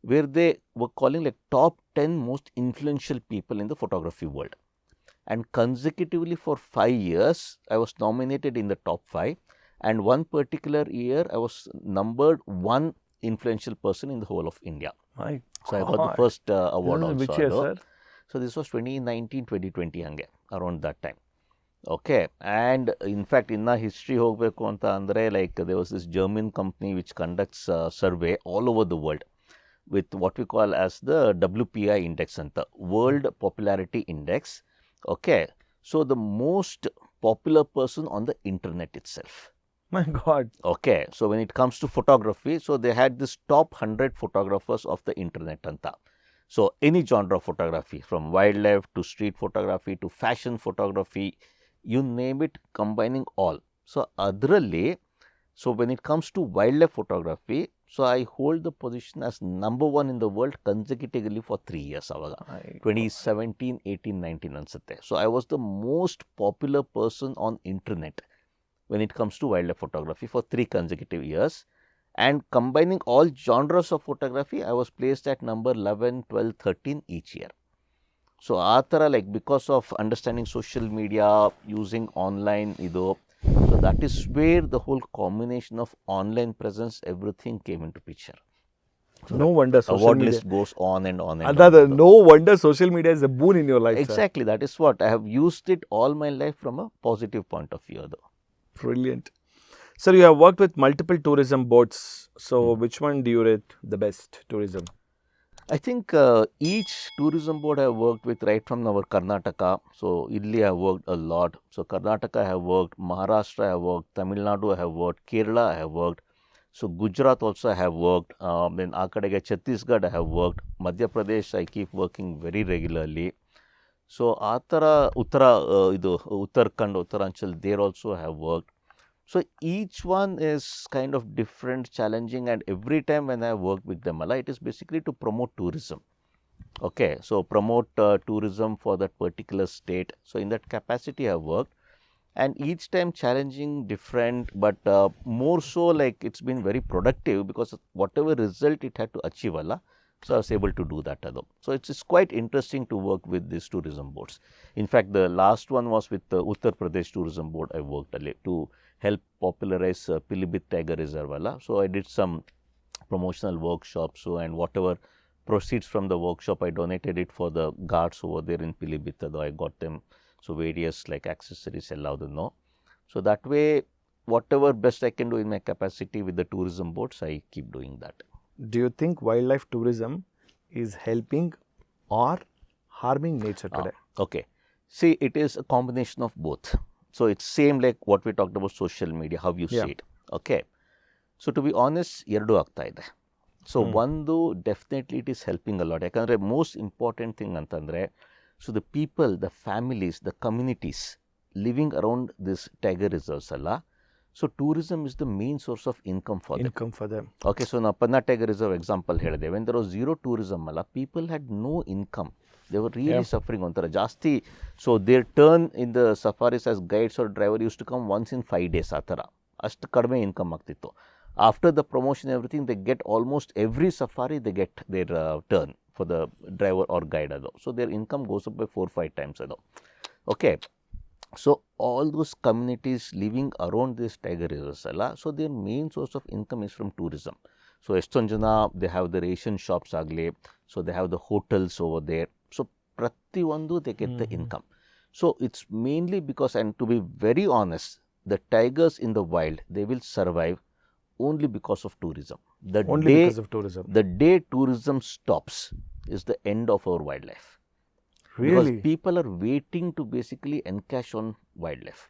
where they were calling like top 10 most influential people in the photography world. And consecutively for 5 years, I was nominated in the top 5. And one particular year, I was numbered one influential person in the whole of India. My So I got the God. first This award is also. which year, ಅದು. sir? So this was 2019, 2020 ಹಂಗೆ, around that time. Okay, and in fact, in history ಹೋಗಬೇಕು ಅಂತ ಅಂದರೆ, like there was this German company which conducts survey all over the world with what we call as the WPI index anta, World Popularity Index. Okay, so the most popular person on the internet itself. My God. Okay, so when it comes to photography, so they had this top 100 photographers of the internet anta. So any genre of photography, from wildlife to street photography to fashion photography, you name it, combining all. So adralli, so when it comes to wildlife photography, so I hold the position as number 1 in the world consecutively for 3 years avaga. 2017, 18, 19 ansutte. So I was the most popular person on internet when it comes to wildlife photography for 3 consecutive years. And combining all genres of photography, I was placed at number 11, 12, 13 each year. So ಆ ಥರ, like because of understanding social media, using online ಇದು, so that is where the whole combination of online presence, everything came into picture. No wonder social Award media. list goes on and on and Another, on. no wonder social media is a boon in your life, sir. Exactly, that is what I have used it all my life from a positive point of view though. Brilliant. Sir, you have worked with multiple tourism boards. So, which one do you rate the best tourism? I think each tourism board I have worked with, right from our Karnataka. So Illi I have worked a lot. So Karnataka I have worked, Maharashtra I have worked, Tamil Nadu I have worked, Kerala I have worked. So Gujarat also I have worked. Then Akadege Chhattisgarh I have worked. Madhya Pradesh I keep working very regularly. So Atara Uttara Uttarakhand, Uttaranchal, there also I have worked. So each one is kind of different, challenging, and every time when I work with them, it is basically to promote tourism. Okay, so promote tourism for that particular state. So in that capacity I worked, and each time challenging, different, but more so like it's been very productive because whatever result it had to achieve, so I was able to do that. So it's quite interesting to work with these tourism boards. In fact, the last one was with the Uttar Pradesh Tourism Board. I worked to help popularize Pilibhit Tiger Reserve. So I did some promotional workshops. So, and whatever proceeds from the workshop, I donated it for the guards over there in Pilibhit. I got them so various like accessories allowed to know. So that way, whatever best I can do in my capacity with the tourism boards, I keep doing that. Do you think wildlife tourism is helping or harming nature today? Okay. See, it is a combination of both. So it's same like what we talked about social media, how you see it. Okay. So to be honest, ಎರಡು ಆಗ್ತಾ ಇದೆ. So ಒಂದು, definitely it is helping a lot. ಯಾಕಂದರೆ most important thing ಅಂತಂದರೆ, so the people, the families, the communities living around this tiger reserves so tourism is the main source of income for them. Income for them. Okay, so now Panna Tiger Reserve example ಹೇಳಿದೆ, when there was zero tourism people had no income. They were really suffering on ಜಾಸ್ತಿ. So their turn in the safaris as guides or driver used to come once in 5 days ಆ ಥರ, ಅಷ್ಟು ಕಡಿಮೆ ಇನ್ಕಮ್ ಆಗ್ತಿತ್ತು. After the promotion, everything, they get almost every safari, they get their turn for the driver or guide. So their income goes up by 4-5 times. Okay. So all those communities living around this tiger reserves, so their main source of income is from tourism. So ಎಷ್ಟೊಂದು ಜನ, they have the ration shops ಆಗಲಿ, so they have the hotels over there. So ಪ್ರತಿಯೊಂದು they get the income. So it's mainly because, and to be very honest, the tigers in the wild, they will survive only because of tourism. Because of tourism. The day tourism stops is the end of our wildlife. Really? Because people are waiting to basically encash on wildlife,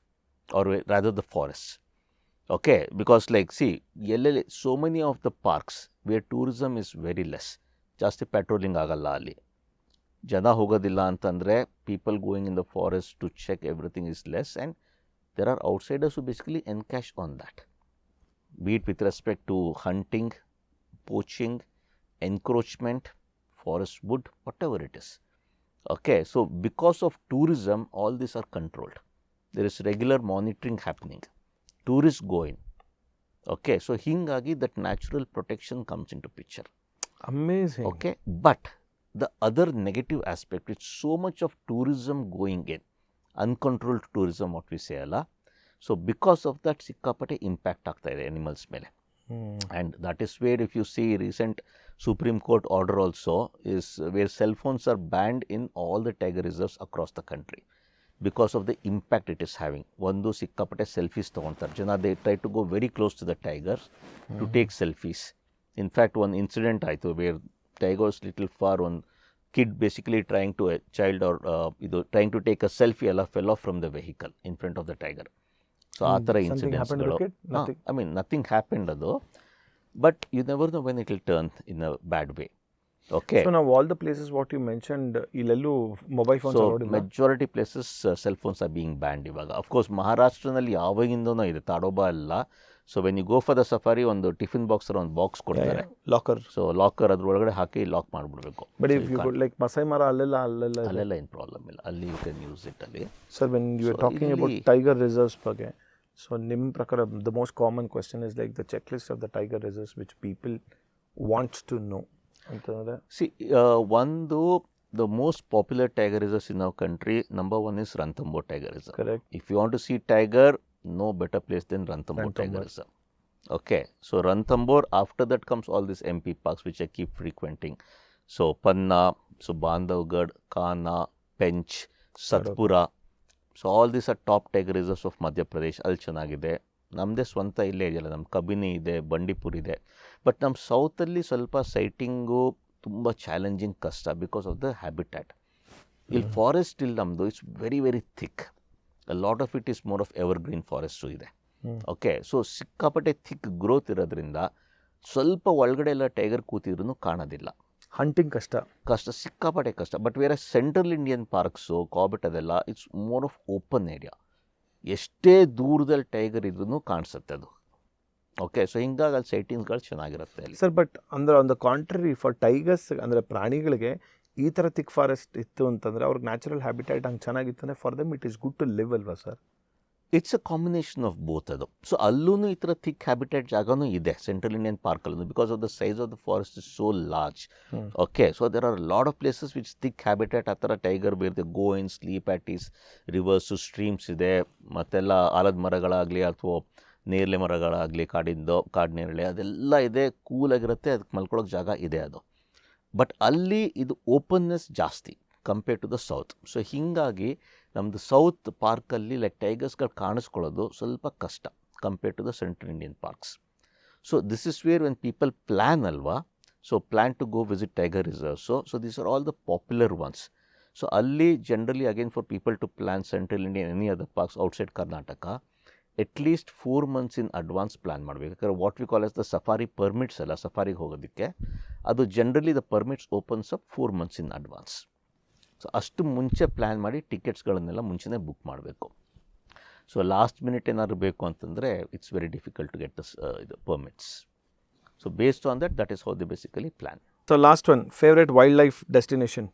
or rather the forests. Okay, because like see, so many of the parks where tourism is very less, ಜಾಸ್ತಿ ಪೆಟ್ರೋಲಿಂಗ್ ಆಗಲ್ಲ ಅಲ್ಲಿ, ಜನ ಹೋಗೋದಿಲ್ಲ ಅಂತಂದರೆ people going in the forest to check everything is less, and there are outsiders who basically encash on that, be it with respect to hunting, poaching, encroachment, forest wood, whatever it is. Okay, so because of tourism, all these are controlled. There is regular monitoring happening. Tourists go in. Okay, so hingagi that natural protection comes into picture. Amazing. Okay, but the other negative aspect is so much of tourism going in, uncontrolled tourism, what we say, so because of that ಸಿಕ್ಕಾಪಟ್ಟೆ ಇಂಪ್ಯಾಕ್ಟ್ ಆಗ್ತಾ ಇದೆ ಎನಿಮಲ್ಸ್ ಮೇಲೆ. And that is where if you see recent supreme court order also is where cell phones are banned in all the tiger reserves across the country because of the impact it is having. ಒಂದು ಸಿಕ್ಕಾಪಟ್ಟೆ ಸೆಲ್ಫೀಸ್ ತೊಗೊಳ್ತಾರೆ ಜನ, they try to go very close to the tigers to take selfies. In fact ಒಂದು ಇನ್ಸಿಡೆಂಟ್ ಆಯಿತು ವೇರ್ ಟೈಗರ್ಸ್ ಲಿಟಲ್ ಫಾರ್ ಒಂದು kid basically trying to a child or trying to take a selfie fell off from the vehicle in front of the tiger. So ಆ ಥರ incidents I mean nothing happened ಅದು, but you never know when it will turn in a bad way. Okay, so now all the places what you mentioned ಇಲ್ಲೆಲ್ಲೂ ಮೊಬೈಲ್ ಫೋನ್ಸ್ so allowed ಇಲ್ಲ. majority places cell phones are being banned ಇವಾಗ. of course ಮಹಾರಾಷ್ಟ್ರನಲ್ಲಿ ಯಾವಾಗಿಂದನೂ ಇದೆ, ತಾಡೋಬಾ ಎಲ್ಲ. So when you go for the safari ಒಂದು ಟಿಫಿನ್ ಬಾಕ್ಸ್ ಒಂದು ಬಾಕ್ಸ್ ಕೊಡ್ತಾರೆ, ಲಾಕರ್. ಸೊ ಲಾಕರ್ ಅದ್ರೊಳಗಡೆ ಹಾಕಿ ಲಾಕ್ ಮಾಡಿಬಿಡ್ಬೇಕು. But if you like Masai Mara ಅಲ್ಲೆಲ್ಲ ಏನು ಪ್ರಾಬ್ಲಮ್ ಇಲ್ಲ, ಅಲ್ಲಿ ಯು ಕ್ಯಾನ್ ಯೂಸ್ ಇಟ್ ಅಲ್ಲಿ. Sir when you are talking about tiger reserves ಬಗ್ಗೆ, ಸೊ ನಿಮ್ಮ ಪ್ರಕಾರ the most common question is like the checklist of the tiger reserves which people wants to know ಅಂತಂದರೆ, ಸಿ ಒಂದು the most popular tiger reserves in our country, number one is Ranthambore Tiger Reserve. Correct. If you want to see tiger, no better place than Ranthambore Tiger Reserve. Okay, so Ranthambore, after that comes all these MP parks which I keep frequenting. So Panna, so Bandhavgarh, Kana, Pench, Satpura. So all these are top tiger reserves of Madhya Pradesh. ಅಲ್ಲಿ ಚೆನ್ನಾಗಿದೆ. ನಮ್ಮದೇ ಸ್ವಂತ ಇಲ್ಲೇ ಇದೆಯಲ್ಲ, ನಮ್ಮ ಕಬಿನಿ ಇದೆ, ಬಂಡೀಪುರ್ ಇದೆ. ಬಟ್ ನಮ್ಮ ಸೌತಲ್ಲಿ ಸ್ವಲ್ಪ ಸೈಟಿಂಗು ತುಂಬ ಚಾಲೆಂಜಿಂಗ್ ಕಷ್ಟ ಬಿಕಾಸ್ ಆಫ್ ದ ಹ್ಯಾಬಿಟ್ಯಾಟ್. ಇಲ್ಲಿ ಫಾರೆಸ್ಟ್ ಇಲ್ಲಿ ನಮ್ಮದು it's very very thick. Lot of it is more of ever green forest ಇದೆ. ಓಕೆ, ಸೊ ಸಿಕ್ಕಾಪಟ್ಟೆ ಥಿಕ್ ಗ್ರೋತ್ ಇರೋದ್ರಿಂದ ಸ್ವಲ್ಪ ಒಳಗಡೆ ಎಲ್ಲ ಟೈಗರ್ ಕೂತಿದ್ರೂ ಕಾಣೋದಿಲ್ಲ, ಹಂಟಿಂಗ್ ಕಷ್ಟ ಸಿಕ್ಕಾಪಟ್ಟೆ ಕಷ್ಟ. ಬಟ್ ಬೇರೆ ಸೆಂಟ್ರಲ್ ಇಂಡಿಯನ್ ಪಾರ್ಕ್ಸು, ಕಾರ್ಬೆಟ್ ಅದೆಲ್ಲ it's more of open area. ಎಷ್ಟೇ ದೂರದಲ್ಲಿ ಟೈಗರ್ ಇದ್ರೂ ಕಾಣಿಸುತ್ತೆ ಅದು. ಓಕೆ, ಸೊ ಹಿಂಗಾಗಿ ಅಲ್ಲಿ ಸೈಟಿಂಗ್ಸ್ಗಳು ಚೆನ್ನಾಗಿರುತ್ತೆ ಅಲ್ಲಿ. ಸರ್, ಬಟ್ ಅಂದರೆ on the contrary for tigers ಅಂದರೆ ಪ್ರಾಣಿಗಳಿಗೆ ಈ ಥರ ಥಿಕ್ ಫಾರೆಸ್ಟ್ ಇತ್ತು ಅಂತಂದರೆ ಅವ್ರಿಗೆ ನ್ಯಾಚುರಲ್ ಹ್ಯಾಬಿಟೇಟ್ ಹಂಗೆ ಚೆನ್ನಾಗಿತ್ತು, for them it is good to live ಅಲ್ವಾ sir? It's a combination of both ಅದು. ಸೊ ಅಲ್ಲೂ ಈ ಥರ ಥಿಕ್ ಹ್ಯಾಬಿಟೇಟ್ ಜಾಗನೂ ಇದೆ ಸೆಂಟ್ರಲ್ ಇಂಡಿಯನ್ ಪಾರ್ಕಲ್ಲೂ, because of the size of the forest is so large. Okay, so there are lot of places which thick habitat ಆ ಥರ ಟೈಗರ್ ಬೇರೆ go in sleep at is rivers, streams ಇದೆ, ಮತ್ತೆಲ್ಲ ಆಲದ ಮರಗಳಾಗಲಿ ಅಥವಾ ನೇರಳೆ ಮರಗಳಾಗಲಿ, ಕಾಡು ನೇರಳೆ ಅದೆಲ್ಲ ಇದೆ, ಕೂಲಾಗಿರುತ್ತೆ, ಅದಕ್ಕೆ ಮಲ್ಕೊಳ್ಳೋಕೆ ಜಾಗ ಇದೆ ಅದು. ಬಟ್ ಅಲ್ಲಿ ಇದು ಓಪನ್ನೆಸ್ ಜಾಸ್ತಿ compare to the south. So ಹೀಗಾಗಿ ನಮ್ಮದು ಸೌತ್ ಪಾರ್ಕಲ್ಲಿ ಲೈಕ್ ಟೈಗರ್ಸ್ಗಳು ಕಾಣಿಸ್ಕೊಳ್ಳೋದು ಸ್ವಲ್ಪ ಕಷ್ಟ compare to the central Indian parks. So this is where when people plan ಅಲ್ವಾ, so plan to go visit tiger reserves. So these are all the popular ones. So ಅಲ್ಲಿ generally again for people to plan central Indian any other parks outside Karnataka, at least 4 months in advance plan ಮಾಡಬೇಕು. ಯಾಕಂದರೆ what we call as the safari permits ಅಲ್ಲ, ಸಫಾರಿಗೆ ಹೋಗೋದಕ್ಕೆ ಅದು generally the permits opens up 4 months in advance. So ಅಷ್ಟು ಮುಂಚೆ ಪ್ಲ್ಯಾನ್ ಮಾಡಿ ಟಿಕೆಟ್ಸ್ಗಳನ್ನೆಲ್ಲ ಮುಂಚೆನೇ ಬುಕ್ ಮಾಡಬೇಕು. ಸೊ ಲಾಸ್ಟ್ ಮಿನಿಟ್ ಏನಾದ್ರು ಬೇಕು ಅಂತಂದರೆ it's very difficult to get ಇದು permits. So based on that is how they basically plan. So last one, favourite wildlife destination?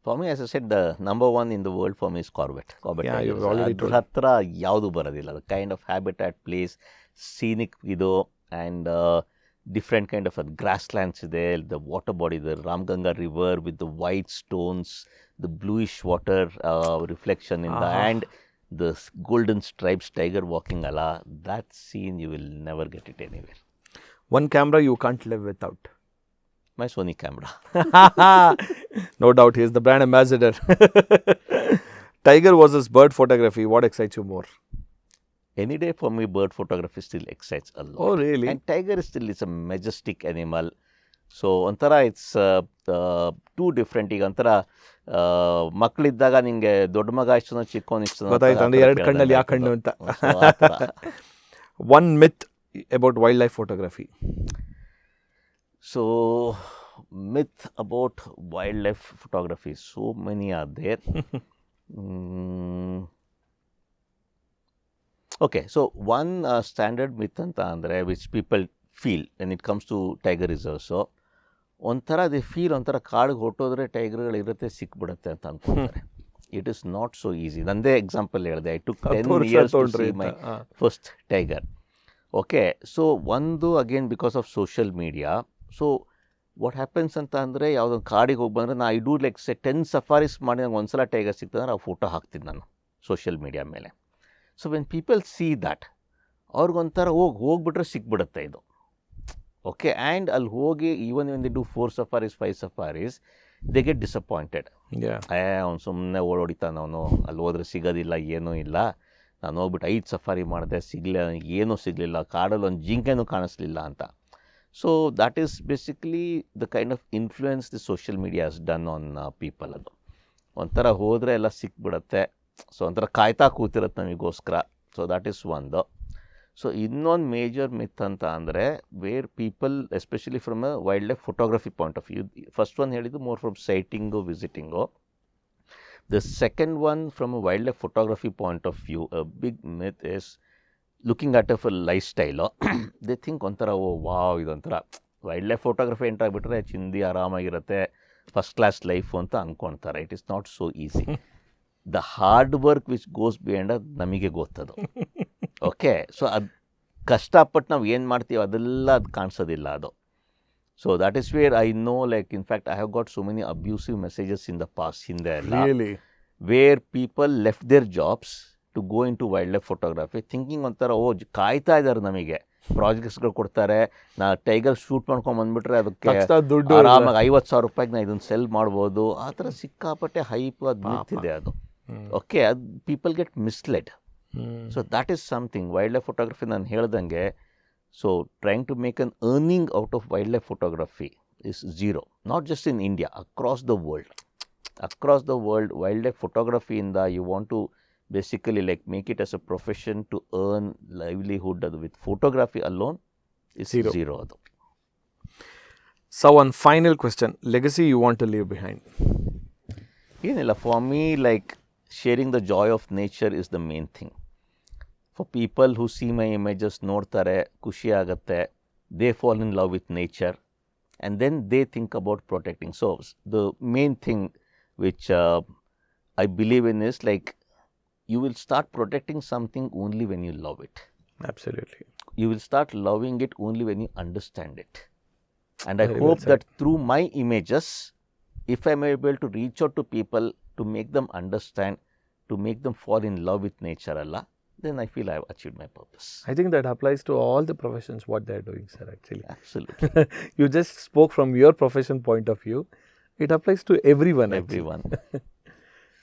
For me, as I said, the number one in the world for me is Corbett. Yeah, you've already told. ಹತ್ರ ಯಾವುದು ಬರೋದಿಲ್ಲ. The kind of habitat place, scenic ಇದು, and different kind of grasslands ಇದೆ, the water body, the Ramganga river with the white stones, the bluish water reflection in the and the golden stripes tiger walking ala, that scene you will never get it anywhere. One camera you can't live without? My Sony camera. No doubt, he is the brand ambassador. Tiger versus bird photography, what excites you more? Any day for me, bird photography still excites a lot. Oh, really? And tiger is still is a majestic animal. So ಒಂಥರ ಇಟ್ಸ್ ಟೂ ಡಿಫ್ರೆಂಟ್. ಈಗ ಒಂಥರ ಮಕ್ಕಳಿದ್ದಾಗ ನಿಂಗೆ ದೊಡ್ಡ ಮಗ ಇಷ್ಟನೋ ಚಿಕ್ಕವನು ಇಷ್ಟನೋ ಗೊತ್ತಾಯ್ತು, ಎರಡು ಕಣ್ಣಲ್ಲಿ ಯಾವ ಕಣ್ಣು ಅಂತ. One myth about wildlife photography. So myth about wildlife photography, so many are there. Okay, so one standard myth anta andre which people feel when it comes to tiger reserves, so ಒಂಥರ ದೇ ಫೀಲ್ ಒಂಥರ ಕಾಡಿಗೆ ಹೊಟ್ಟೋದ್ರೆ ಟೈಗರ್ಗಳು ಇರುತ್ತೆ ಸಿಕ್ಬಿಡುತ್ತೆ ಅಂತ ಅಂದ್ಕೊಳ್ತಾರೆ. It is not so easy. ನಂದೇ ಎಕ್ಸಾಂಪಲ್ ಹೇಳಿದೆ, I took 10 years to see my first tiger. Okay, so ಒಂದು again because of social media. So what happens ಅಂತ ಅಂದರೆ ಯಾವುದೊಂದು ಕಾಡಿಗೆ ಹೋಗಿ ಬಂದರೆ ನಾ ಐ ಡೂ ಲೈಕ್ 10 ಸಫಾರೀಸ್ ಮಾಡಿ ನಂಗೆ ಒಂದ್ಸಲ ಟೈಗರ್ ಸಿಗ್ತಂದ್ರೆ ಆ ಫೋಟೋ ಹಾಕ್ತೀನಿ ನಾನು ಸೋಷಿಯಲ್ ಮೀಡಿಯಾ ಮೇಲೆ. So when people see that ಅವ್ರಿಗೊಂಥರ ಹೋಗ್ಬಿಟ್ರೆ ಸಿಕ್ಬಿಡುತ್ತೆ ಇದು. ಓಕೆ, ಆ್ಯಂಡ್ ಅಲ್ಲಿ ಹೋಗಿ even when they do 4 safaris 5 safaris they get disappointed. ಅವ್ನು ಸುಮ್ಮನೆ ಓಡೋಡಿತಾನೆ, ಅವನು ಅಲ್ಲಿ ಹೋದ್ರೆ ಸಿಗೋದಿಲ್ಲ, ಏನೂ ಇಲ್ಲ. ನಾನು ಹೋಗ್ಬಿಟ್ಟು 5 ಸಫಾರಿ ಮಾಡಿದೆ, ಏನೂ ಸಿಗಲಿಲ್ಲ, ಕಾಡಲ್ಲಿ ಒಂದು ಜಿಂಕೆನೂ ಕಾಣಿಸ್ಲಿಲ್ಲ ಅಂತ. So that is basically the kind of influence the social media has done on people. ಅದು ಒಂಥರ ಹೋದರೆ ಎಲ್ಲ ಸಿಕ್ಬಿಡುತ್ತೆ. ಸೊ ಒಂಥರ ಕಾಯ್ತಾ ಕೂತಿರುತ್ತೆ ನಮಗೋಸ್ಕರ. ಸೊ ದ್ಯಾಟ್ ಈಸ್ ಒಂದು. ಸೊ ಇನ್ನೊಂದು ಮೇಜರ್ ಮಿತ್ ಅಂತ ಅಂದರೆ where people especially from a wild life photography point of view. First one ಹೇಳಿದ್ದು more from sighting, visiting. The second one from a wildlife photography point of view, a big myth is looking at it for lifestyle. They think ಒಂಥರ ವಾವ್ ಇದೊಂಥರ ವೈಲ್ಡ್ ಲೈಫ್ ಫೋಟೋಗ್ರಫಿ ಎಂಟ್ರ್ ಆಗಿಬಿಟ್ರೆ ಚಿಂದಿ ಆರಾಮಾಗಿರುತ್ತೆ, ಫಸ್ಟ್ ಕ್ಲಾಸ್ ಲೈಫು ಅಂತ ಅಂದ್ಕೊಳ್ತಾರೆ. It is not so easy. The hard work which goes behind ಅದು ನಮಗೆ ಗೊತ್ತದು. ಓಕೆ, ಸೊ ಅದು ಕಷ್ಟಪಟ್ಟು ನಾವು ಏನು ಮಾಡ್ತೀವಿ ಅದೆಲ್ಲ ಅದು ಕಾಣಿಸೋದಿಲ್ಲ ಅದು. So that is where I know, like, in fact, I have got so many abusive messages in the past, ಹಿಂದೆ ಎಲ್ಲ, where people left their jobs to go into wildlife photography, thinking ಒಂಥರ ಕಾಯ್ತಾ ಇದ್ದಾರೆ ನಮಗೆ, ಪ್ರಾಜೆಕ್ಟ್ಸ್ಗಳು ಕೊಡ್ತಾರೆ, ನಾ ಟೈಗರ್ ಶೂಟ್ ಮಾಡ್ಕೊಂಡು ಬಂದುಬಿಟ್ರೆ ಅದಕ್ಕೆ ಆರಾಮಾಗಿ 50,000 ರೂಪಾಯಿಗೆ ನಾ ಇದನ್ನು ಸೆಲ್ ಮಾಡ್ಬೋದು. ಆ ಥರ ಸಿಕ್ಕಾಪಟ್ಟೆ ಹೈಪ್ ಅದು ನಿಂತಿದೆ ಅದು. ಓಕೆ, ಅದು people get ಮಿಸ್ಲೆಡ್. So that is something. Wild life photography ನಾನು ಹೇಳ್ದಂಗೆ, so trying to make an earning out of wildlife photography is zero. Not just in India, across the world. Across the world, wildlife photography you want to basically like make it as a profession to earn livelihood with photography alone is zero. So one final question, legacy you want to leave behind? For me, like, sharing the joy of nature is the main thing. For people who see my images, ನೋಡ್ತಾರೆ, ಖುಷಿ ಆಗುತ್ತೆ, they fall in love with nature, and then they think about protecting. So the main thing which I believe in is, like, you will start protecting something only when you love it. Absolutely. You will start loving it only when you understand it. And I hope that through my images, if I am able to reach out to people, to make them understand, to make them fall in love with nature, then I feel I have achieved my purpose. I think that applies to all the professions, what they are doing, sir, actually. Absolutely. You just spoke from your profession point of view. It applies to everyone. Everyone.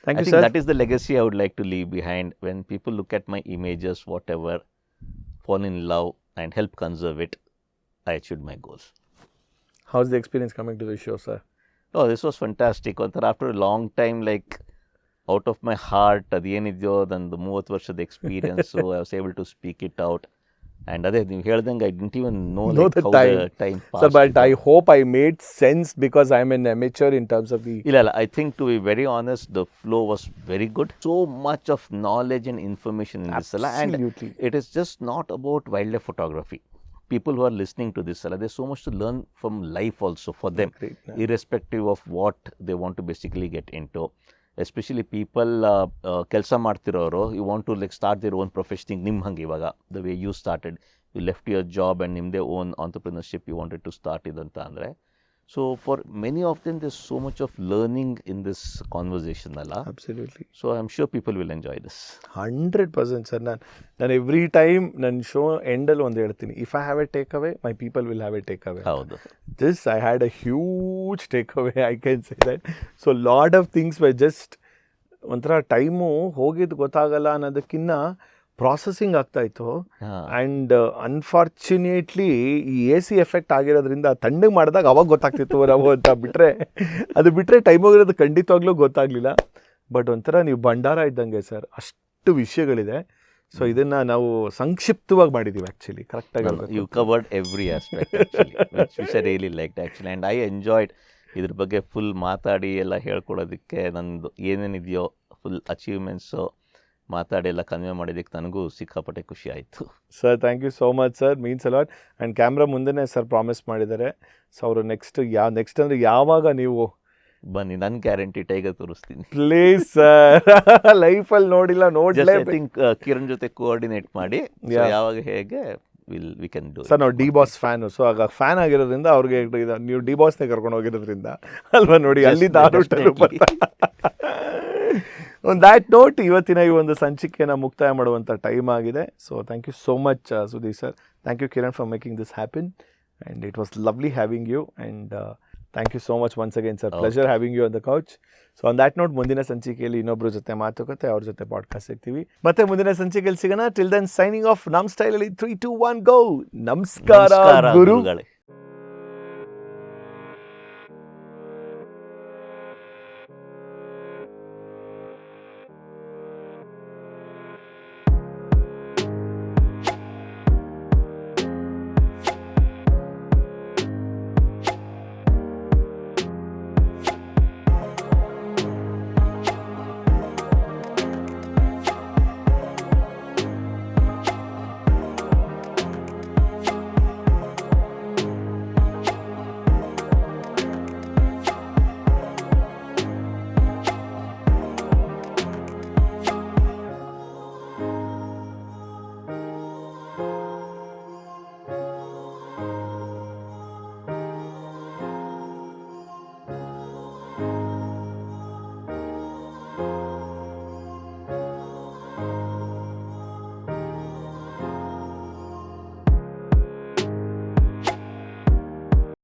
Thank you, sir. I think that is the legacy I would like to leave behind. When people look at my images, whatever, fall in love and help conserve it, I achieved my goals. How's the experience coming to the show, sir? Oh, this was fantastic. After a long time, like, out of my heart, ಅದೇನಿದೆಯೋ ನಂದು 30 ವರ್ಷದ experience, I was able to speak it out. And ಅದೇ ನೀವು ಹೇಳ್ದಂಗೆ I didn't even know like how the time passed. Sir, but I hope I made sense because I'm an amateur in terms of the... ಇಲ್ಲ, I think to be very honest, the flow was very good. So much of knowledge and information in this. Absolutely. And it is just not about wildlife photography. People who are listening to this, there's so much to learn from life also for them, irrespective of what they want to basically get into. Especially people ಕೆಲಸ ಮಾಡ್ತಿರೋರು, you want to like start their own profession. ನಿಮ್ಮ ಹಂಗೆ ಇವಾಗ the way you started, you left your job and ನಿಮ್ಮದೇ own entrepreneurship you wanted to start ಇದಂತ ಅಂದರೆ, so for many of them there's so much of learning in this conversation ಅಲ್ಲ. Absolutely. So I'm sure people will enjoy this. 100% sir. ನಾನು ಎವ್ರಿ ಟೈಮ್ ನನ್ನ ಶೋ ಎಂಡಲ್ಲಿ ಒಂದು ಹೇಳ್ತೀನಿ, if I have a takeaway, my people will have a takeaway. ಹೌದು. This I had a huge takeaway, I can say that. So lot of things were just ಒಂಥರ ಟೈಮು ಹೋಗಿದ್ದು ಗೊತ್ತಾಗಲ್ಲ ಅನ್ನೋದಕ್ಕಿಂತ ಪ್ರಾಸೆಸಿಂಗ್ ಆಗ್ತಾಯಿತ್ತು. ಆ್ಯಂಡ್ ಅನ್ಫಾರ್ಚುನೇಟ್ಲಿ ಈ AC ಎಫೆಕ್ಟ್ ಆಗಿರೋದ್ರಿಂದ ತಣ್ಣಗೆ ಮಾಡಿದಾಗ ಅವಾಗ ಗೊತ್ತಾಗ್ತಿತ್ತು ನಾವು ಅಂತ ಬಿಟ್ಟರೆ ಟೈಮ್ ಹೋಗಿರೋದು ಖಂಡಿತವಾಗ್ಲೂ ಗೊತ್ತಾಗಲಿಲ್ಲ. ಬಟ್ ಒಂಥರ ನೀವು ಭಂಡಾರ ಇದ್ದಂಗೆ ಸರ್, ಅಷ್ಟು ವಿಷಯಗಳಿದೆ. ಸೊ ಇದನ್ನು ನಾವು ಸಂಕ್ಷಿಪ್ತವಾಗಿ ಮಾಡಿದ್ದೀವಿ ಆ್ಯಕ್ಚುಲಿ. ಕರೆಕ್ಟಾಗಿ you covered every aspect which I really liked actually, and I enjoyed ಇದ್ರ ಬಗ್ಗೆ ಫುಲ್ ಮಾತಾಡಿ ಎಲ್ಲ ಹೇಳ್ಕೊಡೋದಕ್ಕೆ. ನಂದು ಏನೇನಿದೆಯೋ ಫುಲ್ ಅಚೀವ್ಮೆಂಟ್ಸು ಮಾತಾಡಿ ಎಲ್ಲ ಕನ್ವೆ ಮಾಡೋದಕ್ಕೆ ನನಗೂ ಸಿಕ್ಕಾಪಟ್ಟೆ ಖುಷಿ ಆಯಿತು. Sir thank you so much sir, means a lot. And camera ಮುಂದೆನೇ ಸರ್ ಪ್ರಾಮಿಸ್ ಮಾಡಿದ್ದಾರೆ. ಸೊ ಅವರು ನೆಕ್ಸ್ಟ್ ಅಂದರೆ ಯಾವಾಗ ನೀವು ಬನ್ನಿ, ನನ್ನ ಗ್ಯಾರಂಟಿ ಟೈಗರ್ ತೋರಿಸ್ತೀನಿ. ಪ್ಲೀಸ್ ಸರ್, ಲೈಫಲ್ಲಿ ನೋಡಿಲ್ಲ, ನೋಡಲೇ. ಐ ಥಿಂಕ್ ಕಿರಣ್ ಜೊತೆ ಕೋಆರ್ಡಿನೇಟ್ ಮಾಡಿ ಯಾವಾಗ ಹೇಗೆ ವಿ ಕ್ಯಾನ್ ಡೂ. ಸರ್ ನಾವು ಡಿ ಬಾಸ್ ಫ್ಯಾನು, ಸೊ ಆಗ ಫ್ಯಾನ್ ಆಗಿರೋದ್ರಿಂದ ಅವ್ರಿಗೆ ನೀವು ಡಿ ಬಾಸ್ನೇ ಕರ್ಕೊಂಡು ಹೋಗಿರೋದ್ರಿಂದ ಅಲ್ವಾ, ನೋಡಿ ಅಲ್ಲಿ ಆನ್ ದ್ಯಾಟ್ ನೋಟ್ ಇವತ್ತಿನ ಈ ಒಂದು ಸಂಚಿಕೆಯನ್ನು ಮುಕ್ತಾಯ ಮಾಡುವಂಥ ಟೈಮ್ ಆಗಿದೆ. So thank you so much Sudhir sir. Thank you Kiran for making this happen and it was lovely having you and thank you so much once again sir. Pleasure having you on the couch. So on that note ಮುಂದಿನ ಸಂಚಿಕೆಯಲ್ಲಿ ಇನ್ನೊಬ್ಬರ ಜೊತೆ ಮಾತುಕತೆ, ಅವ್ರ ಜೊತೆ ಪಾಡ್ಕಾಸ್ಟ್ ಸಿಗ್ತೀವಿ. ಮತ್ತೆ ಮುಂದಿನ ಸಂಚಿಕೆಯಲ್ಲಿ ಸಿಗೋಣ. ಟಿಲ್ ದೆನ್ ಸೈನಿಂಗ್ ಆಫ್ ನಮ್ ಸ್ಟೈಲಲ್ಲಿ 3, 2, 1 ಗೋ. ನಮಸ್ಕಾರ ಗುರು.